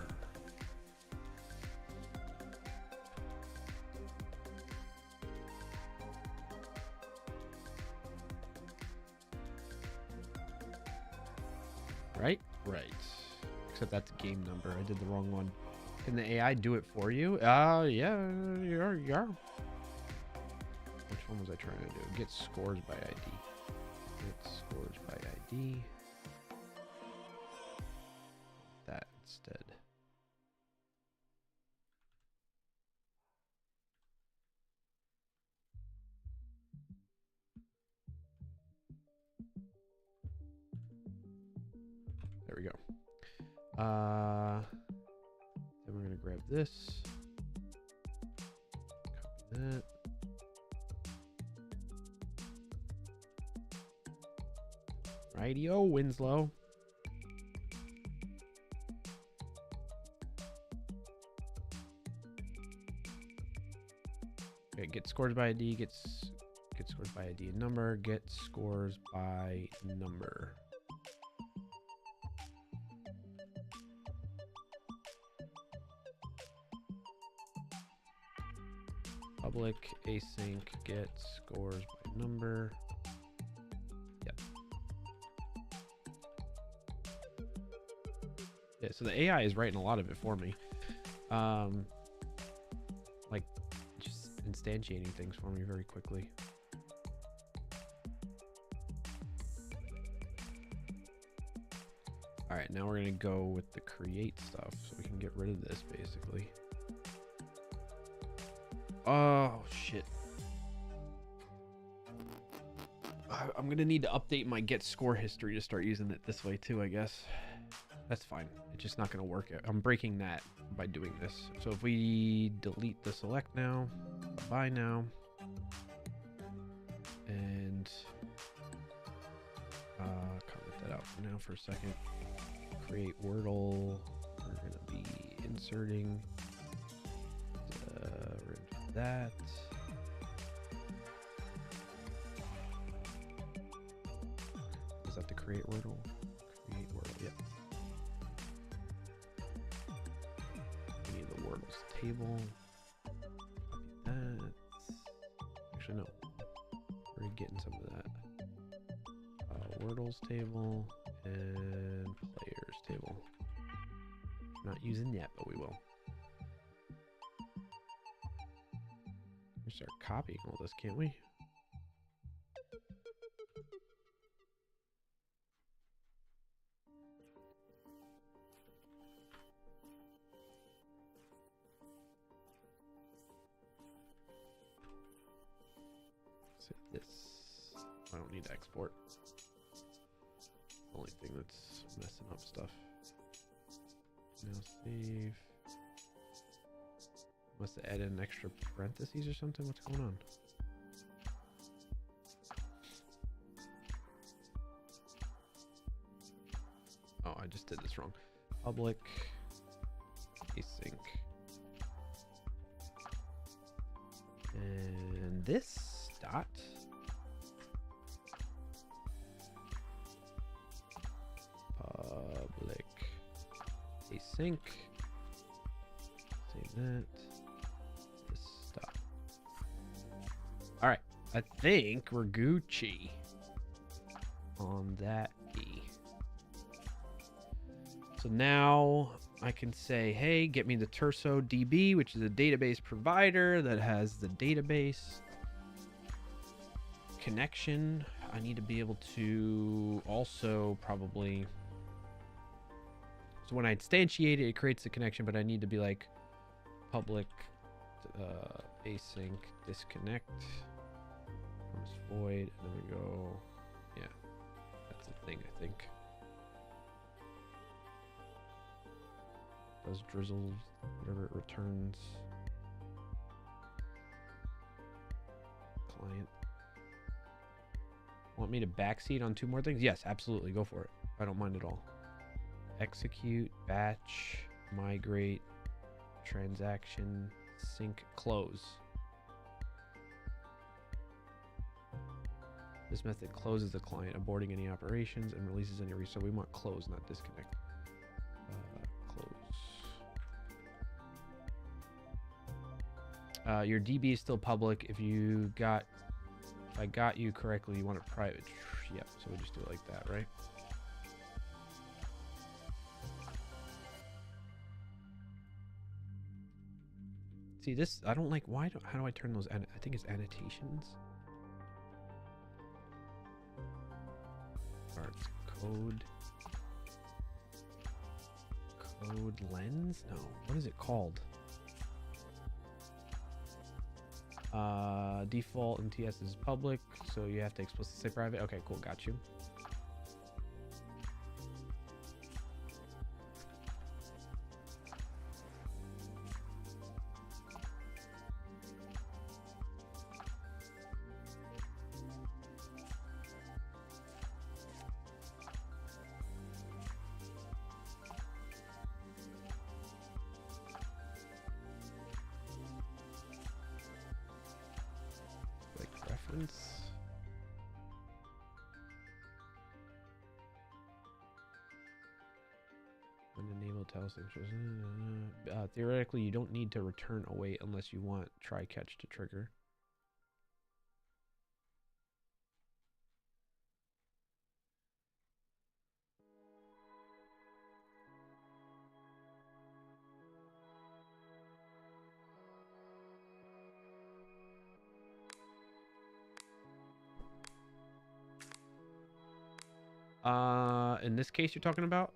Right? Right. Except that's a game number. I did the wrong one. Can the AI do it for you? Yeah, yeah. Which one was I trying to do? Get scores by ID. Get scores by ID. That instead. There we go. Then we're gonna grab this. Copy that. Radio Winslow. Okay, get scores by ID, get scores by ID and number, get scores by number. Public async get scores by number. Yep. Yeah, so the AI is writing a lot of it for me. Like just instantiating things for me very quickly. All right, now we're gonna go with the create stuff so we can get rid of this basically. Oh shit. I'm gonna need to update my get score history to start using it this way too, I guess. That's fine. It's just not gonna work. I'm breaking that by doing this. So if we delete the select now, buy now, and comment that out for now for a second. Create Wordle. We're gonna be inserting that. Is that the create Wordle? Create Wordle, yep. table. Copy that. Actually, no. We're getting some of that. Wordle's table and players table. Not using yet, but we will. We start copying all this, can't we? Save this. I don't need to export. Only thing that's messing up stuff. Now save. Must have added an extra parentheses or something. What's going on? Oh, I just did this wrong. Public async. And this dot. Public async. Save that. This stop. All right, I think we're Gucci on that E. So now I can say, hey, get me the Terso DB, which is a database provider that has the database connection. I need to be able to also probably, so when I instantiate it, it creates the connection, but I need to be like public async disconnect comes void, and then we go, yeah, that's the thing, I think. Does drizzle, whatever it returns. Client. Want me to backseat on 2 more things? Yes, absolutely. Go for it. I don't mind at all. Execute, batch, migrate, transaction, sync, close. This method closes the client, aborting any operations and releases any resource. So we want close, not disconnect. Close. Your DB is still public. If I got you correctly, you want it private. Yep. So we just do it like that, right? See this, I don't like, how do I turn those, I think it's annotations. Arts code lens? No, what is it called? Default in TS is public, so you have to explicitly say private. Okay, cool, got you. Theoretically, you don't need to return await unless you want try catch to trigger. In this case you're talking about?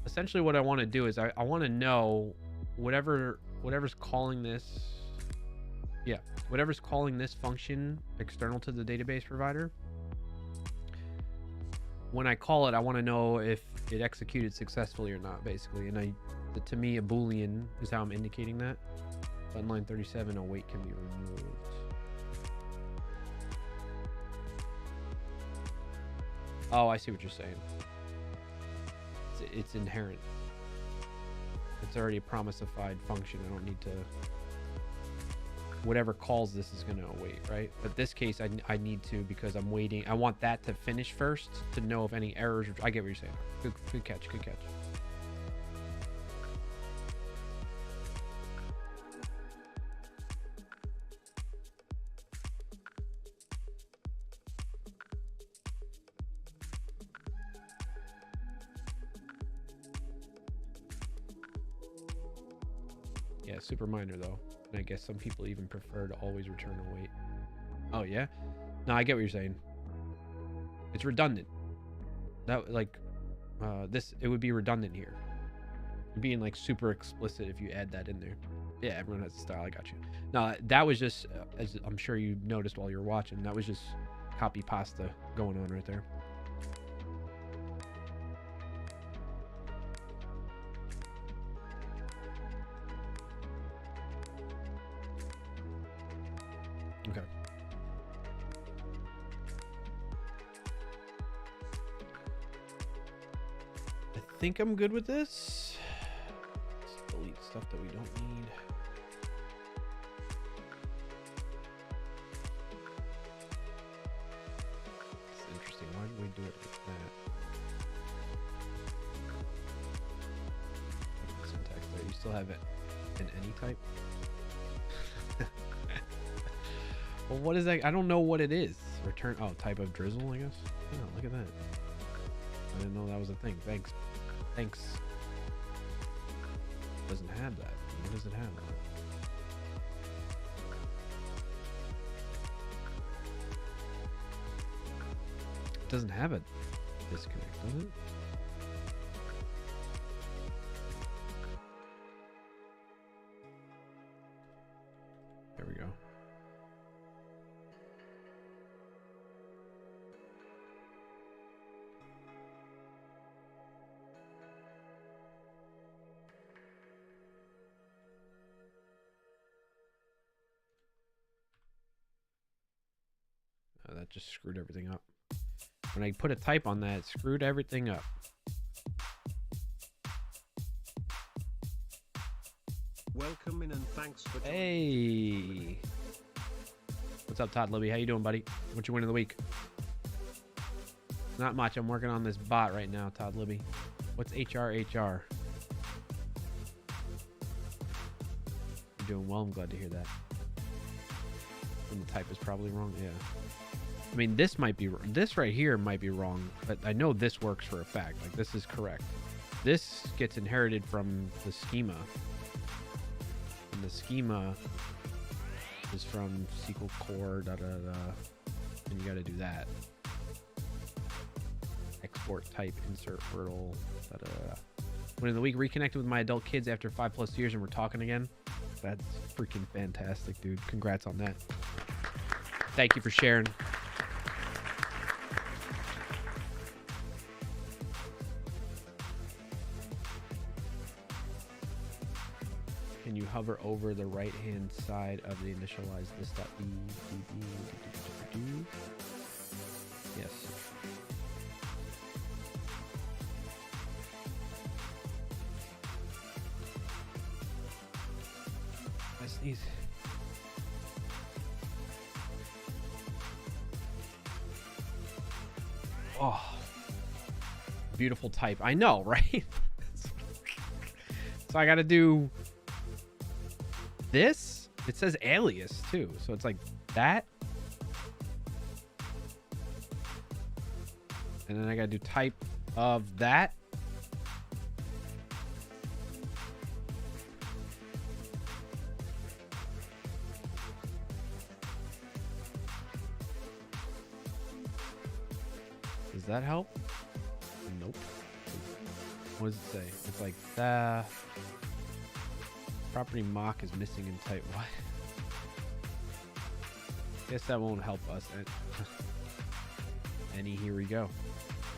Essentially what I want to do is I want to know whatever's calling this, yeah, whatever's calling this function external to the database provider. When I call it, I want to know if it executed successfully or not, basically. And to me, a Boolean is how I'm indicating that. On line 37, await can be removed. Oh, I see what you're saying. It's inherent. It's already a promiseified function. I don't need to. Whatever calls this is going to await, right? But this case, I need to, because I'm waiting. I want that to finish first to know if any errors. I get what you're saying. Good catch. Good catch. Yeah, super minor though. And I guess some people even prefer to always return await. Oh yeah? No, I get what you're saying. It's redundant. That like it would be redundant here. You're being like super explicit if you add that in there. Yeah, everyone has a style. I got you. No, that was just as I'm sure you noticed while you were watching. That was just copy pasta going on right there. Okay. I think I'm good with this. Let's delete stuff that we don't need. It's interesting. Why did we do it like that? Syntax there. You still have it in any type? Well, what is that? I don't know what it is. Return. Oh, type of drizzle, I guess. Oh, look at that. I didn't know that was a thing. Thanks. Thanks. Doesn't have that. What does it have? It doesn't have a disconnect, does it? There we go. That just screwed everything up. When I put a type on that, it screwed everything up. Welcome in and thanks for joining. Hey. What's up, Todd Libby? How you doing, buddy? What's your win of the week? Not much. I'm working on this bot right now, Todd Libby. What's HRHR? You're doing well. I'm glad to hear that. And the type is probably wrong. Yeah. I mean, this right here might be wrong, but I know this works for a fact. Like, this is correct. This gets inherited from the schema. And the schema is from SQL core, and you got to do that. Export type, insert Wordle, Win of the week, reconnected with my adult kids after 5+ years, and we're talking again. That's freaking fantastic, dude. Congrats on that. Thank you for sharing. Can you hover over the right-hand side of the initialize list.b? Yes. I sneeze. Oh, beautiful type. I know, right? So I got to do this. It says alias too, so it's like that, and then I gotta do type of that. Does that help? Nope. What does it say? It's like the property mock is missing in type. What? Guess that won't help us. Any, here we go.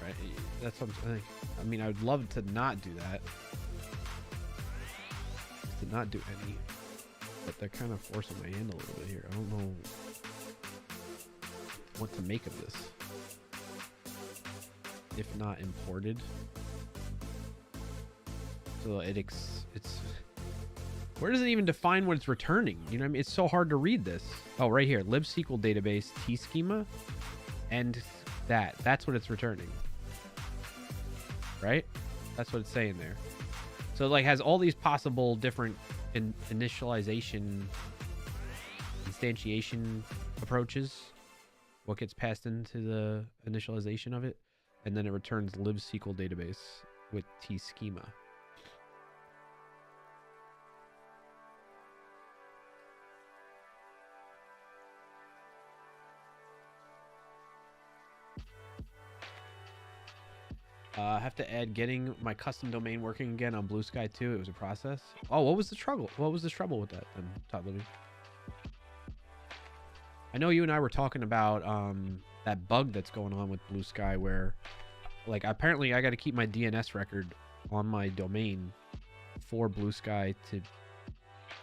Right? That's what I'm saying. I mean, I would love to not do that. To not do any. But they're kind of forcing my hand a little bit here. I don't know what to make of this. If not imported. So it's where does it even define what it's returning? You know what I mean? It's so hard to read this. Oh, right here. LibSQL database, T schema, and that's what it's returning. Right? That's what it's saying there. So it like has all these possible different initialization, instantiation approaches. What gets passed into the initialization of it. And then it returns libSQL database with T schema. I have to add getting my custom domain working again on Blue Sky too. It was a process. Oh, what was the trouble? What was the trouble with that then, Todd Libby? I know you and I were talking about that bug that's going on with Blue Sky where, like, apparently I got to keep my DNS record on my domain for Blue Sky to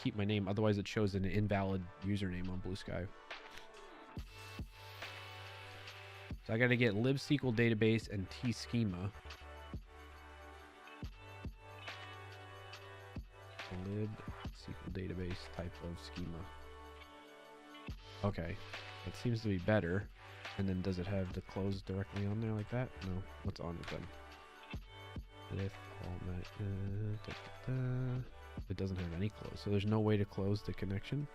keep my name. Otherwise, it shows an invalid username on Blue Sky. So I got to get libsql database and tschema. Libsql database type of schema. Okay, that seems to be better. And then does it have the close directly on there like that? No. What's on it then? If all it doesn't have any close, so there's no way to close the connection.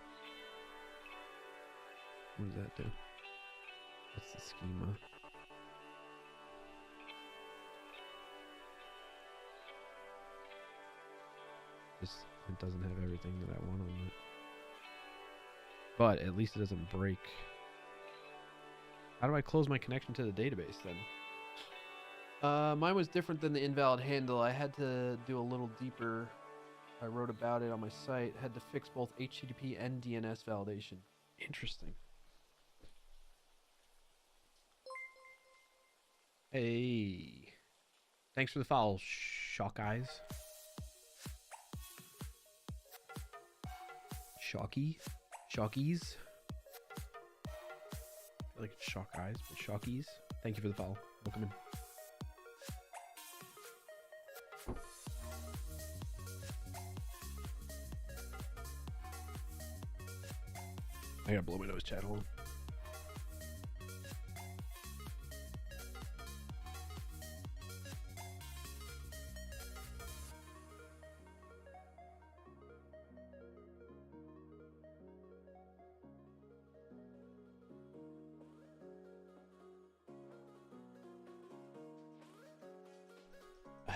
What does that do? What's the schema? It doesn't have everything that I want on it. But at least it doesn't break. How do I close my connection to the database then? Mine was different than the invalid handle. I had to do a little deeper. I wrote about it on my site. Had to fix both HTTP and DNS validation. Interesting. Hey. Thanks for the follow, Shock Eyes. Shockies. I feel like it's Shock Eyes, but Shockies. Thank you for the follow. Welcome in. I gotta blow my nose, chat. Hold on.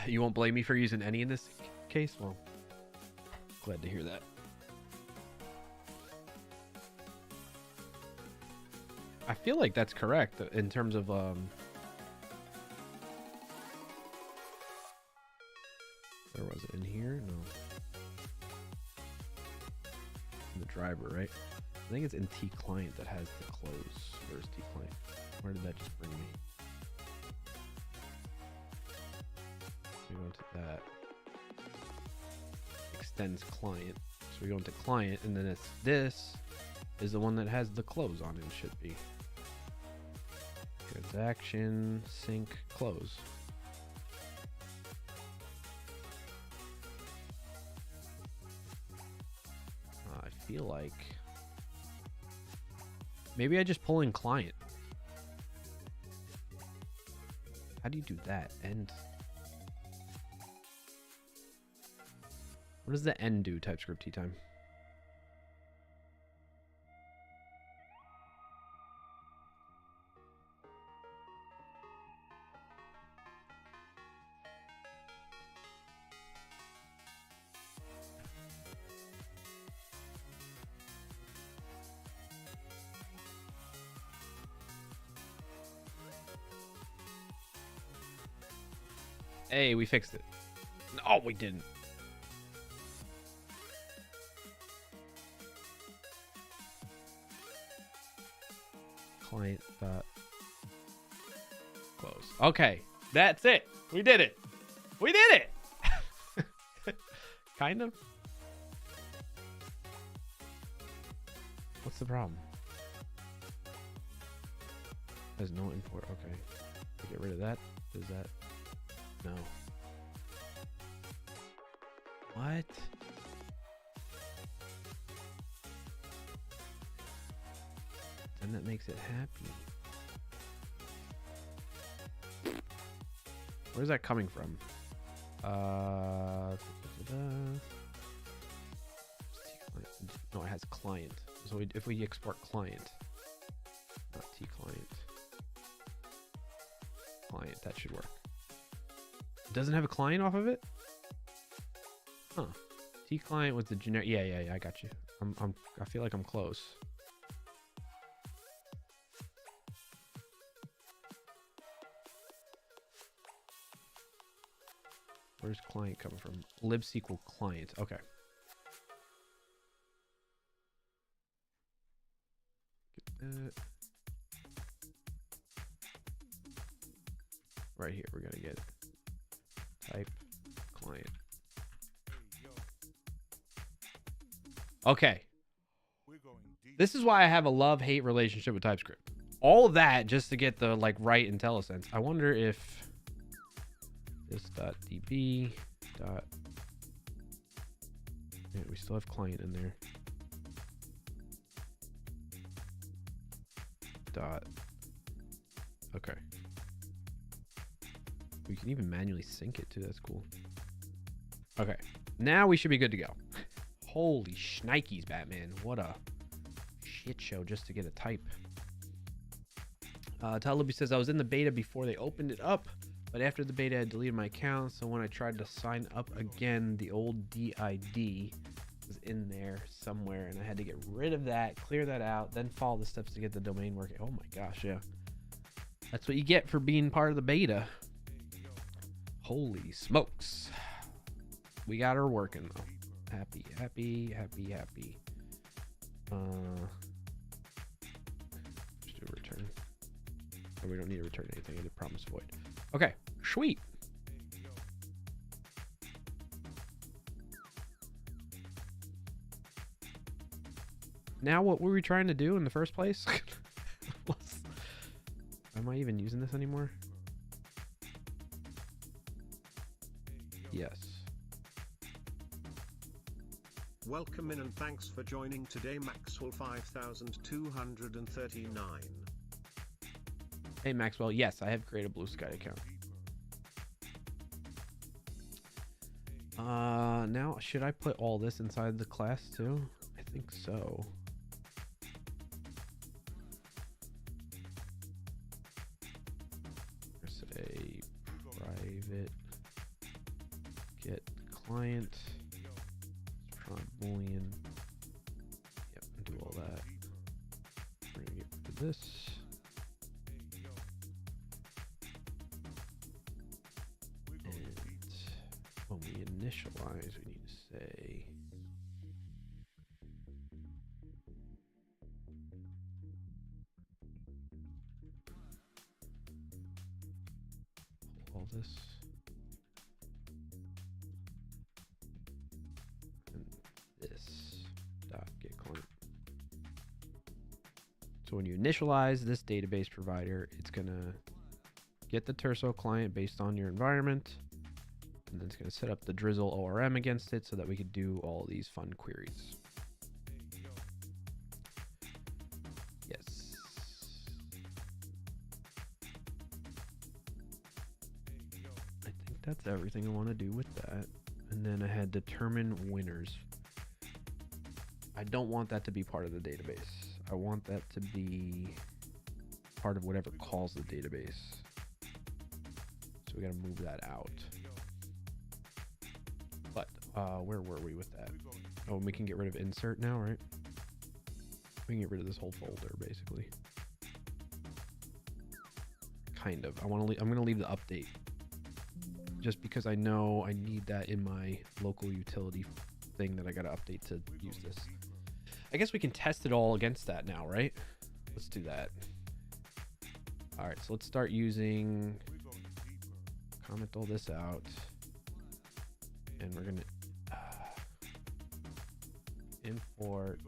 You won't blame me for using any in this case? Well, glad to hear that. I feel like that's correct in terms of where was it? In here? No. In the driver, right? I think it's in T client that has the close. Where's T client? Where did that just bring me? We go into that. Extends client. So we go into client, and then it's this is the one that has the close on it. Should be transaction sync close. I feel like maybe I just pull in client. How do you do that? End. What does the end do, TypeScript tea time? Hey, we fixed it. No, we didn't. Client dot close. Okay, that's it. We did it. We did it. Kind of. What's the problem? There's no import. Okay. To get rid of that. Does that? No. What? Then that makes it happy. Where's that coming from? No, it has client. So if we export client, not T client, client, that should work. It doesn't have a client off of it? Huh. T client was the generic. Yeah, I got you. I feel like I'm close. Where's client coming from? libsql client. Okay. Right here, we're gonna get it. Type client. Okay. This is why I have a love-hate relationship with TypeScript. All of that just to get the like right IntelliSense. I wonder if this.db dot. Yeah, we still have client in there. Dot. Okay. We can even manually sync it too. That's cool. Okay. Now we should be good to go. Holy shnikes, Batman. What a shit show just to get a type. Talubi says, I was in the beta before they opened it up, but after the beta, I deleted my account. So when I tried to sign up again, the old DID was in there somewhere, and I had to get rid of that, clear that out, then follow the steps to get the domain working. Oh my gosh, yeah. That's what you get for being part of the beta. Holy smokes. We got her working, though. Happy, happy, happy, happy. Just do a return. Oh, we don't need to return anything. I did promise void. Okay, sweet. Now what were we trying to do in the first place? Am I even using this anymore? Yes. Welcome in and thanks for joining today, Maxwell 5239. Hey Maxwell, yes, I have created a Blue Sky account. Now should I put all this inside the class too? I think so. There's a private get client. Try boolean. Yep, do all that. We're gonna get rid of this. And when we initialize, we need to say all this. So when you initialize this database provider, it's going to get the Terso client based on your environment, and then it's going to set up the Drizzle ORM against it so that we could do all these fun queries. Yes. I think that's everything I want to do with that. And then I had determine winners. I don't want that to be part of the database. I want that to be part of whatever calls the database. So we got to move that out. But where were we with that? Oh, and we can get rid of insert now, right? We can get rid of this whole folder, basically. Kind of. I'm going to leave the update. Just because I know I need that in my local utility thing that I got to update to use this. I guess we can test it all against that now, right? Let's do that. All right, so let's start using, comment all this out. And we're going to import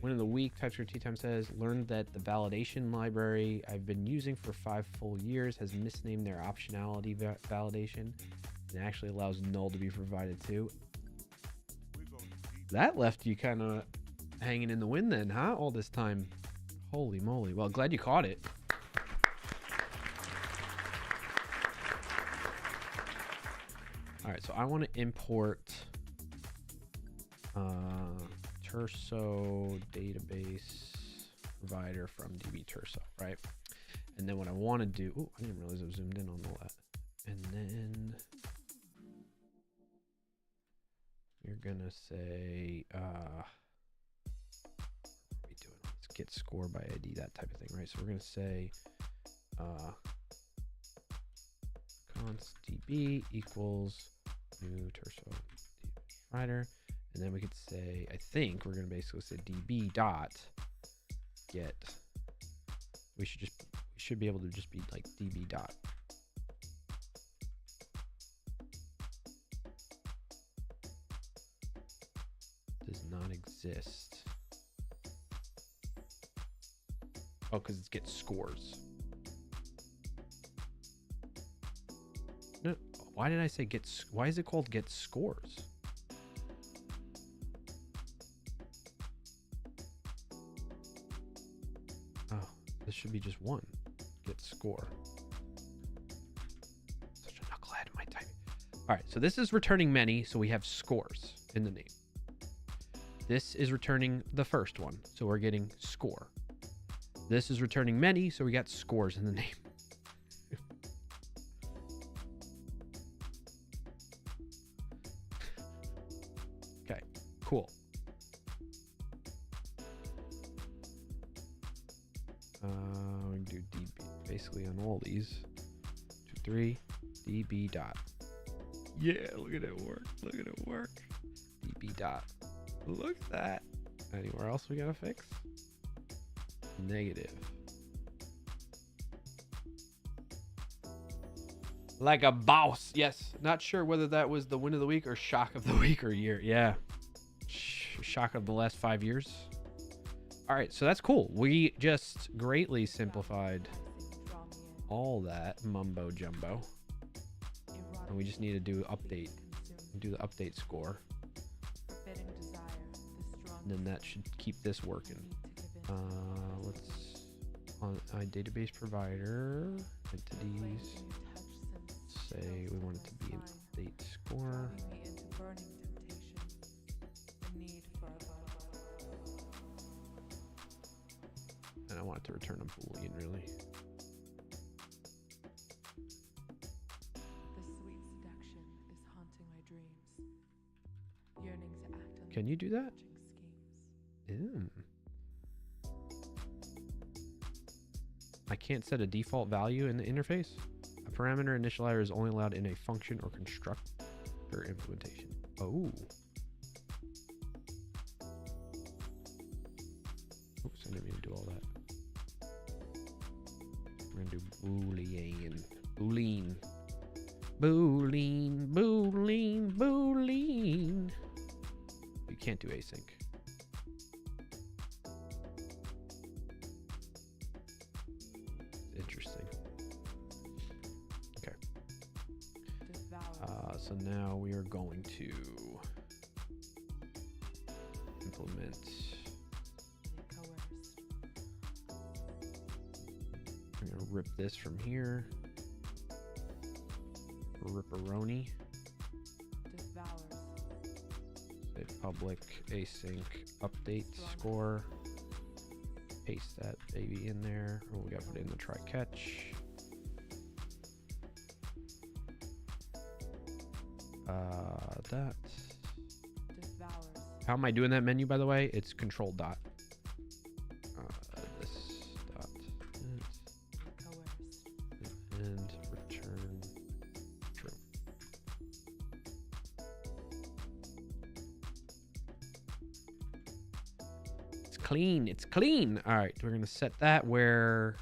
win of the week. TypeScript Tea Time says, learned that the validation library I've been using for 5 full years has misnamed their optionality validation and actually allows null to be provided too. That left you kind of hanging in the wind then, huh? All this time. Holy moly. Well, glad you caught it. All right, so I want to import Terso database provider from DB Terso, right? And then what I want to do, oh, I didn't realize I was zoomed in on all that. And then you're gonna say, what are we doing? Let's get score by ID, that type of thing, right? So we're gonna say, const db equals new terso provider. And then we could say, I think we're going to basically say db dot get. We should be able to just be like db dot. Does not exist. Oh, because it gets scores. No, why did I say get? Why is it called get scores? Oh, this should be just one. Get score. Such a knucklehead in my typing. All right, so this is returning many, so we have scores in the name. This is returning the first one, so we're getting score. This is returning many, so we got scores in the name. Okay, cool. We can do db basically on all these. 2, 3, db dot. Yeah, look at it work. Look at it work. db dot. Look at that. Anywhere else we gotta fix? Negative. Like a boss. Yes. Not sure whether that was the win of the week or shock of the week or year. Yeah. Shock of the last 5 years. All right. So that's cool. We just greatly simplified all that mumbo jumbo. And we just need to do update. Do the update score. And then that should keep this working. Let's on database provider entities say we want it to be an update score. And I want it to return a boolean, really. Can you do that? Ew. I can't set a default value in the interface. A parameter initializer is only allowed in a function or constructor implementation. Oh. Oops, I didn't mean to do all that. We're gonna do boolean. Boolean. Boolean. Boolean. Boolean. You can't do async. Interesting. Okay. So now we are going to implement. I'm going to rip this from here. Ripperoni. Say public async update score. Paste that baby in there. Oh, we gotta put it in the try catch. That. How am I doing that menu, by the way? It's control dot. This dot. And return true. It's clean. It's clean. All right, we're gonna set that where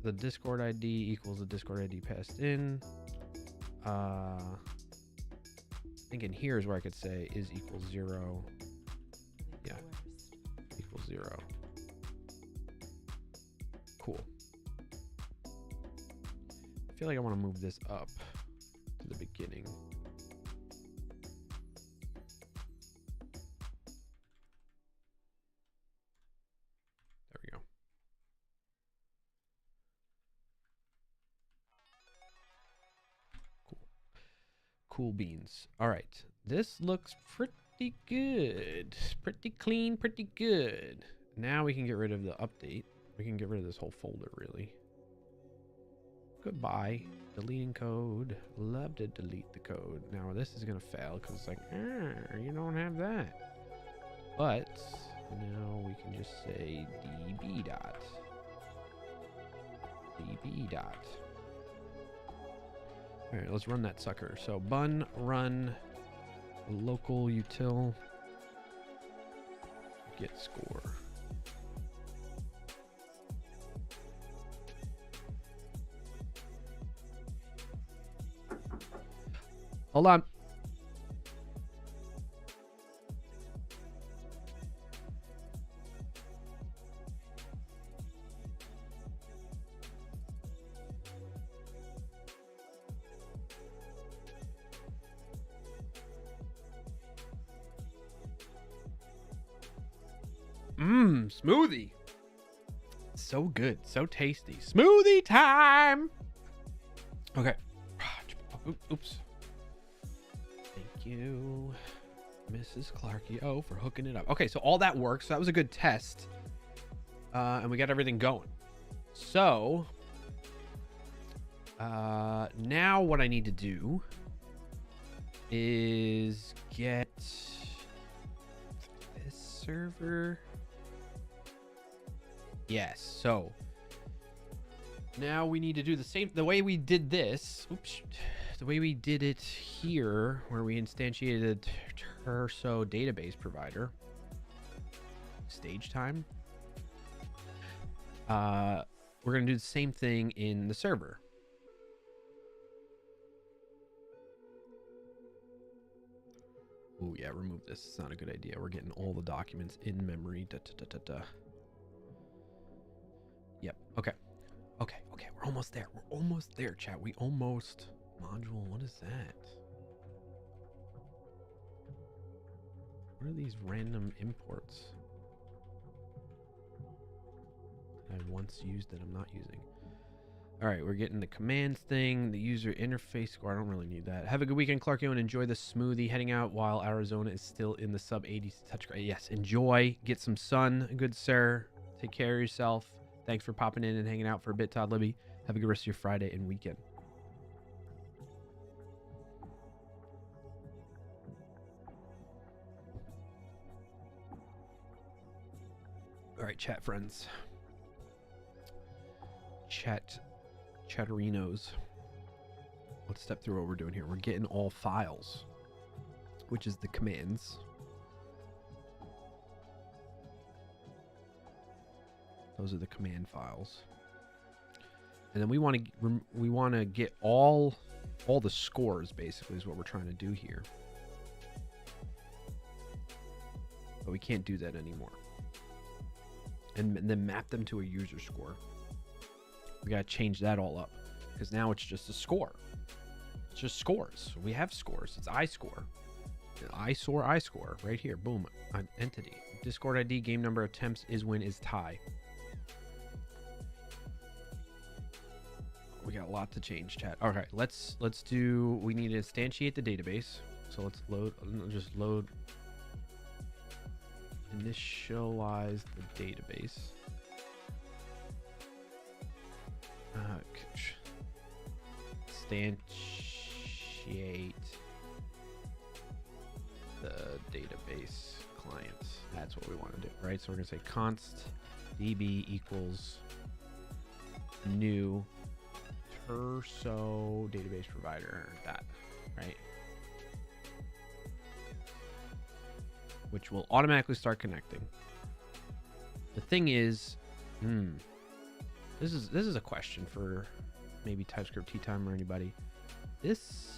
the Discord ID equals the Discord ID passed in. I think in here is where I could say is equals 0. Yeah, equals 0. Cool. I feel like I want to move this up to the beginning. There we go. Cool beans. All right, this looks pretty good. Pretty clean, pretty good. Now we can get rid of the update. We can get rid of this whole folder, really. Goodbye. Deleting code. Love to delete the code. Now this is gonna fail because it's like, you don't have that. But now we can just say db dot. db dot. All right, let's run that sucker. So bun run local util get score. Hold on. Smoothie. So good, so tasty. Smoothie time. Okay. Oops. Thank you, Mrs. Clarkio, for hooking it up. Okay, so all that works. So that was a good test. And we got everything going. So now what I need to do is get this server. Yes, so now we need to do the way we did this. Oops. The way we did it here, where we instantiated Terso database provider. Stage time. We're going to do the same thing in the server. Oh yeah, remove this. It's not a good idea. We're getting all the documents in memory. Yep. Okay. We're almost there. We're almost there, chat. We almost... Module, what is that? What are these random imports that I once used that I'm not using? All right, we're getting the commands thing, the user interface score. I don't really need that. Have a good weekend, Clarkio, and enjoy the smoothie. Heading out while Arizona is still in the sub 80s touch grade. Yes, enjoy. Get some sun, good sir. Take care of yourself. Thanks for popping in and hanging out for a bit, Todd Libby. Have a good rest of your Friday and weekend. All right, chat friends. Chatterinos. Let's step through what we're doing here. We're getting all files, which is the commands. Those are the command files. And then we want to get all the scores, basically, is what we're trying to do here. But we can't do that anymore. And then map them to a user score. We got to change that all up, because now it's just a score. It's just scores. We have scores. It's iScore. iScore right here. Boom. Entity. Discord ID, game number, attempts, is win, is tie. We got a lot to change, chat. All right, let's do. We need to instantiate the database. So let's load. Initialize the database. Instantiate the database client. That's what we want to do, right? So we're gonna say const db equals new Terso database provider dot, right? Which will automatically start connecting. The thing is, this is a question for maybe TypeScript Tea Time or anybody. This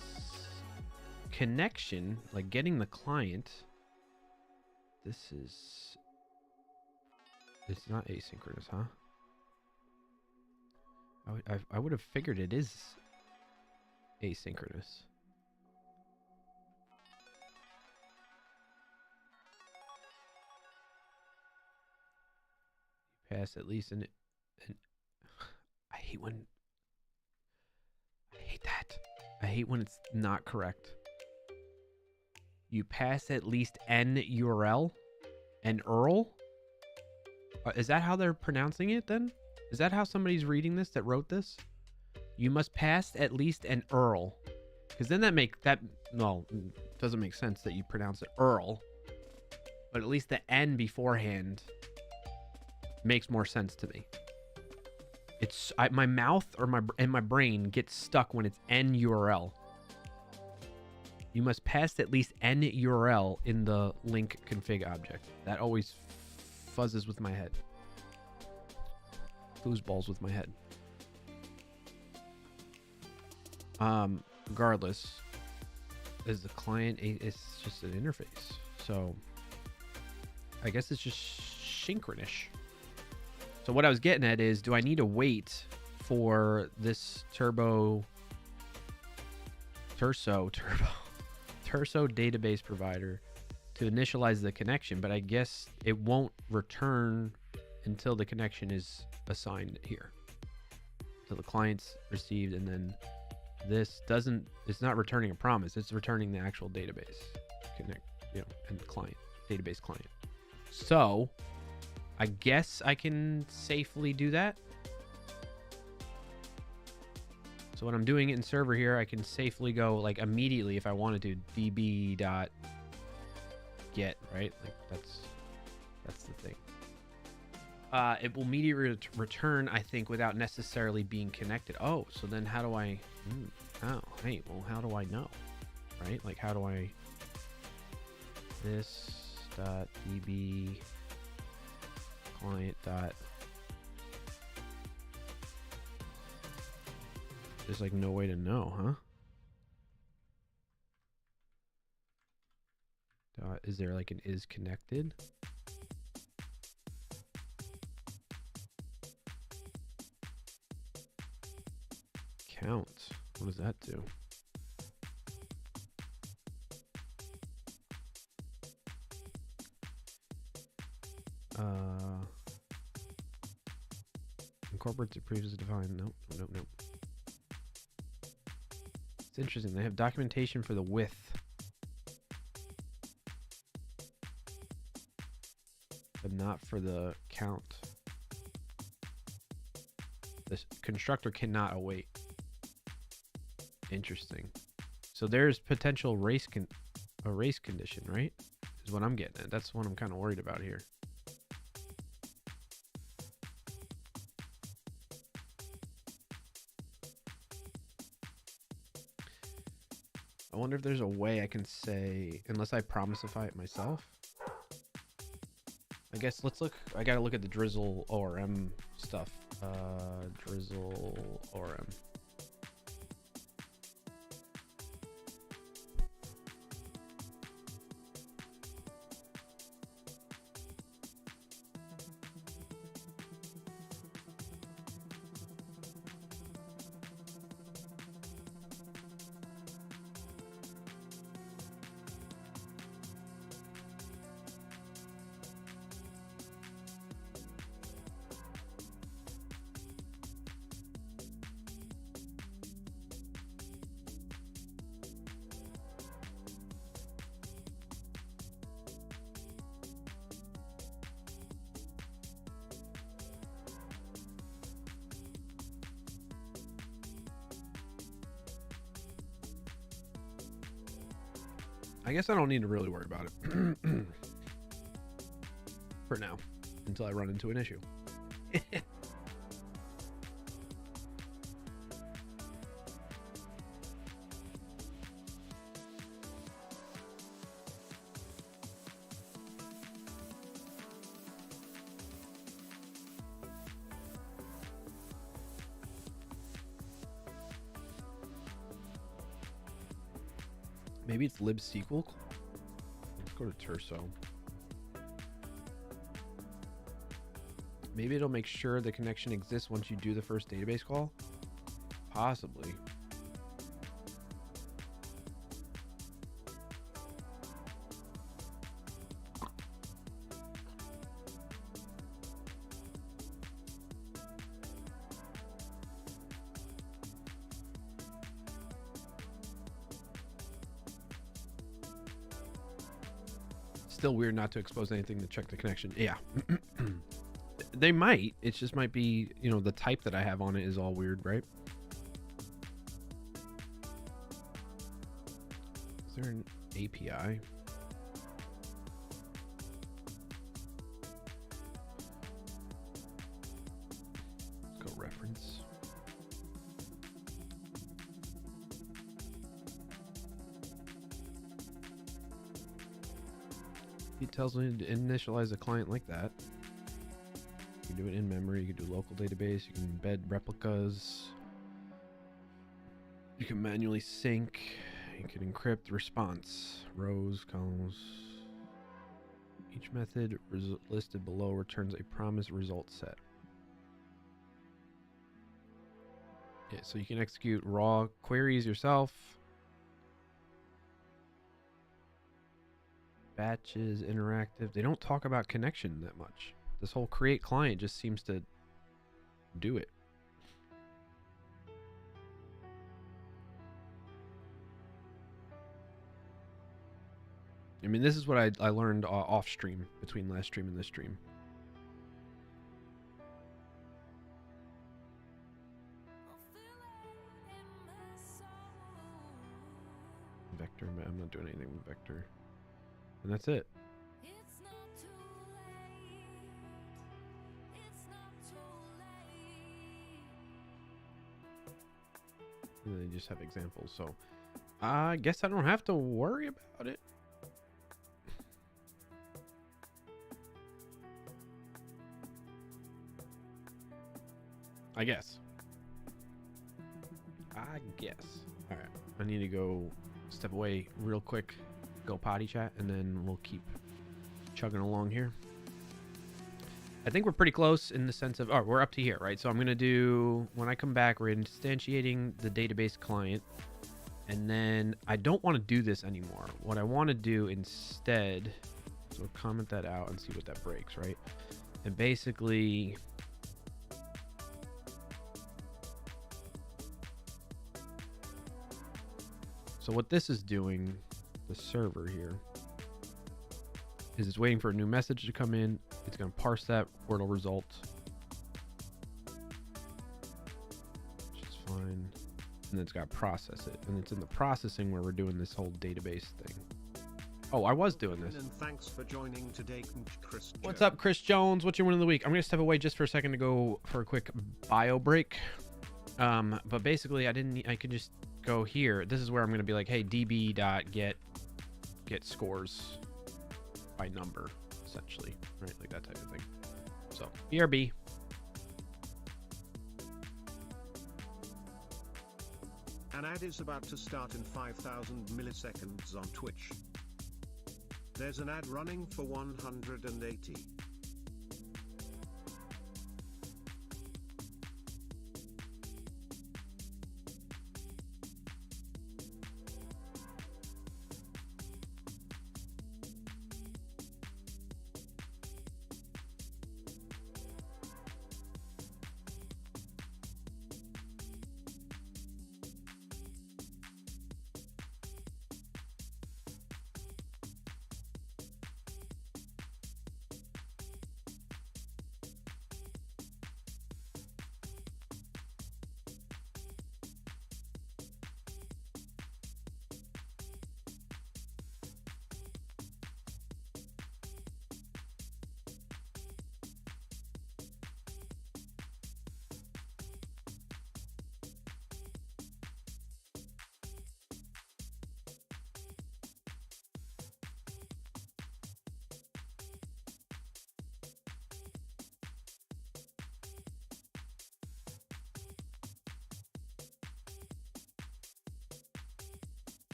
connection, like getting the client, it's not asynchronous, huh? I would have figured it is asynchronous. Pass at least an I hate that. I hate when it's not correct. You pass at least an URL, an URL. Is that how they're pronouncing it then? Is that how somebody's reading this that wrote this? You must pass at least an URL, because then it doesn't make sense that you pronounce it URL, but at least the N beforehand makes more sense to me. my mouth or my brain gets stuck when it's n URL. You must pass at least n URL in the link config object. That always fuzzes with my head. Foosballs with my head. Regardless, is the client it's just an interface. So I guess it's just synchronous. So what I was getting at is, do I need to wait for this Terso database provider to initialize the connection? But I guess it won't return until the connection is assigned here. So the client's received, and then this it's not returning a promise, it's returning the actual database and client, database client. So I guess I can safely do that. So when I'm doing it in server here, I can safely go like immediately if I wanted to db.get, right? Like that's the thing. It will immediately return, I think, without necessarily being connected. Oh, so then how do I... how do I know? Right? Like, how do I... this.db client dot... There's, like, no way to know, huh? Is there, like, an is connected? Count. What does that do? Incorporates it previously defined. Nope. It's interesting. They have documentation for the width. But not for the count. The constructor cannot await. Interesting. So there's potential a race condition, right? Is what I'm getting at. That's what I'm kind of worried about here. I wonder if there's a way I can say, unless I promisify it myself. I guess let's look. I gotta look at the Drizzle ORM stuff. Drizzle ORM. I guess I don't need to really worry about it for now, until I run into an issue. Maybe it's libsql. Let's go to Terso. Maybe it'll make sure the connection exists once you do the first database call. Possibly. Still weird not to expose anything to check the connection. Yeah. They might. It just might be, you know, the type that I have on it is all weird, right? Is there an API? Let's go reference. It tells me to initialize a client like that. You can do it in memory. You can do local database. You can embed replicas. You can manually sync. You can encrypt response, rows, columns. Each method listed below returns a promised result set. Yeah, so you can execute raw queries yourself. Batches, interactive. They don't talk about connection that much. This whole create client just seems to do it. I mean, this is what I learned off stream, between last stream and this stream. Vector, I'm not doing anything with vector. And that's it. And then you just have examples. So I guess I don't have to worry about it. I guess. All right. I need to go step away real quick, go potty chat, and then we'll keep chugging along here. I think we're pretty close in the sense of, we're up to here, right? So I'm going to do, when I come back, we're instantiating the database client. And then I don't want to do this anymore. What I want to do instead, so comment that out and see what that breaks, right? And basically, so what this is doing, the server here, is it's waiting for a new message to come in. It's going to parse that Wordle result, which is fine. And then it's got to process it. And it's in the processing where we're doing this whole database thing. Oh, I was doing this. And thanks for joining today, Chris. What's up, Chris Jones? What's your win of the week? I'm going to step away just for a second to go for a quick bio break. But basically, I could just go here. This is where I'm going to be like, hey, db.get scores by number, essentially, right? Like that type of thing. So BRB. An ad is about to start in 5,000 milliseconds on Twitch. There's an ad running for 180.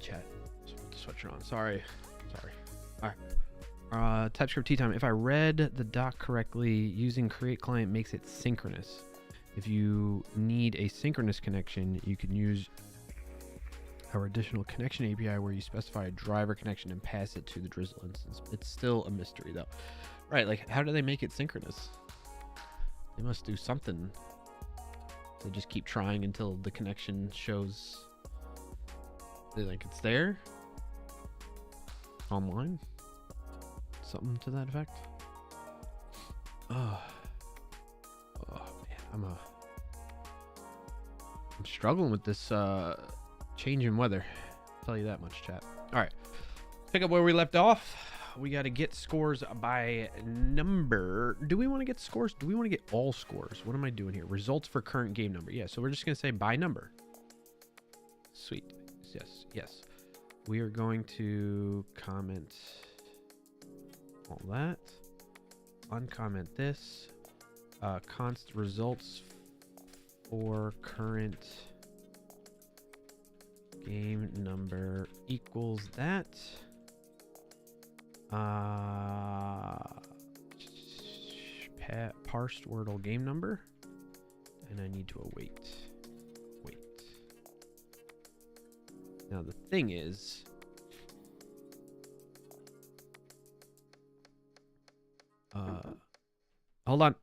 chat. Just put the sweatshirt on. Sorry. All right. TypeScript tea time. If I read the doc correctly, using create client makes it synchronous. If you need a synchronous connection, you can use our additional connection API where you specify a driver connection and pass it to the Drizzle instance. It's still a mystery though. Right, like how do they make it synchronous? They must do something. They just keep trying until the connection shows they like it's there online. Something to that effect. Oh man, I'm struggling with this change in weather. I'll tell you that much, chat. All right, pick up where we left off. We got to get scores by number. Do we want to get scores? Do we want to get all scores? What am I doing here? Results for current game number. Yeah, so we're just gonna say by number. Sweet. Yes. We are going to comment all that. Uncomment this. Const results for current game number equals that. Parsed Wordle game number, and I need to await. Now the thing is, hold on.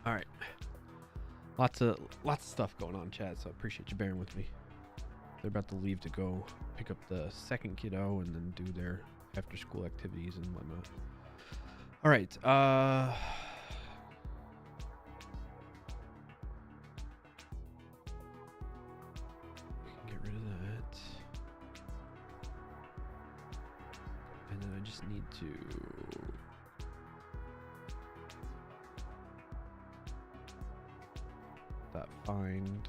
All right, lots of stuff going on, chat, so I appreciate you bearing with me. They're about to leave to go pick up the second kiddo and then do their after school activities and whatnot. All right, get rid of that, and then I just need to find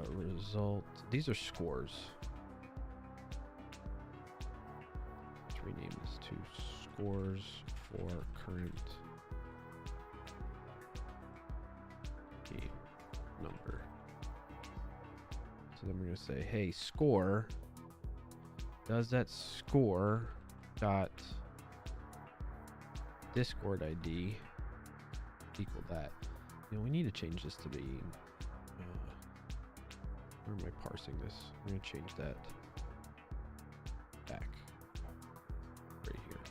result. These are scores. Let's rename this to scores for current game number. So then we're going to say, hey, score. Does that score dot Discord ID equal that? You know, we need to change this to be, where am I parsing this? I'm going to change that back right here.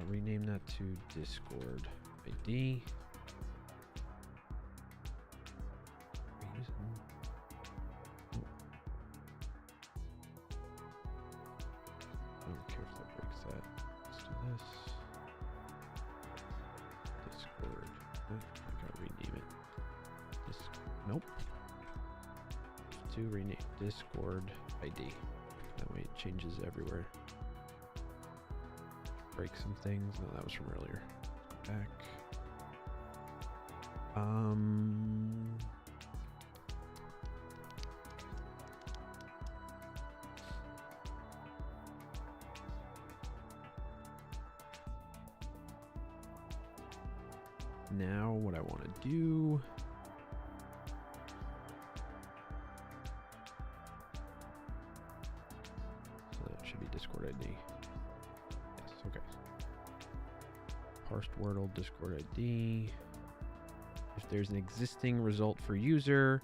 Rename that to Discord ID. I don't care if that breaks that. Let's do this. Discord. I gotta rename it. Nope. To rename Discord ID. That way it changes everywhere. Break some things. No, that was from earlier. Back. Now what I want to do so that should be Discord ID. Yes, okay. Parsed Wordle Discord ID. If there's an existing result for user,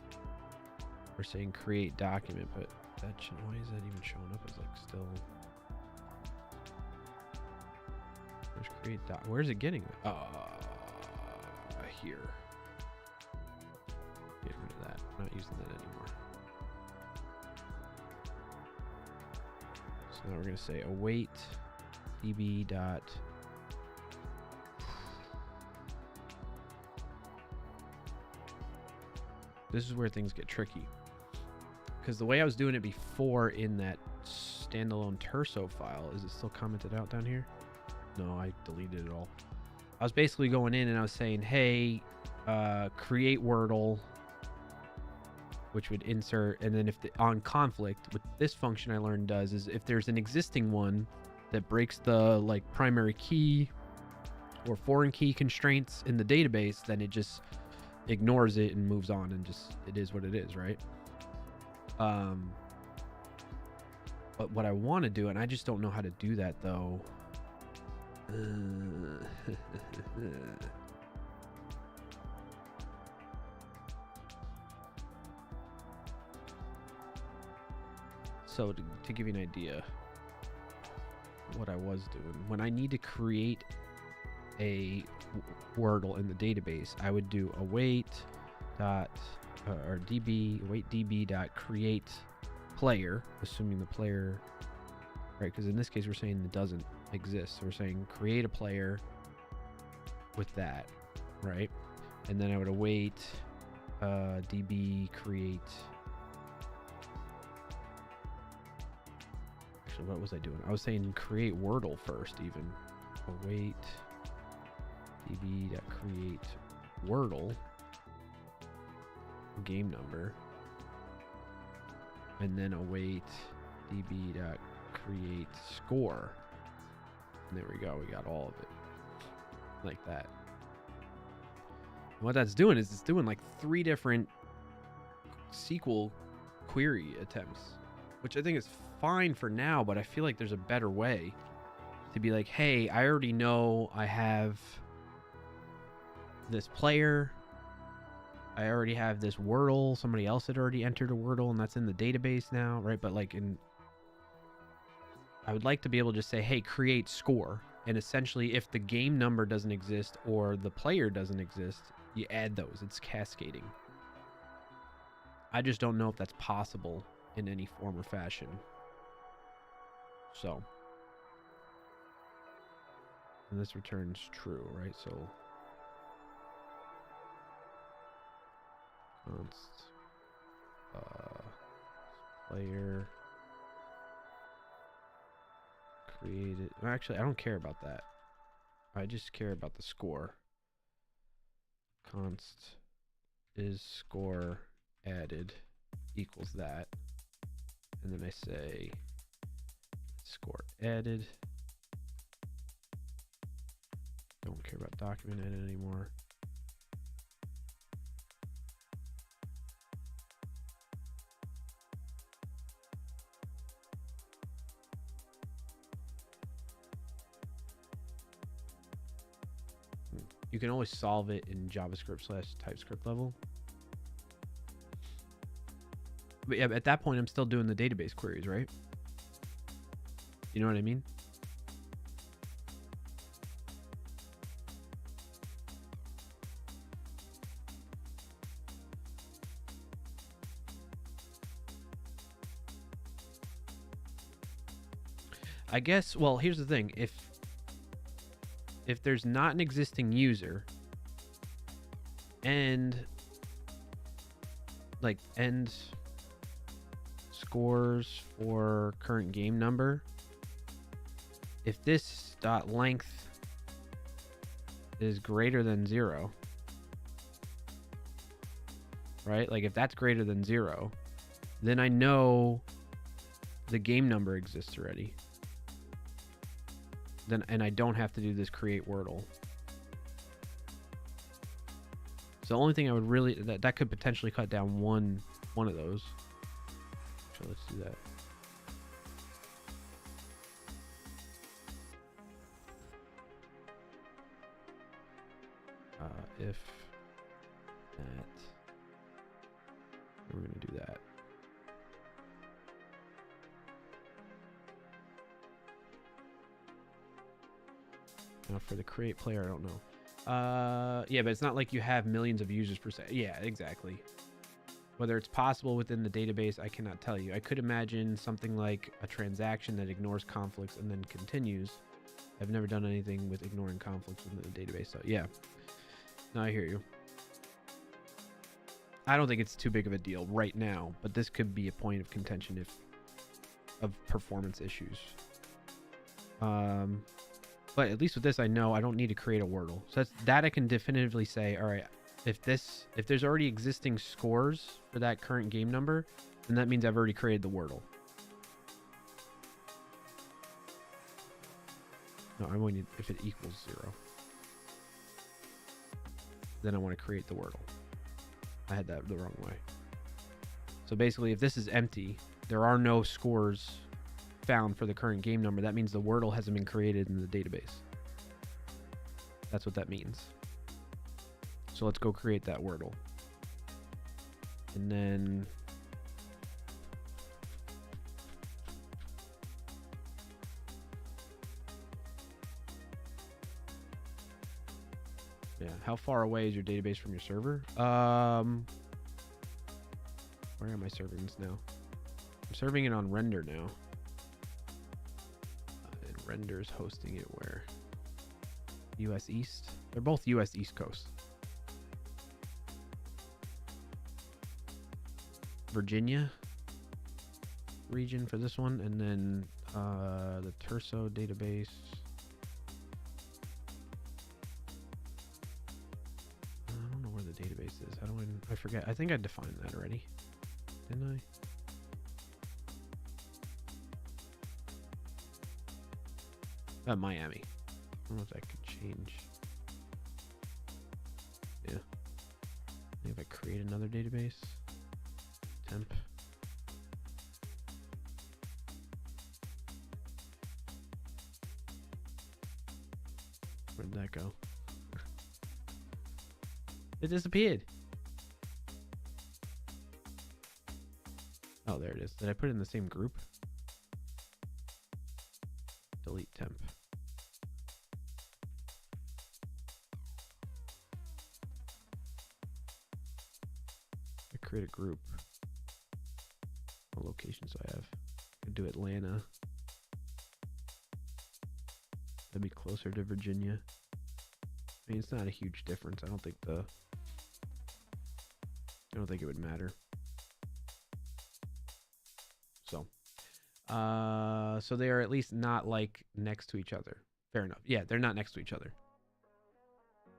we're saying create document, but that should, why is that even showing up as like still? Where's create doc? Where's it getting? here. Get rid of that. I'm not using that anymore. So now we're going to say await db dot. This is where things get tricky. Because the way I was doing it before in that standalone terso file, is it still commented out down here? No, I deleted it all. I was basically going in and I was saying, hey, create Wordle, which would insert, and then if on conflict, what this function I learned does is if there's an existing one that breaks the like primary key or foreign key constraints in the database, then it just ignores it and moves on, and just it is what it is, right? But what I want to do, and I just don't know how to do that though. So to give you an idea what I was doing, when I need to create a Wordle in the database, I would do await dot or await db dot create player, assuming the player, right? Because in this case we're saying it doesn't exist, so we're saying create a player with that, right? And then I would await db create. Actually, what was I doing? I was saying create Wordle first, even. Await db dot create Wordle game number, and then await db dot create score, and there we go, we got all of it like that. And what that's doing is it's doing like 3 different SQL query attempts, which I think is fine for now, but I feel like there's a better way to be like, hey, I already know I have this player, I already have this Wordle, somebody else had already entered a Wordle, and that's in the database now, right? But like I would like to be able to just say, hey, create score, and essentially if the game number doesn't exist or the player doesn't exist, you add those. It's cascading. I just don't know if that's possible in any form or fashion. So, and this returns true, right? So const player created. Actually, I don't care about that. I just care about the score. Const is score added equals that, and then I say score added. Don't care about document edit anymore. You can always solve it in JavaScript/TypeScript level. But yeah, at that point, I'm still doing the database queries, right? You know what I mean? I guess, well, here's the thing. If there's not an existing user and like end scores for current game number, if this dot length is greater than 0, right? Like if that's greater than 0, then I know the game number exists already. Then, and I don't have to do this create Wordle. So the only thing I would really, that could potentially cut down one of those. So let's do that. If that, we're going to do that. Now for the create player, I don't know. Yeah, but it's not like you have millions of users per se. Yeah, exactly. Whether it's possible within the database, I cannot tell you. I could imagine something like a transaction that ignores conflicts and then continues. I've never done anything with ignoring conflicts within the database, so yeah. No, I hear you. I don't think it's too big of a deal right now, but this could be a point of contention if of performance issues. But at least with this, I know I don't need to create a Wordle. So that I can definitively say, all right, if there's already existing scores for that current game number, then that means I've already created the Wordle. No, I want if it equals 0. Then I want to create the Wordle. I had that the wrong way. So basically, if this is empty, there are no scores found for the current game number. That means the Wordle hasn't been created in the database. That's what that means. So let's go create that Wordle. And then yeah, how far away is your database from your server? Where am I serving this now? I'm serving it on Render now. And Render's hosting it where? US East? They're both US East Coast. Virginia region for this one, and then the Terso database. I don't know where the database is. How do I forget. I think I defined that already. Didn't I? Miami. I don't know if that could change. Yeah. Maybe if I create another database. Temp. Where did that go? It disappeared. Oh, there it is. Did I put it in the same group? Delete temp. I create a group. What locations do I have? I could do Atlanta. That'd be closer to Virginia. I mean, it's not a huge difference. I don't think it would matter. So they are at least not like next to each other. Fair enough. Yeah, they're not next to each other.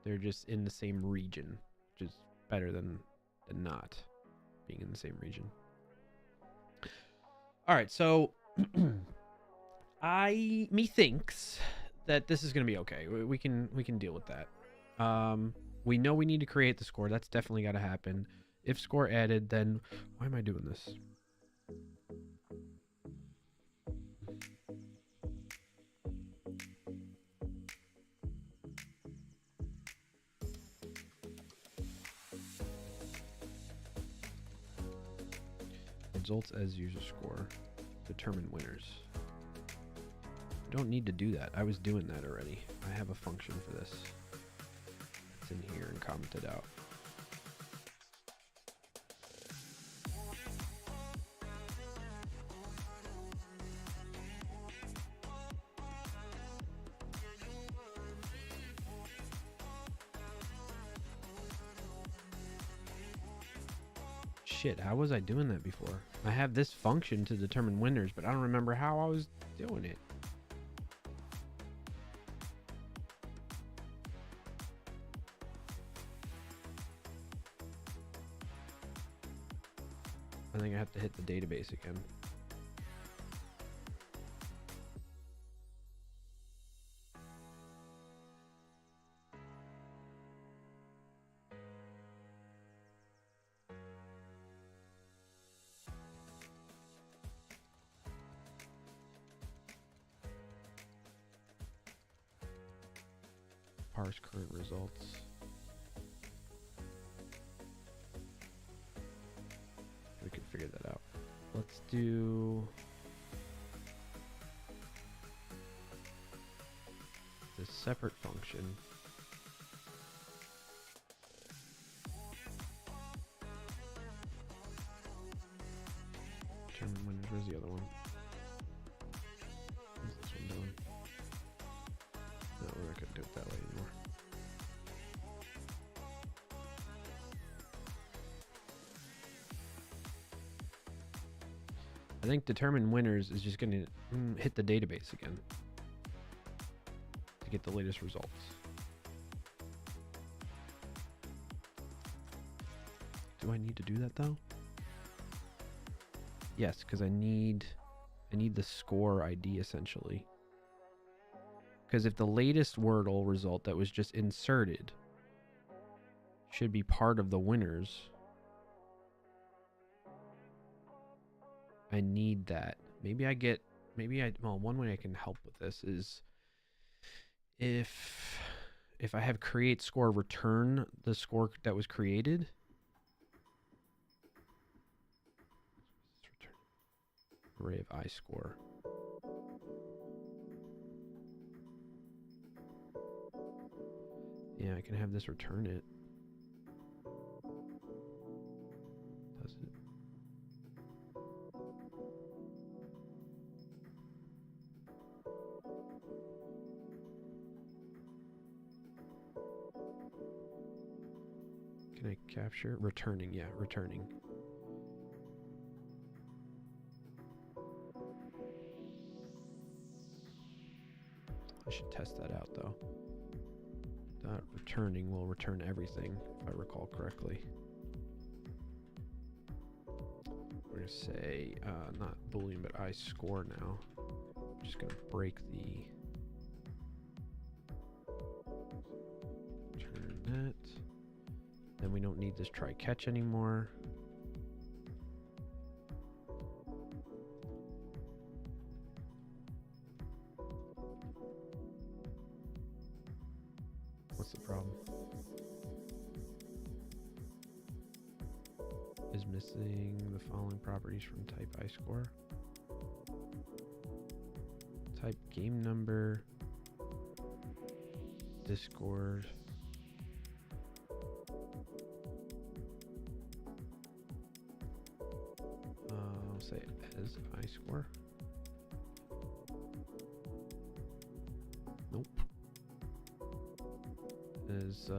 They're just in the same region, which is better than not being in the same region. All right, so methinks that this is gonna be okay. We can deal with that. We know we need to create the score. That's definitely got to happen. If score added, then why am I doing this? Results as user score. Determine winners. I don't need to do that. I was doing that already. I have a function for this. It's in here and commented out. Shit, how was I doing that before? I have this function to determine winners, but I don't remember how I was doing it. I think I have to hit the database again. Parse current results. We can figure that out. Let's do this separate function. Where's the other one? What's this one doing? No, we're not gonna do it that way anymore. I think determine winners is just gonna hit the database again to get the latest results. Do I need to do that though? Yes, because I need the score ID essentially. Because if the latest Wordle result that was just inserted should be part of the winners, I need that. Well, one way I can help with this is if I have create score return the score that was created. Array of I score. Yeah, I can have this return it. Does it? Can I capture? Returning, yeah, returning. I should test that out though. That returning will return everything, if I recall correctly. We're gonna say, not Boolean, but I score now. I'm just gonna break the return that. Then we don't need this try catch anymore. What's the problem? Is missing the following properties from type I score. Type game number. Discord. I'll say as I score. Nope. As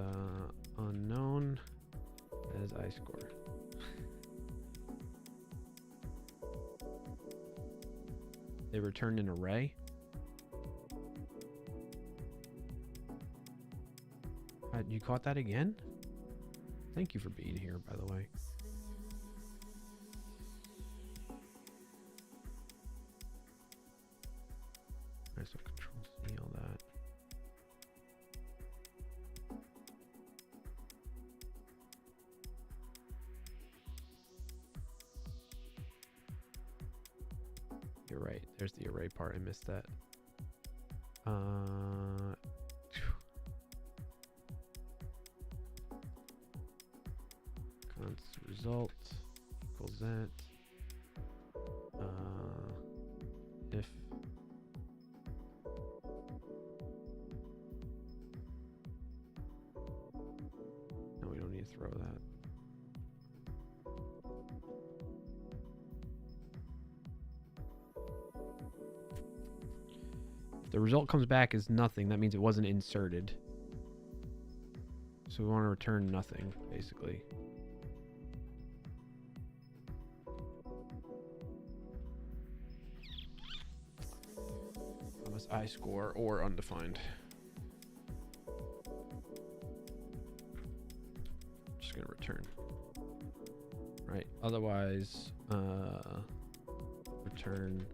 unknown as I score. They returned an array. You caught that again? Thank you for being here, by the way. Alright, so control C, all that. You're right. There's the array part. I missed that. Const result equals that. If no, we don't need to throw that. The result comes back as nothing. That means it wasn't inserted. So we want to return nothing, basically. Unless I score or undefined. Just going to return. Right. Otherwise, return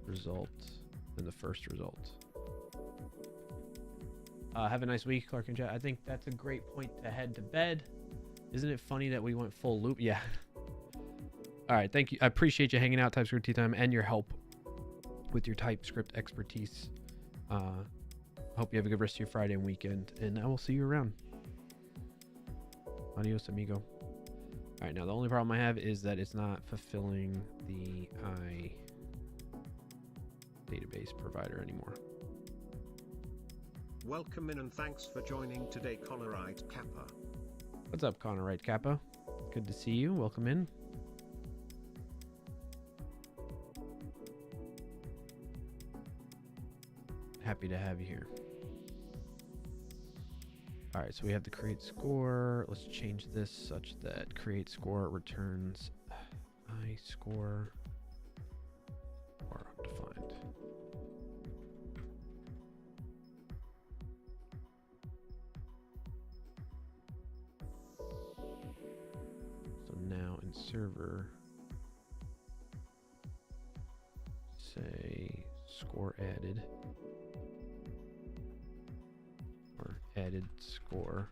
result and the first result. Have a nice week, Clark and Chat. I think that's a great point to head to bed. Isn't it funny that we went full loop? Yeah. All right. Thank you. I appreciate you hanging out, TypeScript Tea Time, and your help with your TypeScript expertise. Hope you have a good rest of your Friday and weekend, and I will see you around. Adios, amigo. All right. Now, the only problem I have is that it's not fulfilling the I database provider anymore. Welcome in and thanks for joining today, Connorite Kappa. What's up, Connorite Kappa? Good to see you. Welcome in. Happy to have you here. All right, so we have the create score. Let's change this such that create score returns I score or undefined. So now in server, say score added. Added score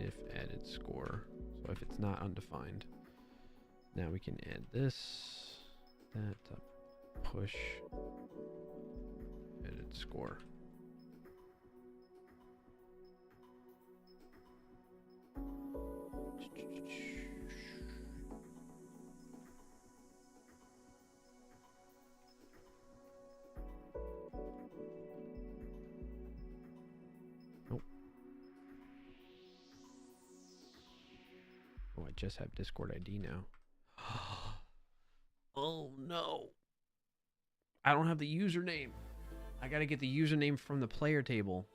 if added score. So if it's not undefined, now we can add this, that, push, added score. Just have Discord ID now. Oh no. I don't have the username. I gotta get the username from the player table.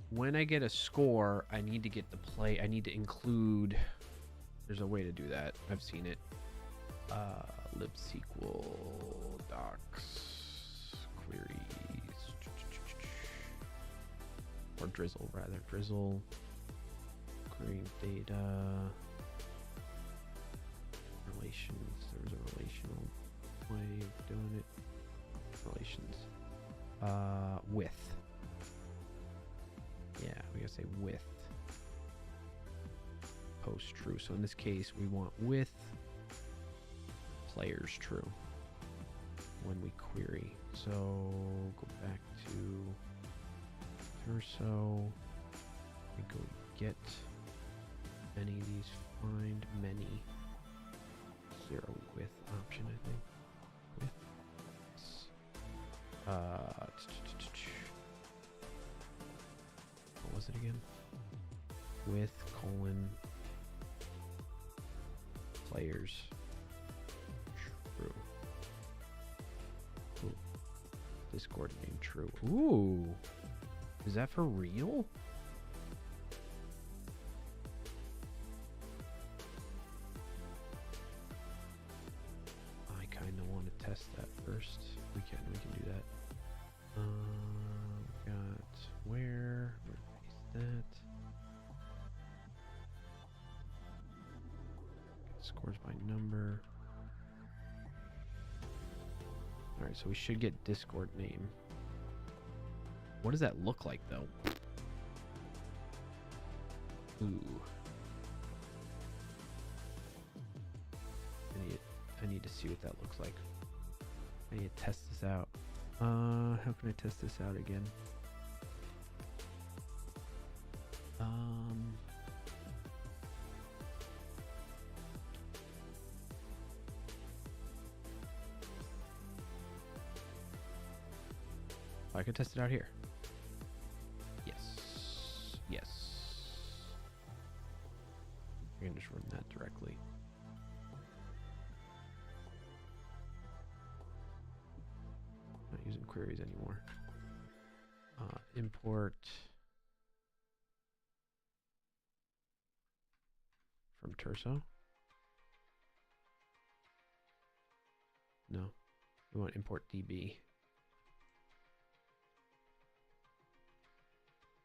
When I get a score, I need to get the play. I need to include. There's a way to do that. I've seen it. libsql docs. Queries or drizzle rather drizzle querying data relations. There was a relational way of doing it. Relations with, yeah, we gotta say with post true. So in this case we want with players true when we query. So go back to Torso. We go get many of these, find many. Zero with option, I think. With. What was it again? With colon players true. Ooh. Discord name true. Ooh, is that for real? I kind of want to test that first. We can do that. Got where paste that. Scores by number. All right, so we should get Discord name. What does that look like, though? Ooh. I need to see what that looks like. I need to test this out. How can I test this out again? I can test it out here. Yes. Yes. I can just run that directly. Not using queries anymore. Import from Torso. No, we want import DB.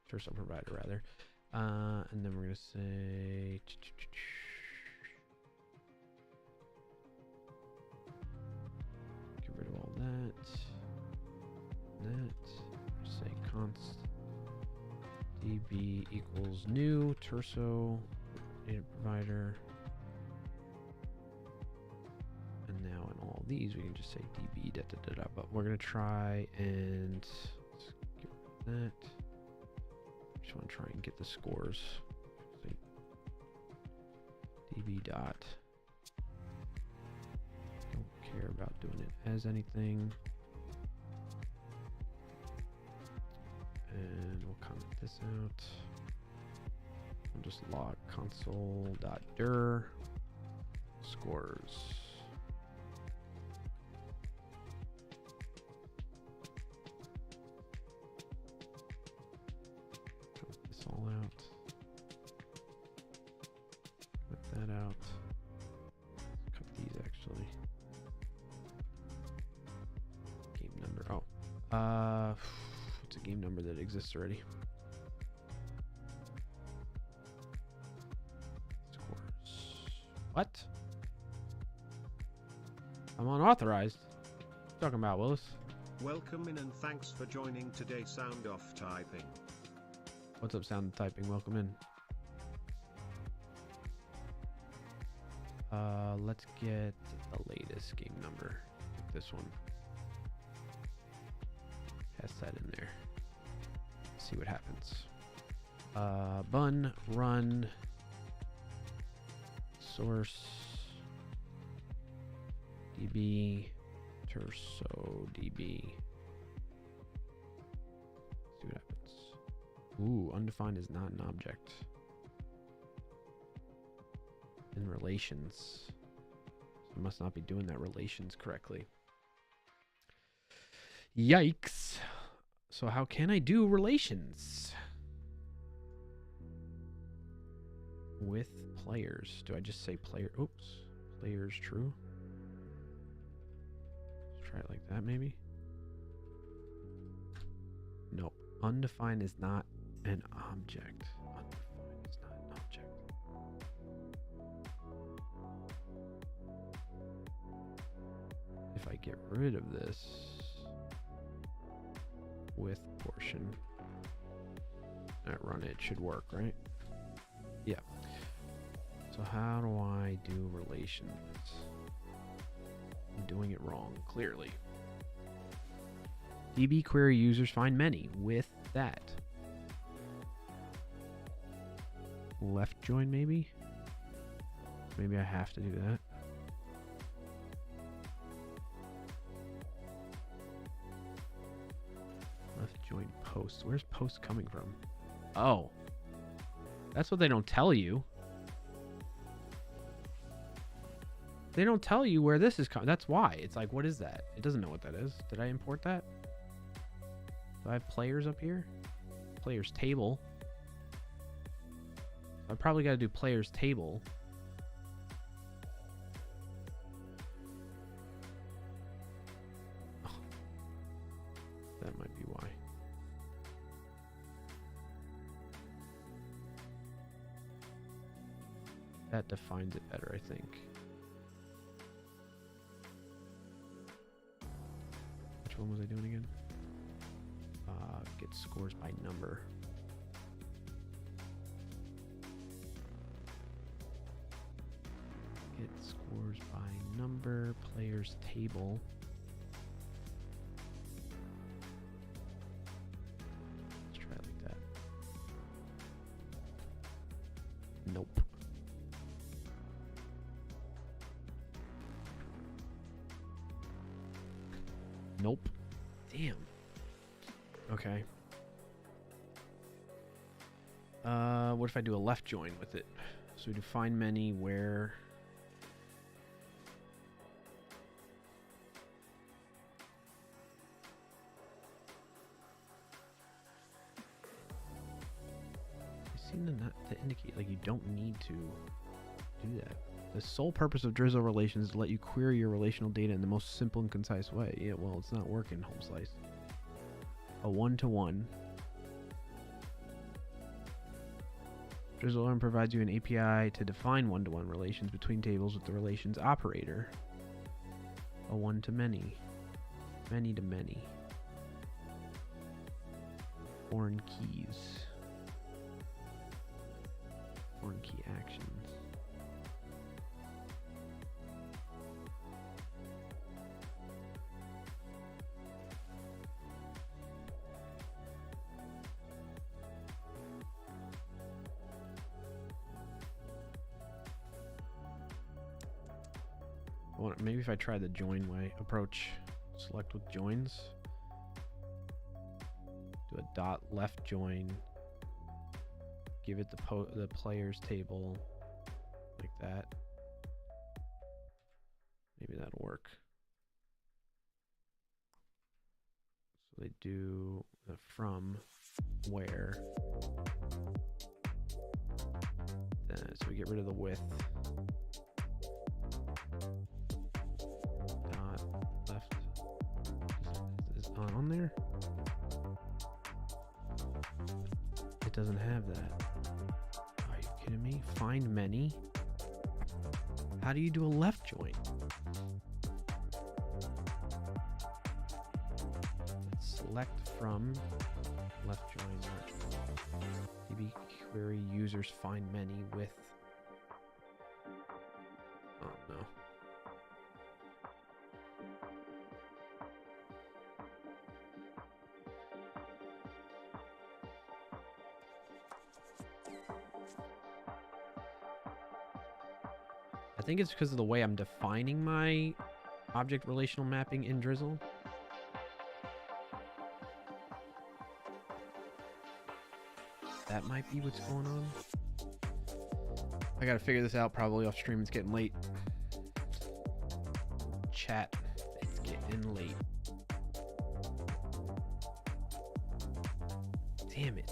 Torso provider rather. And then we're gonna say get rid of all that. Say const db equals new Torso data provider. And now in all these we can just say db da da da da. But we're gonna try and let's get rid of that. Just want to try and get the scores. Say db dot. Don't care about doing it as anything. And we'll comment this out. We'll just log console.dir scores. Cut this all out. Cut that out. Cut these actually. Game number. Oh. What's a game number that exists already? What? I'm unauthorized. What are you talking about, Willis? Welcome in and thanks for joining today. Sound off typing. What's up, sound typing? Welcome in. Let's get the latest game number. Like this one. Has that in there. See what happens. Bun, run. Source DB Terso DB. See what happens. Ooh, undefined is not an object. In relations. So I must not be doing that relations correctly. Yikes. So how can I do relations with players? Do I just say player? Oops. Players true. Let's try it like that maybe. Nope. Undefined is not an object. Undefined is not an object. If I get rid of this with portion, I run it, should work, right? Yeah. So how do I do relations? I'm doing it wrong, clearly. DB query users find many with that. Left join maybe? Maybe I have to do that. Left join post. Where's post coming from? Oh. That's what they don't tell you. They don't tell you where this is coming. That's why. It's like, what is that? It doesn't know what that is. Did I import that? Do I have players up here? Players table. I probably got to do players table. Oh. That might be why. That defines it better, I think. Which one was I doing again? Get scores by number. Get scores by number, players table. Let's try it like that. Nope. Nope. Damn. Okay. What if I do a left join with it? So we define many where I seem to not to indicate like you don't need to do that. The sole purpose of Drizzle relations is to let you query your relational data in the most simple and concise way. Yeah, well, it's not working, home slice. A one-to-one. Drizzle Learn provides you an API to define one-to-one relations between tables with the relations operator. A one-to-many. Many-to-many. Foreign keys. Foreign key actions. Maybe if I try the join way approach, select with joins, do a dot left join give it the players table like that. Maybe that'll work. So they do the from, where. So we get rid of the width. Dot left is on there. It doesn't have that. Are you kidding me? Find many. How do you do a left join? Let's select from left join. DB query users find many with. Oh no. I think it's because of the way I'm defining my object relational mapping in Drizzle. That might be what's going on. I gotta figure this out probably off stream. It's getting late. Chat, it's getting late. Damn it.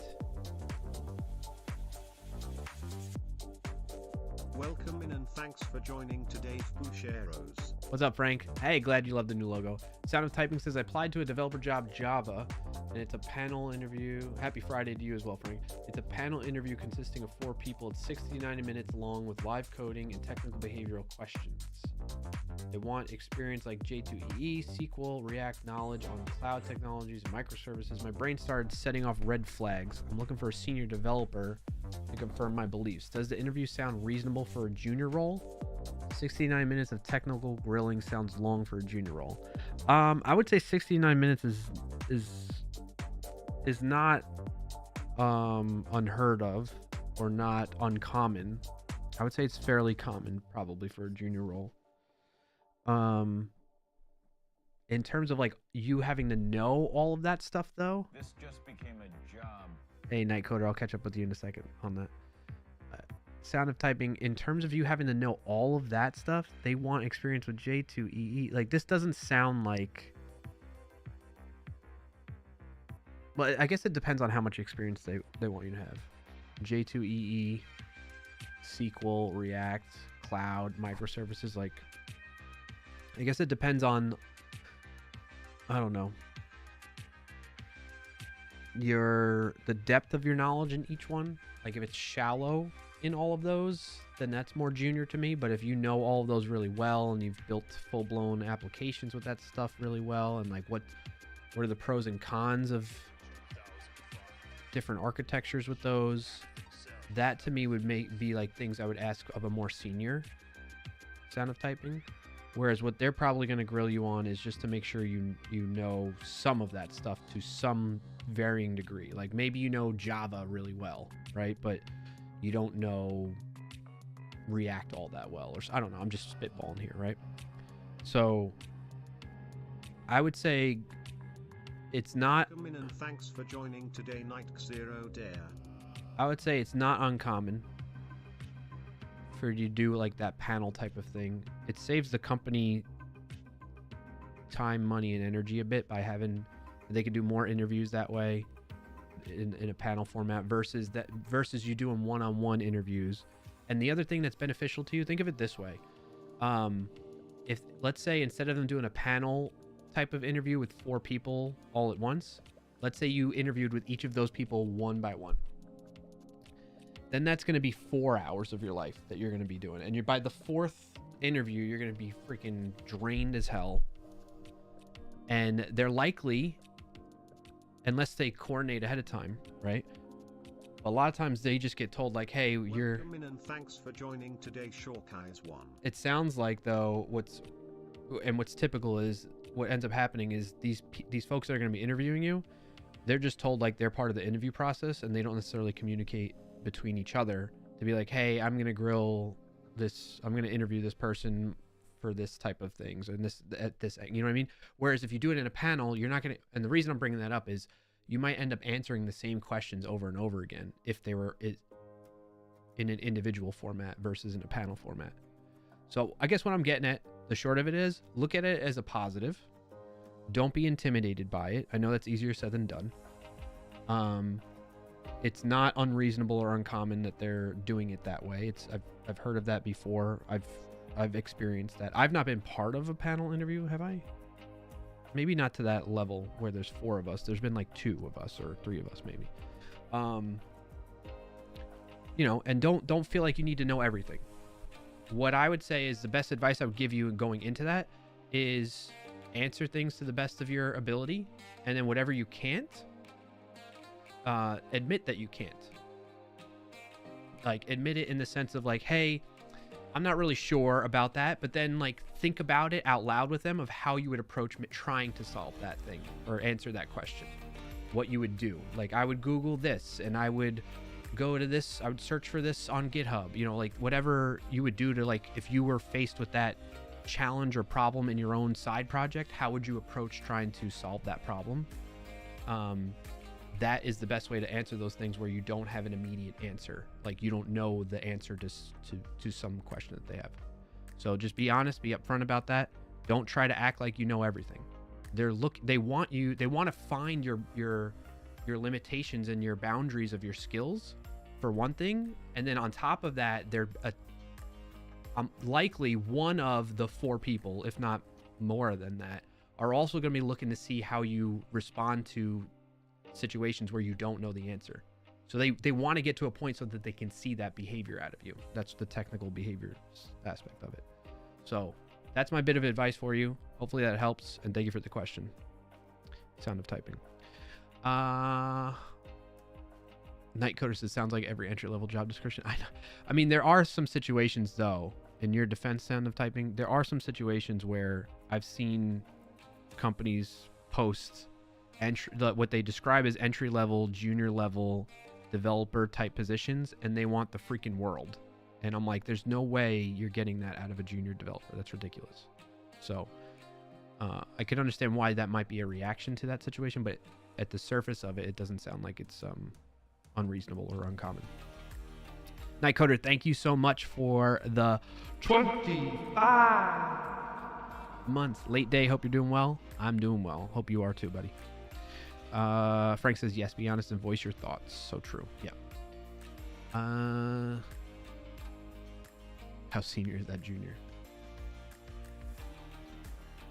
Welcome in and thanks for joining today's Pucheros. What's up, Frank? Hey, glad you love the new logo. Sound of Typing says, I applied to a developer job Java, and it's a panel interview. Happy Friday to you as well, Frank. It's a panel interview consisting of 4 people. It's 60 to 90 minutes long with live coding and technical behavioral questions. They want experience like J2EE, SQL, React, knowledge on cloud technologies, and microservices. My brain started setting off red flags. I'm looking for a senior developer to confirm my beliefs. Does the interview sound reasonable for a junior role? 69 minutes of technical grilling sounds long for a junior role. I would say 69 minutes is not unheard of or not uncommon. I would say it's fairly common probably for a junior role. In terms of like you having to know all of that stuff though. This just became a job. Hey, Nightcoder, I'll catch up with you in a second on that. Sound of Typing, in terms of you having to know all of that stuff, they want experience with J2EE. Like, this doesn't sound like... Well, I guess it depends on how much experience they want you to have. J2EE, SQL, React, cloud, microservices, like... I guess it depends on... I don't know. The depth of your knowledge in each one. Like, if it's shallow in all of those, then that's more junior to me. But if you know all of those really well and you've built full-blown applications with that stuff really well, and like what are the pros and cons of different architectures with those, that to me would be like things I would ask of a more senior Sound of Typing. Whereas what they're probably going to grill you on is just to make sure you know some of that stuff to some varying degree. Like maybe you know Java really well, right? But you don't know React all that well. Or I don't know. I'm just spitballing here, right? So I would say it's not... Come in and thanks for joining today, Night Zero Dare. I would say it's not uncommon for you to do like that panel type of thing. It saves the company time, money, and energy a bit by having... They could do more interviews that way in a panel format versus you doing one-on-one interviews. And the other thing that's beneficial to you, think of it this way. If, let's say, instead of them doing a panel type of interview with 4 people all at once, let's say you interviewed with each of those people one by one. Then that's going to be 4 hours of your life that you're going to be doing. And by the 4th interview, you're going to be freaking drained as hell. And they're likely, unless they coordinate ahead of time, right? A lot of times they just get told like, hey, you're... Welcome in and thanks for joining today, Shawkeyes 1. It sounds like, though, what's typical is what ends up happening is these folks that are going to be interviewing you, they're just told like they're part of the interview process and they don't necessarily communicate between each other to be like, hey, I'm going to interview this person for this type of things and this, you know what I mean? Whereas if you do it in a panel, you're not going to, and the reason I'm bringing that up is you might end up answering the same questions over and over again if in an individual format versus in a panel format. So I guess what I'm getting at, the short of it is, look at it as a positive. Don't be intimidated by it. I know that's easier said than done. It's not unreasonable or uncommon that they're doing it that way. I've heard of that before. I've experienced that. I've not been part of a panel interview, have I? Maybe not to that level where there's 4 of us. There's been like 2 of us or 3 of us maybe. You know, and don't feel like you need to know everything. What I would say is the best advice I would give you going into that is answer things to the best of your ability, and then whatever you can't, admit that you can't. Like, admit it in the sense of like, hey, I'm not really sure about that, but then like think about it out loud with them of how you would approach trying to solve that thing or answer that question. What you would do. Like, I would Google this, and I would go to this, I would search for this on GitHub, you know, like whatever you would do to, like, if you were faced with that challenge or problem in your own side project, how would you approach trying to solve that problem? That is the best way to answer those things where you don't have an immediate answer. Like, you don't know the answer to some question that they have. So just be honest, be upfront about that. Don't try to act like you know everything. They want to find your limitations and your boundaries of your skills for one thing. And then on top of that, they're likely one of the 4 people, if not more than that, are also going to be looking to see how you respond to situations where you don't know the answer. So they want to get to a point so that they can see that behavior out of you. That's the technical behavior aspect of it. So that's my bit of advice for you. Hopefully that helps, and thank you for the question. Sound of typing. Nightcoder says, sounds like every entry-level job description. I mean, there are some situations, though, in your defense, Sound of typing, there are some situations where I've seen companies post what they describe as entry-level, junior-level developer type positions, and they want the freaking world. And I'm like, there's no way you're getting that out of a junior developer. That's ridiculous. So I can understand why that might be a reaction to that situation, but at the surface of it, it doesn't sound like it's unreasonable or uncommon. Nightcoder, thank you so much for the 25 months. Late day. Hope you're doing well. I'm doing well. Hope you are too, buddy. Frank says, yes, be honest and voice your thoughts. So true. Yeah. How senior is that junior?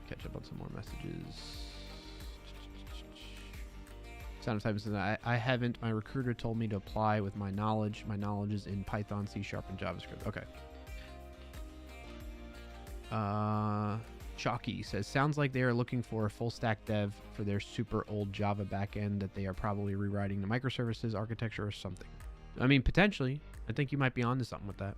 Catch up on some more messages. Sound of Typing says, I haven't. My recruiter told me to apply with my knowledge. My knowledge is in Python, C#, and JavaScript. Okay. Chalky says, sounds like they are looking for a full stack dev for their super old Java backend that they are probably rewriting the microservices architecture or something. I mean, potentially. I think you might be onto something with that.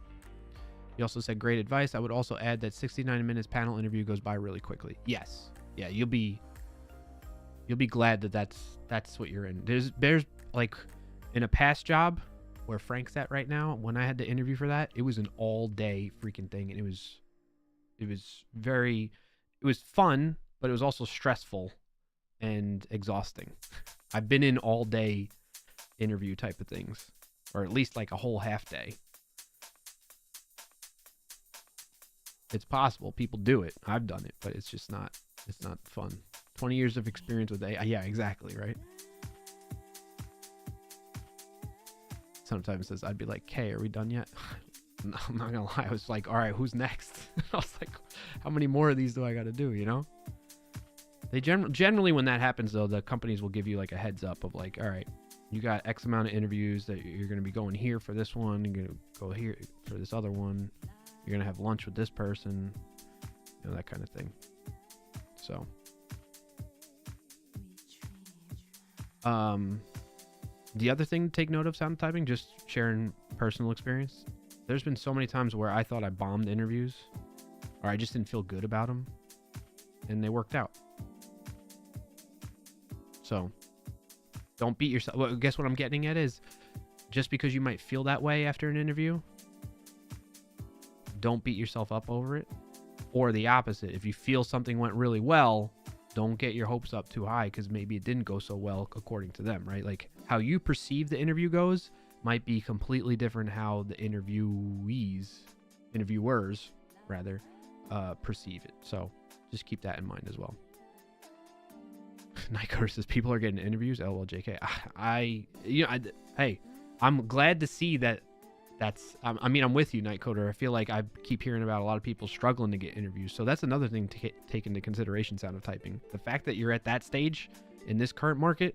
He also said, great advice. I would also add that 69 minutes panel interview goes by really quickly. Yes. Yeah, you'll be glad that that's what you're in. There's like in a past job where Frank's at right now, when I had to interview for that, it was an all day freaking thing, and it was fun, but it was also stressful and exhausting. I've been in all day interview type of things, or at least like a whole half day. It's possible. People do it. I've done it, but it's not fun. 20 years of experience with AI. Yeah, exactly, right? Sometimes says, I'd be like, "Hey, are we done yet?" No, I'm not gonna lie. I was like, all right, who's next? I was like, how many more of these do I got to do, you know? They generally, when that happens, though, the companies will give you like a heads up of like, all right, you got X amount of interviews that you're going to be going here for this one. You're going to go here for this other one. You're going to have lunch with this person, you know, that kind of thing. So, the other thing to take note of, Sound Typing, just sharing personal experience. There's been so many times where I thought I bombed interviews, or I just didn't feel good about them, and they worked out. So don't beat yourself. Well, guess what I'm getting at is, just because you might feel that way after an interview, don't beat yourself up over it. Or the opposite. If you feel something went really well, don't get your hopes up too high, because maybe it didn't go so well according to them, right? Like how you perceive the interview goes might be completely different how the interviewers rather, perceive it. So just keep that in mind as well. Nightcoder says people are getting interviews. LOL, JK. Hey, I'm glad to see that. I'm with you, Nightcoder. I feel like I keep hearing about a lot of people struggling to get interviews. So that's another thing to take into consideration, Sound of Typing. The fact that you're at that stage in this current market,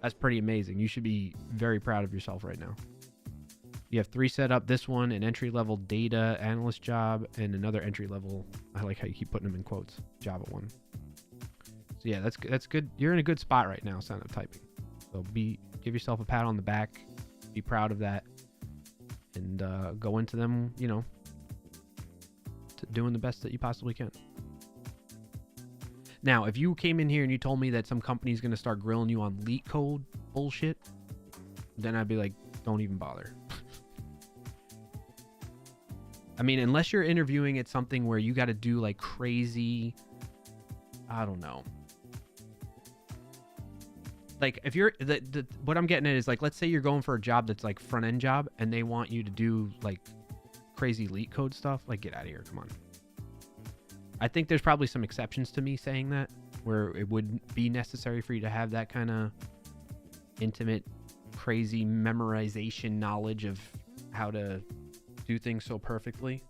that's pretty amazing. You should be very proud of yourself right now. You have 3 set up. This one, an entry-level data analyst job, and another entry-level, I like how you keep putting them in quotes, Java one. So yeah, that's good. You're in a good spot right now, Sound of Typing. So give yourself a pat on the back. Be proud of that. And go into them, doing the best that you possibly can. Now, if you came in here and you told me that some company's going to start grilling you on leak code bullshit, then I'd be like, don't even bother. I mean, unless you're interviewing at something where you got to do like crazy, I don't know. Like if you're what I'm getting at is like, let's say you're going for a job that's like front end job and they want you to do like crazy leak code stuff. Like, get out of here. Come on. I think there's probably some exceptions to me saying that where it wouldn't be necessary for you to have that kind of intimate, crazy memorization knowledge of how to do things so perfectly.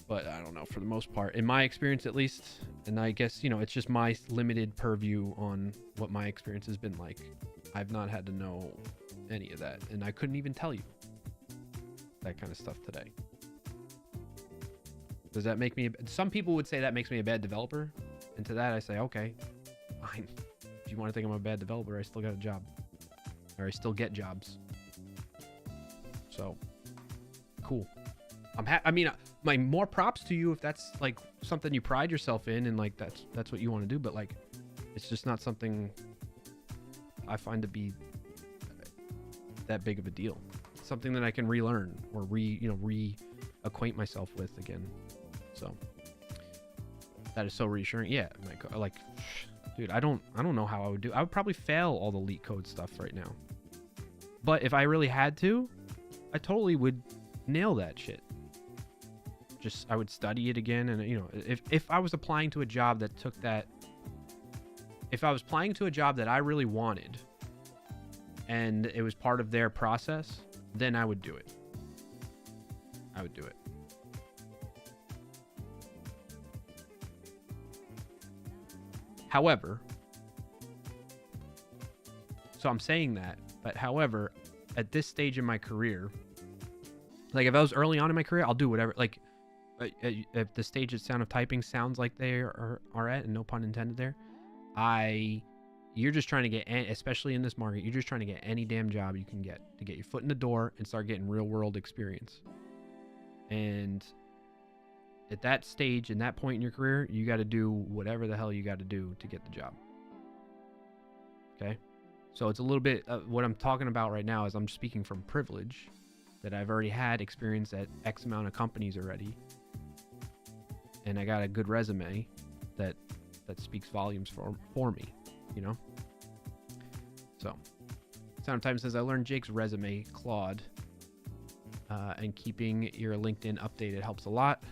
But I don't know, for the most part, in my experience at least, and I guess, it's just my limited purview on what my experience has been like. I've not had to know any of that, and I couldn't even tell you that kind of stuff today. Does that make me... Some people would say that makes me a bad developer, and to that I say, okay, fine. If you want to think I'm a bad developer, I still got a job. Or I still get jobs. So, cool. My more props to you if that's like something you pride yourself in and like that's what you want to do, but like it's just not something I find to be that big of a deal. It's something that I can relearn or reacquaint myself with again. So that is so reassuring. Yeah, like dude, I don't know how I would do. I would probably fail all the leak code stuff right now. But if I really had to, I totally would nail that shit. Just I would study it again, and if I was applying to a job that took that, if I was applying to a job that I really wanted and it was part of their process, then I would do it. I would do it. However, so I'm saying that, but however, at this stage in my career, like if I was early on in my career, I'll do whatever. Like if the stage that Sound of Typing sounds like they are at, and no pun intended there, you're just trying to get, especially in this market, you're just trying to get any damn job you can get to get your foot in the door and start getting real world experience. And at that stage, in that point in your career, you got to do whatever the hell you got to do to get the job. Okay? So it's a little bit, what I'm talking about right now is I'm speaking from privilege, that I've already had experience at X amount of companies already. And I got a good resume that speaks volumes for me, So, sometimes says I learned Jake's resume, Claude, and keeping your LinkedIn updated helps a lot.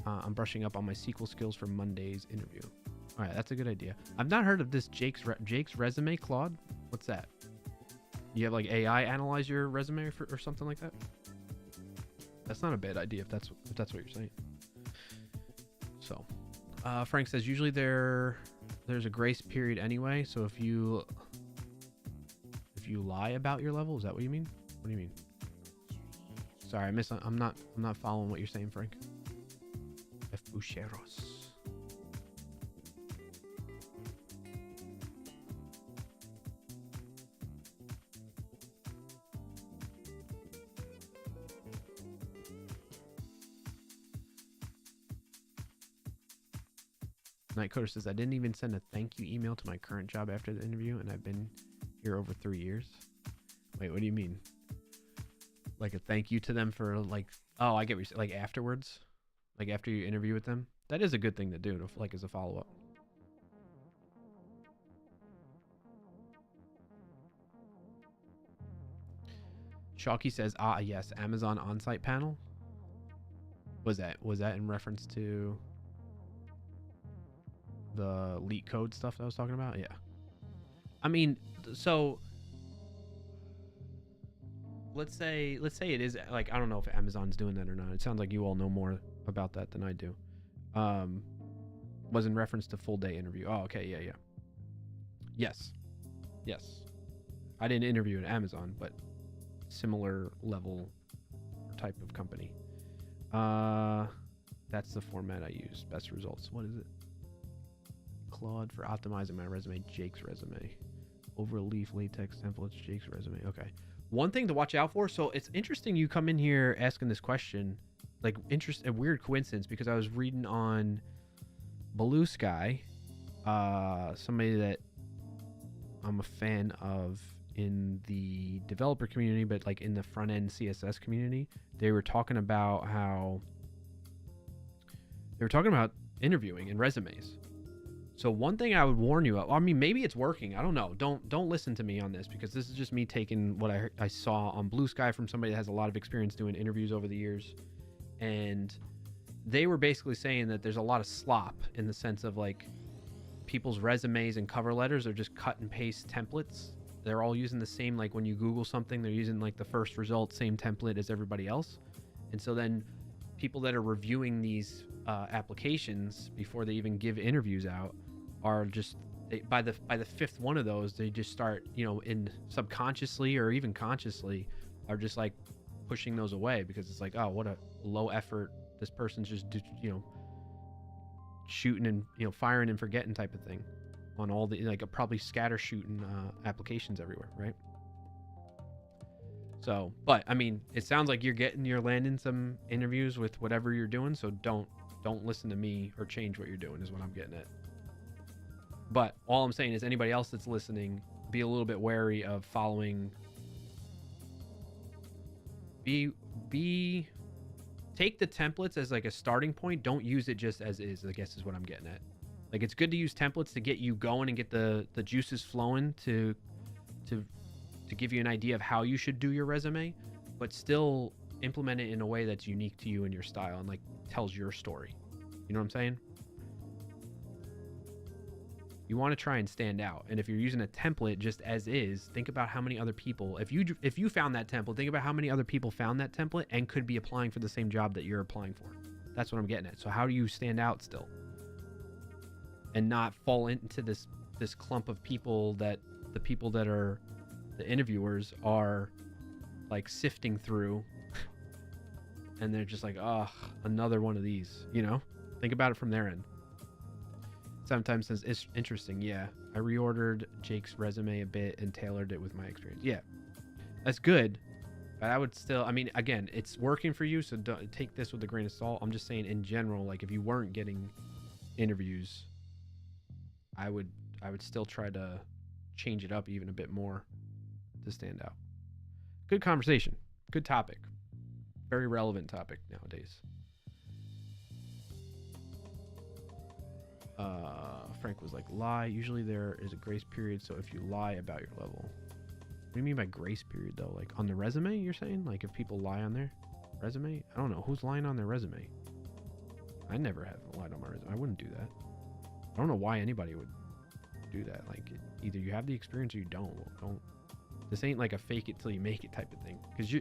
I'm brushing up on my SQL skills for Monday's interview. All right, that's a good idea. I've not heard of this Jake's resume, Claude. What's that? You have like AI analyze your resume or something like that? That's not a bad idea if that's what you're saying. So, Frank says usually there's a grace period anyway. So if you lie about your level, is that what you mean? What do you mean? Sorry, I'm not following what you're saying, Frank. Fucheros. Nightcoder says, I didn't even send a thank you email to my current job after the interview, and I've been here over 3 years. Wait, what do you mean? Like a thank you to them for like, oh, I get what you're saying. Like afterwards? Like after you interview with them? That is a good thing to do, like as a follow-up. Chalky says, ah, yes, Amazon on-site panel. Was that in reference to the leak code stuff that I was talking about? Yeah. I mean, so let's say it is, like, I don't know if Amazon's doing that or not. It sounds like you all know more about that than I do. Was in reference to full day interview. Oh, okay. Yeah. Yes. I didn't interview at Amazon, but similar level type of company. That's the format I use. Best results. What is it? Claude for optimizing my resume. Jake's resume. Overleaf latex templates. Jake's resume. Okay. One thing to watch out for. So it's interesting you come in here asking this question. Like, a weird coincidence, because I was reading on Blue Sky, somebody that I'm a fan of in the developer community, but like in the front end CSS community. They were talking about interviewing and resumes. So one thing I would warn you of, I mean, maybe it's working. I don't know. Don't listen to me on this, because this is just me taking what I saw on Blue Sky from somebody that has a lot of experience doing interviews over the years. And they were basically saying that there's a lot of slop, in the sense of like people's resumes and cover letters are just cut and paste templates. They're all using the same, like when you Google something, they're using like the first result, same template as everybody else. And so then people that are reviewing these applications before they even give interviews out are just, by the fifth one of those, they just start, in subconsciously or even consciously, are just like pushing those away, because it's like, oh, what a low effort, this person's just shooting and firing and forgetting type of thing on all the, like, probably scatter shooting applications everywhere, right? So, but I mean, it sounds like you're landing some interviews with whatever you're doing, so don't listen to me or change what you're doing, is what I'm getting at. But all I'm saying is, anybody else that's listening, be a little bit wary of following. Take the templates as like a starting point. Don't use it just as is, I guess is what I'm getting at. Like, it's good to use templates to get you going and get the juices flowing to give you an idea of how you should do your resume, but still implement it in a way that's unique to you and your style and like tells your story. You know what I'm saying? You want to try and stand out. And if you're using a template just as is, think about how many other people, if you found that template, think about how many other people found that template and could be applying for the same job that you're applying for. That's what I'm getting at. So how do you stand out still and not fall into this clump of people that the people that are the interviewers are like sifting through, and they're just like, oh, another one of these, think about it from their end. Sometimes says, it's interesting. Yeah, I reordered Jake's resume a bit and tailored it with my experience. Yeah, that's good. But I would still, I mean, again, it's working for you, so don't take this with a grain of salt. I'm just saying in general, like if you weren't getting interviews, I would still try to change it up even a bit more to stand out. Good conversation. Good topic. Very relevant topic nowadays. Frank was like, lie. Usually there is a grace period, so if you lie about your level. What do you mean by grace period, though? Like on the resume, you're saying? Like if people lie on their resume? I don't know. Who's lying on their resume? I never have lied on my resume. I wouldn't do that. I don't know why anybody would do that. Like, either you have the experience or you don't. This ain't like a fake it till you make it type of thing. Because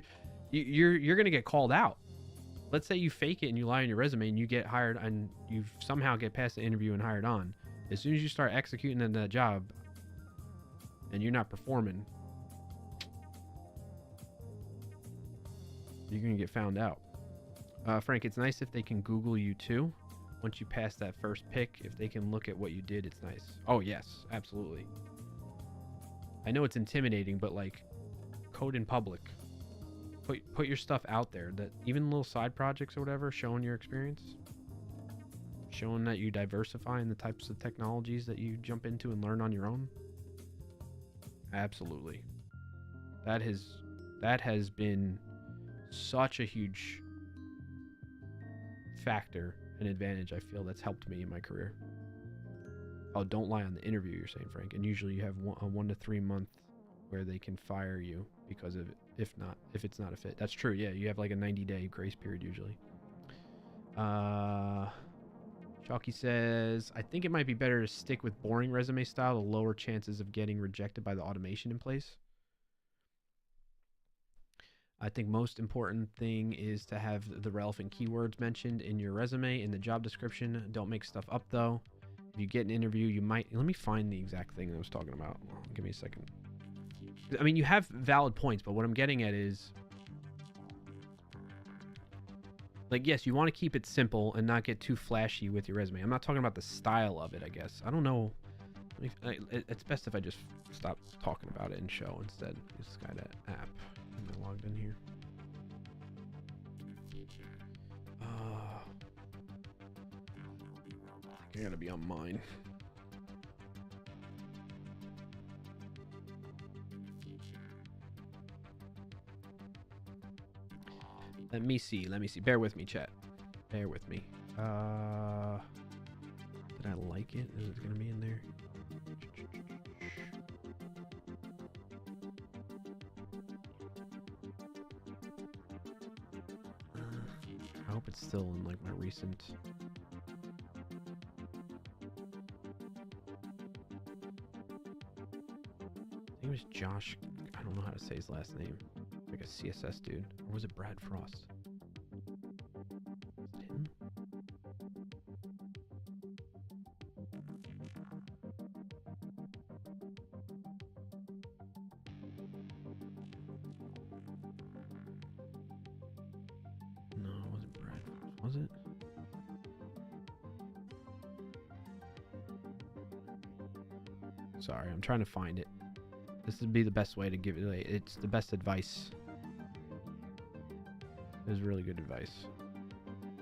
you're going to get called out. Let's say you fake it and you lie on your resume and you get hired and you somehow get past the interview and hired on. As soon as you start executing in that job and you're not performing, you're going to get found out. Frank, it's nice if they can Google you too. Once you pass that first pick, if they can look at what you did, it's nice. Oh, yes, absolutely. I know it's intimidating, but like, code in public. Put your stuff out there, that even little side projects or whatever, showing your experience, showing that you diversify in the types of technologies that you jump into and learn on your own. Absolutely. That has been such a huge factor and advantage, I feel, that's helped me in my career. Oh, don't lie on the interview, you're saying, Frank. And usually you have a 1 to 3 month where they can fire you because of it, if it's not a fit. That's true. Yeah, you have like a 90-day grace period usually. Chalky says, I think it might be better to stick with boring resume style to lower chances of getting rejected by the automation in place. I think most important thing is to have the relevant keywords mentioned in your resume, in the job description. Don't make stuff up though. If you get an interview, you might, let me find the exact thing I was talking about. Give me a second. I mean, you have valid points, but what I'm getting at is, like, yes, you want to keep it simple and not get too flashy with your resume. I'm not talking about the style of it, I guess. I don't know. It's best if I just stop talking about it and show instead. This guy, that app. Am I logged in here? I think I gotta be on mine. Let me see. Bear with me, chat. Bear with me. Did I like it? Is it gonna be in there? I hope it's still in like my recent. I think it was Josh. I don't know how to say his last name. Like a CSS dude. Or was it Brad Frost? Was it him? No, it wasn't Brad Frost. Was it? Sorry, I'm trying to find it. This would be the best way to give it. It's the best advice. It was really good advice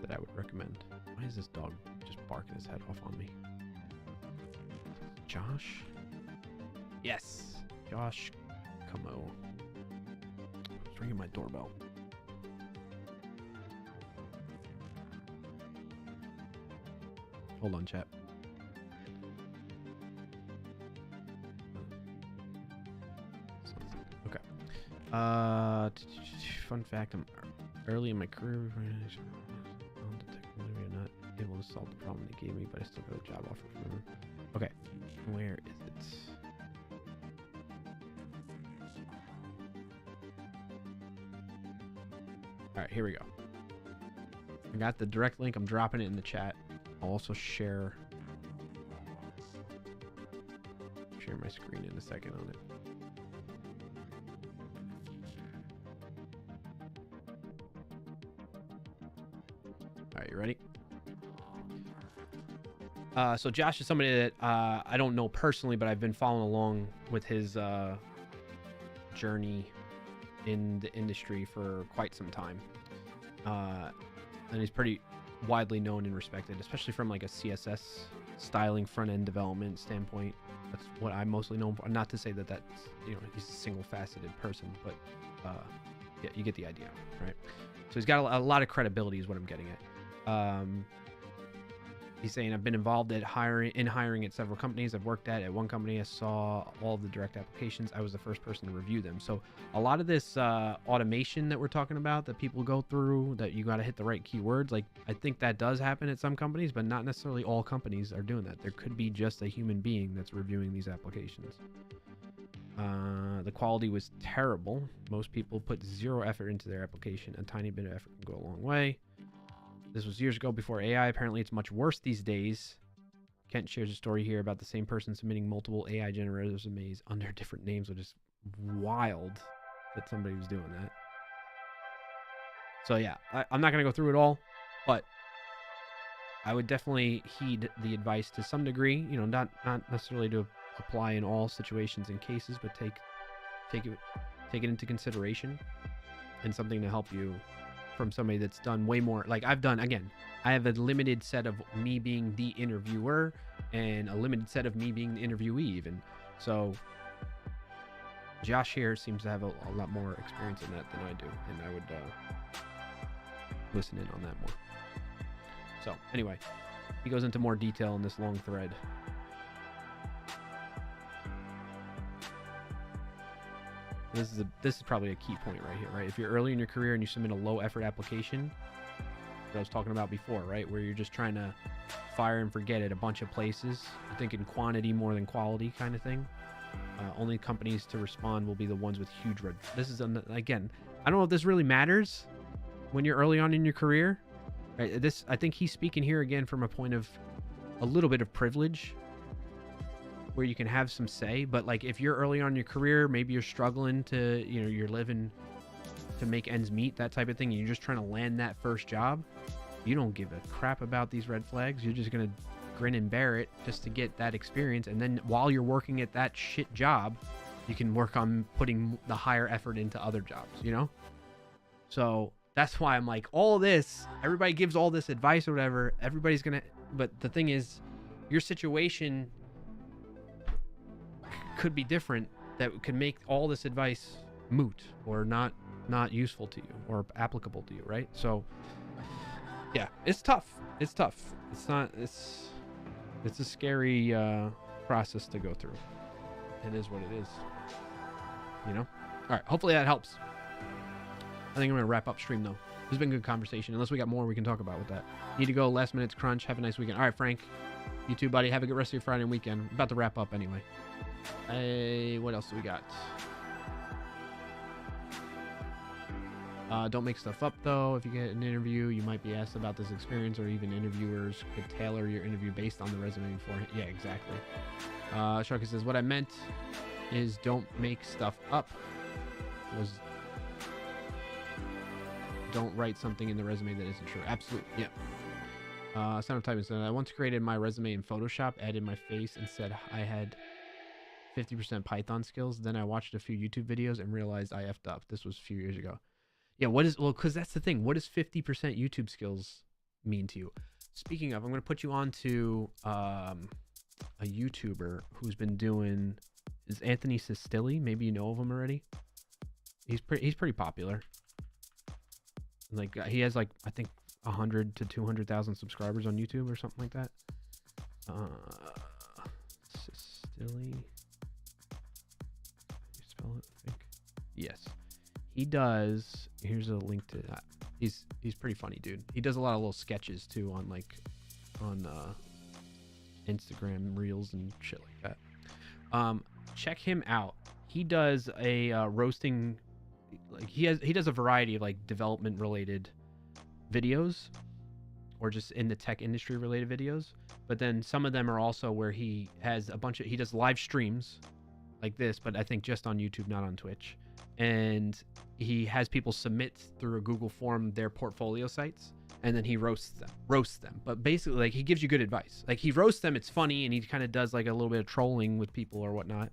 that I would recommend. Why is this dog just barking his head off on me? Josh? Yes! Josh Camo. It's ringing my doorbell. Hold on, chat. Okay. Fun fact, I'm early in my career. I'm not able to solve the problem they gave me, but I still got a job offer from them. Okay, where is it? All right, here we go. I got the direct link. I'm dropping it in the chat. I'll also share my screen in a second on it. All right, you ready? So Josh is somebody that I don't know personally, but I've been following along with his journey in the industry for quite some time. And he's pretty widely known and respected, especially from like a CSS styling front-end development standpoint. That's what I'm mostly known for. Not to say that that's, you know, he's a single-faceted person, but yeah, you get the idea, right? So he's got a lot of credibility is what I'm getting at. He's saying, I've been involved in hiring at several companies I've worked at. At one company, I saw all of the direct applications. I was the first person to review them. So a lot of this automation that we're talking about that people go through, that you got to hit the right keywords, like I think that does happen at some companies, but not necessarily all companies are doing that. There could be just a human being that's reviewing these applications. The quality was terrible. Most people put zero effort into their application. A tiny bit of effort can go a long way. This was years ago before AI. Apparently, it's much worse these days. Kent shares a story here about the same person submitting multiple AI-generated resumes under different names, which is wild that somebody was doing that. So yeah, I'm not going to go through it all, but I would definitely heed the advice to some degree. You know, not necessarily to apply in all situations and cases, but take it into consideration and something to help you from somebody that's done way more. Like I've done, again, I have a limited set of me being the interviewer and a limited set of me being the interviewee even. So Josh here seems to have a lot more experience in that than I do, and I would listen in on that more. So anyway, he goes into more detail in this long thread. This is probably a key point right here, right? If you're early in your career and you submit a low effort application, that I was talking about before, right? Where you're just trying to fire and forget at a bunch of places, you're thinking quantity more than quality kind of thing. Only companies to respond will be the ones with huge red. This is, again, I don't know if this really matters when you're early on in your career. Right? I think he's speaking here again from a point of a little bit of privilege where you can have some say. But like if you're early on in your career, maybe you're struggling to, you're living to make ends meet, that type of thing, and you're just trying to land that first job, you don't give a crap about these red flags. You're just going to grin and bear it just to get that experience. And then while you're working at that shit job, you can work on putting the higher effort into other jobs, So that's why I'm like, all this, everybody gives all this advice or whatever. Everybody's going to, but the thing is, your situation could be different that could make all this advice moot or not useful to you or applicable to you, right? So yeah, it's tough. It's a scary process to go through. It is what it is, all right, hopefully that helps. I think I'm gonna wrap up stream though. This has been a good conversation. Unless we got more we can talk about with that. Need to go, last minute's crunch. Have a nice weekend. All right, Frank, you too, buddy. Have a good rest of your Friday and weekend. About to wrap up anyway. Hey, what else do we got? Don't make stuff up though. If you get an interview, you might be asked about this experience, or even interviewers could tailor your interview based on the resume beforehand. Yeah, exactly. Sharky says, what I meant is don't make stuff up. Don't write something in the resume that isn't true. Absolutely, yeah. Sound of Typing said, I once created my resume in Photoshop, added my face, and said I had 50% Python skills. Then I watched a few YouTube videos and realized I effed up. This was a few years ago. Yeah, because that's the thing. What does 50% YouTube skills mean to you? Speaking of, I'm going to put you on to a YouTuber who's been doing, is Anthony Sestilli. Maybe you know of him already. He's pretty popular. Like he has like, I think 100 to 200,000 subscribers on YouTube or something like that. Sestilli. You spell it, I think. Yes. He does, here's a link to that. He's pretty funny, dude. He does a lot of little sketches too on Instagram reels and shit like that. Check him out. He does a roasting, like he does a variety of like development related videos or just in the tech industry related videos. But then some of them are also where he has he does live streams like this, but I think just on YouTube, not on Twitch. And he has people submit through a Google form their portfolio sites, and then he roasts them. But basically, like, he gives you good advice. Like, he roasts them, it's funny, and he kind of does like a little bit of trolling with people or whatnot.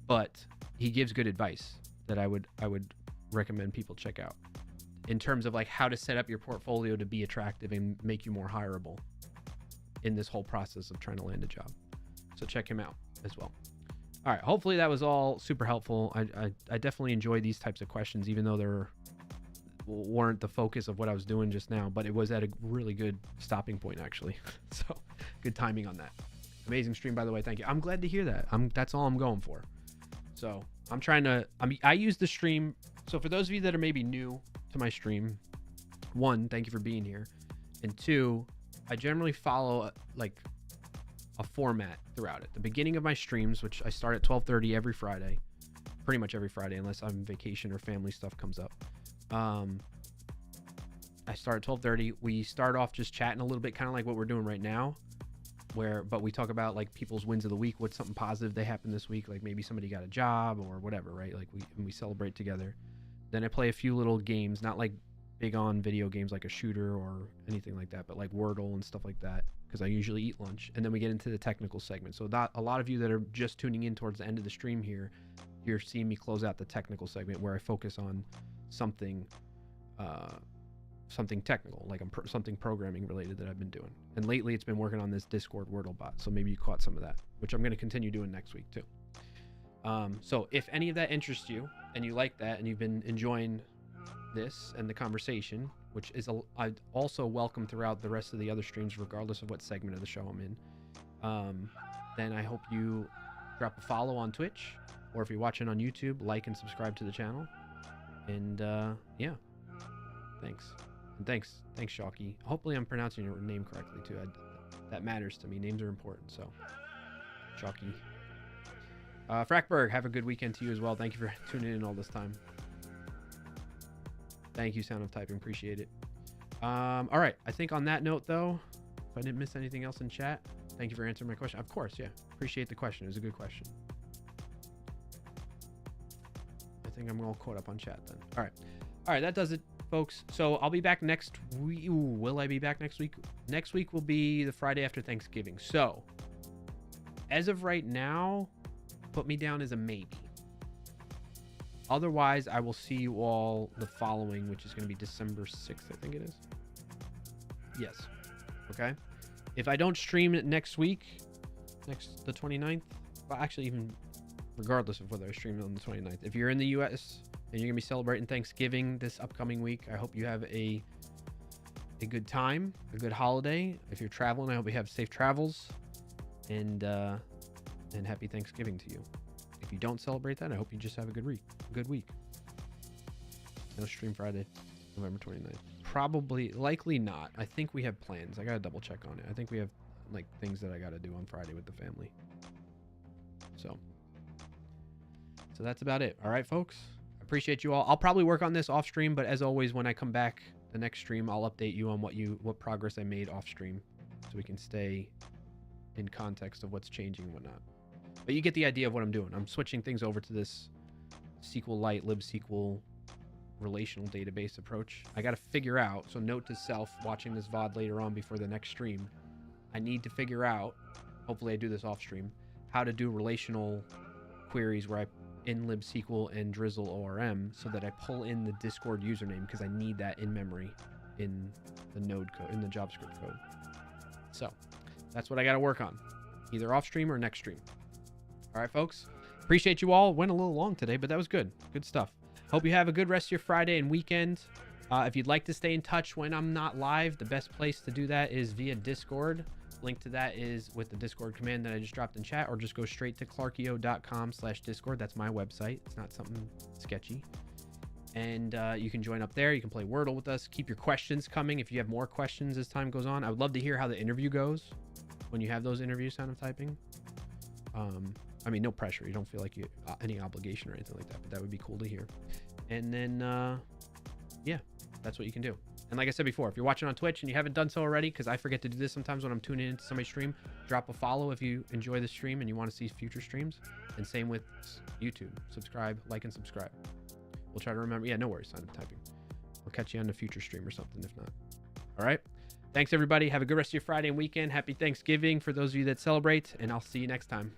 But he gives good advice that I would recommend people check out in terms of like how to set up your portfolio to be attractive and make you more hireable in this whole process of trying to land a job. So check him out as well. All right, hopefully that was all super helpful. I definitely enjoy these types of questions, even though they weren't the focus of what I was doing just now, but it was at a really good stopping point, actually. So good timing on that. Amazing stream, by the way. Thank you. I'm glad to hear that. That's all I'm going for. So I use the stream. So for those of you that are maybe new to my stream, one, thank you for being here. And two, I generally follow like a format throughout it. The beginning of my streams, which I start at 12:30 every Friday, pretty much every Friday, unless I'm on vacation or family stuff comes up. I start at 12:30. We start off just chatting a little bit, kind of like what we're doing right now, but we talk about like people's wins of the week, what's something positive they happened this week, like maybe somebody got a job or whatever, right? Like we celebrate together. Then I play a few little games, not like big on video games like a shooter or anything like that, but like Wordle and stuff like that, because I usually eat lunch. And then we get into the technical segment. So that a lot of you that are just tuning in towards the end of the stream here, you're seeing me close out the technical segment where I focus on something technical, like something programming related that I've been doing. And lately it's been working on this Discord Wordle bot. So maybe you caught some of that, which I'm going to continue doing next week too. So if any of that interests you and you like that and you've been enjoying this and the conversation, which is I also welcome throughout the rest of the other streams, regardless of what segment of the show I'm in, then I hope you drop a follow on Twitch, or if you're watching on YouTube, like and subscribe to the channel. And yeah, thanks. And thanks, Shocky. Hopefully I'm pronouncing your name correctly too. That matters to me. Names are important, so Shocky. Frackberg, have a good weekend to you as well. Thank you for tuning in all this time. Thank you, Sound of Typing. Appreciate it. All right. I think on that note, though, if I didn't miss anything else in chat, thank you for answering my question. Of course, yeah. Appreciate the question. It was a good question. I think I'm all caught up on chat then. All right. All right. That does it, folks. So I'll be back next week. Ooh, will I be back next week? Next week will be the Friday after Thanksgiving. So as of right now, put me down as a maybe. Otherwise, I will see you all the following, which is going to be December 6th, I think it is. Yes. Okay. If I don't stream it next week, the 29th, well, actually, even regardless of whether I stream it on the 29th, if you're in the U.S. and you're going to be celebrating Thanksgiving this upcoming week, I hope you have a good time, a good holiday. If you're traveling, I hope you have safe travels, and happy Thanksgiving to you. If you don't celebrate that, I hope you just have a good week. No stream Friday, November 29th. Probably, likely not. I think we have plans. I got to double check on it. I think we have like things that I got to do on Friday with the family. So that's about it. All right, folks. Appreciate you all. I'll probably work on this off stream, but as always, when I come back the next stream, I'll update you on what progress I made off stream, so we can stay in context of what's changing and whatnot. But you get the idea of what I'm doing. I'm switching things over to this SQLite libsql relational database approach. I got to figure out, so note to self watching this VOD later on before the next stream, I need to figure out, hopefully I do this off stream, how to do relational queries where I in libsql and drizzle ORM so that I pull in the Discord username, because I need that in memory in the node code, in the JavaScript code. So that's what I got to work on, either off stream or next stream. All right, folks. Appreciate you all. Went a little long today, but that was good. Good stuff. Hope you have a good rest of your Friday and weekend. If you'd like to stay in touch when I'm not live, the best place to do that is via Discord. Link to that is with the Discord command that I just dropped in chat, or just go straight to clarkio.com/Discord. That's my website. It's not something sketchy. And you can join up there. You can play Wordle with us. Keep your questions coming if you have more questions as time goes on. I would love to hear how the interview goes when you have those interviews, Sound of Typing. I mean, no pressure. You don't feel like you any obligation or anything like that, but that would be cool to hear. And then, yeah, that's what you can do. And like I said before, if you're watching on Twitch and you haven't done so already, because I forget to do this sometimes when I'm tuning into somebody's stream, drop a follow if you enjoy the stream and you want to see future streams. And same with YouTube. Subscribe, like, and subscribe. We'll try to remember. Yeah, no worries. Sound of Typing. We'll catch you on the future stream or something if not. All right. Thanks, everybody. Have a good rest of your Friday and weekend. Happy Thanksgiving for those of you that celebrate, and I'll see you next time.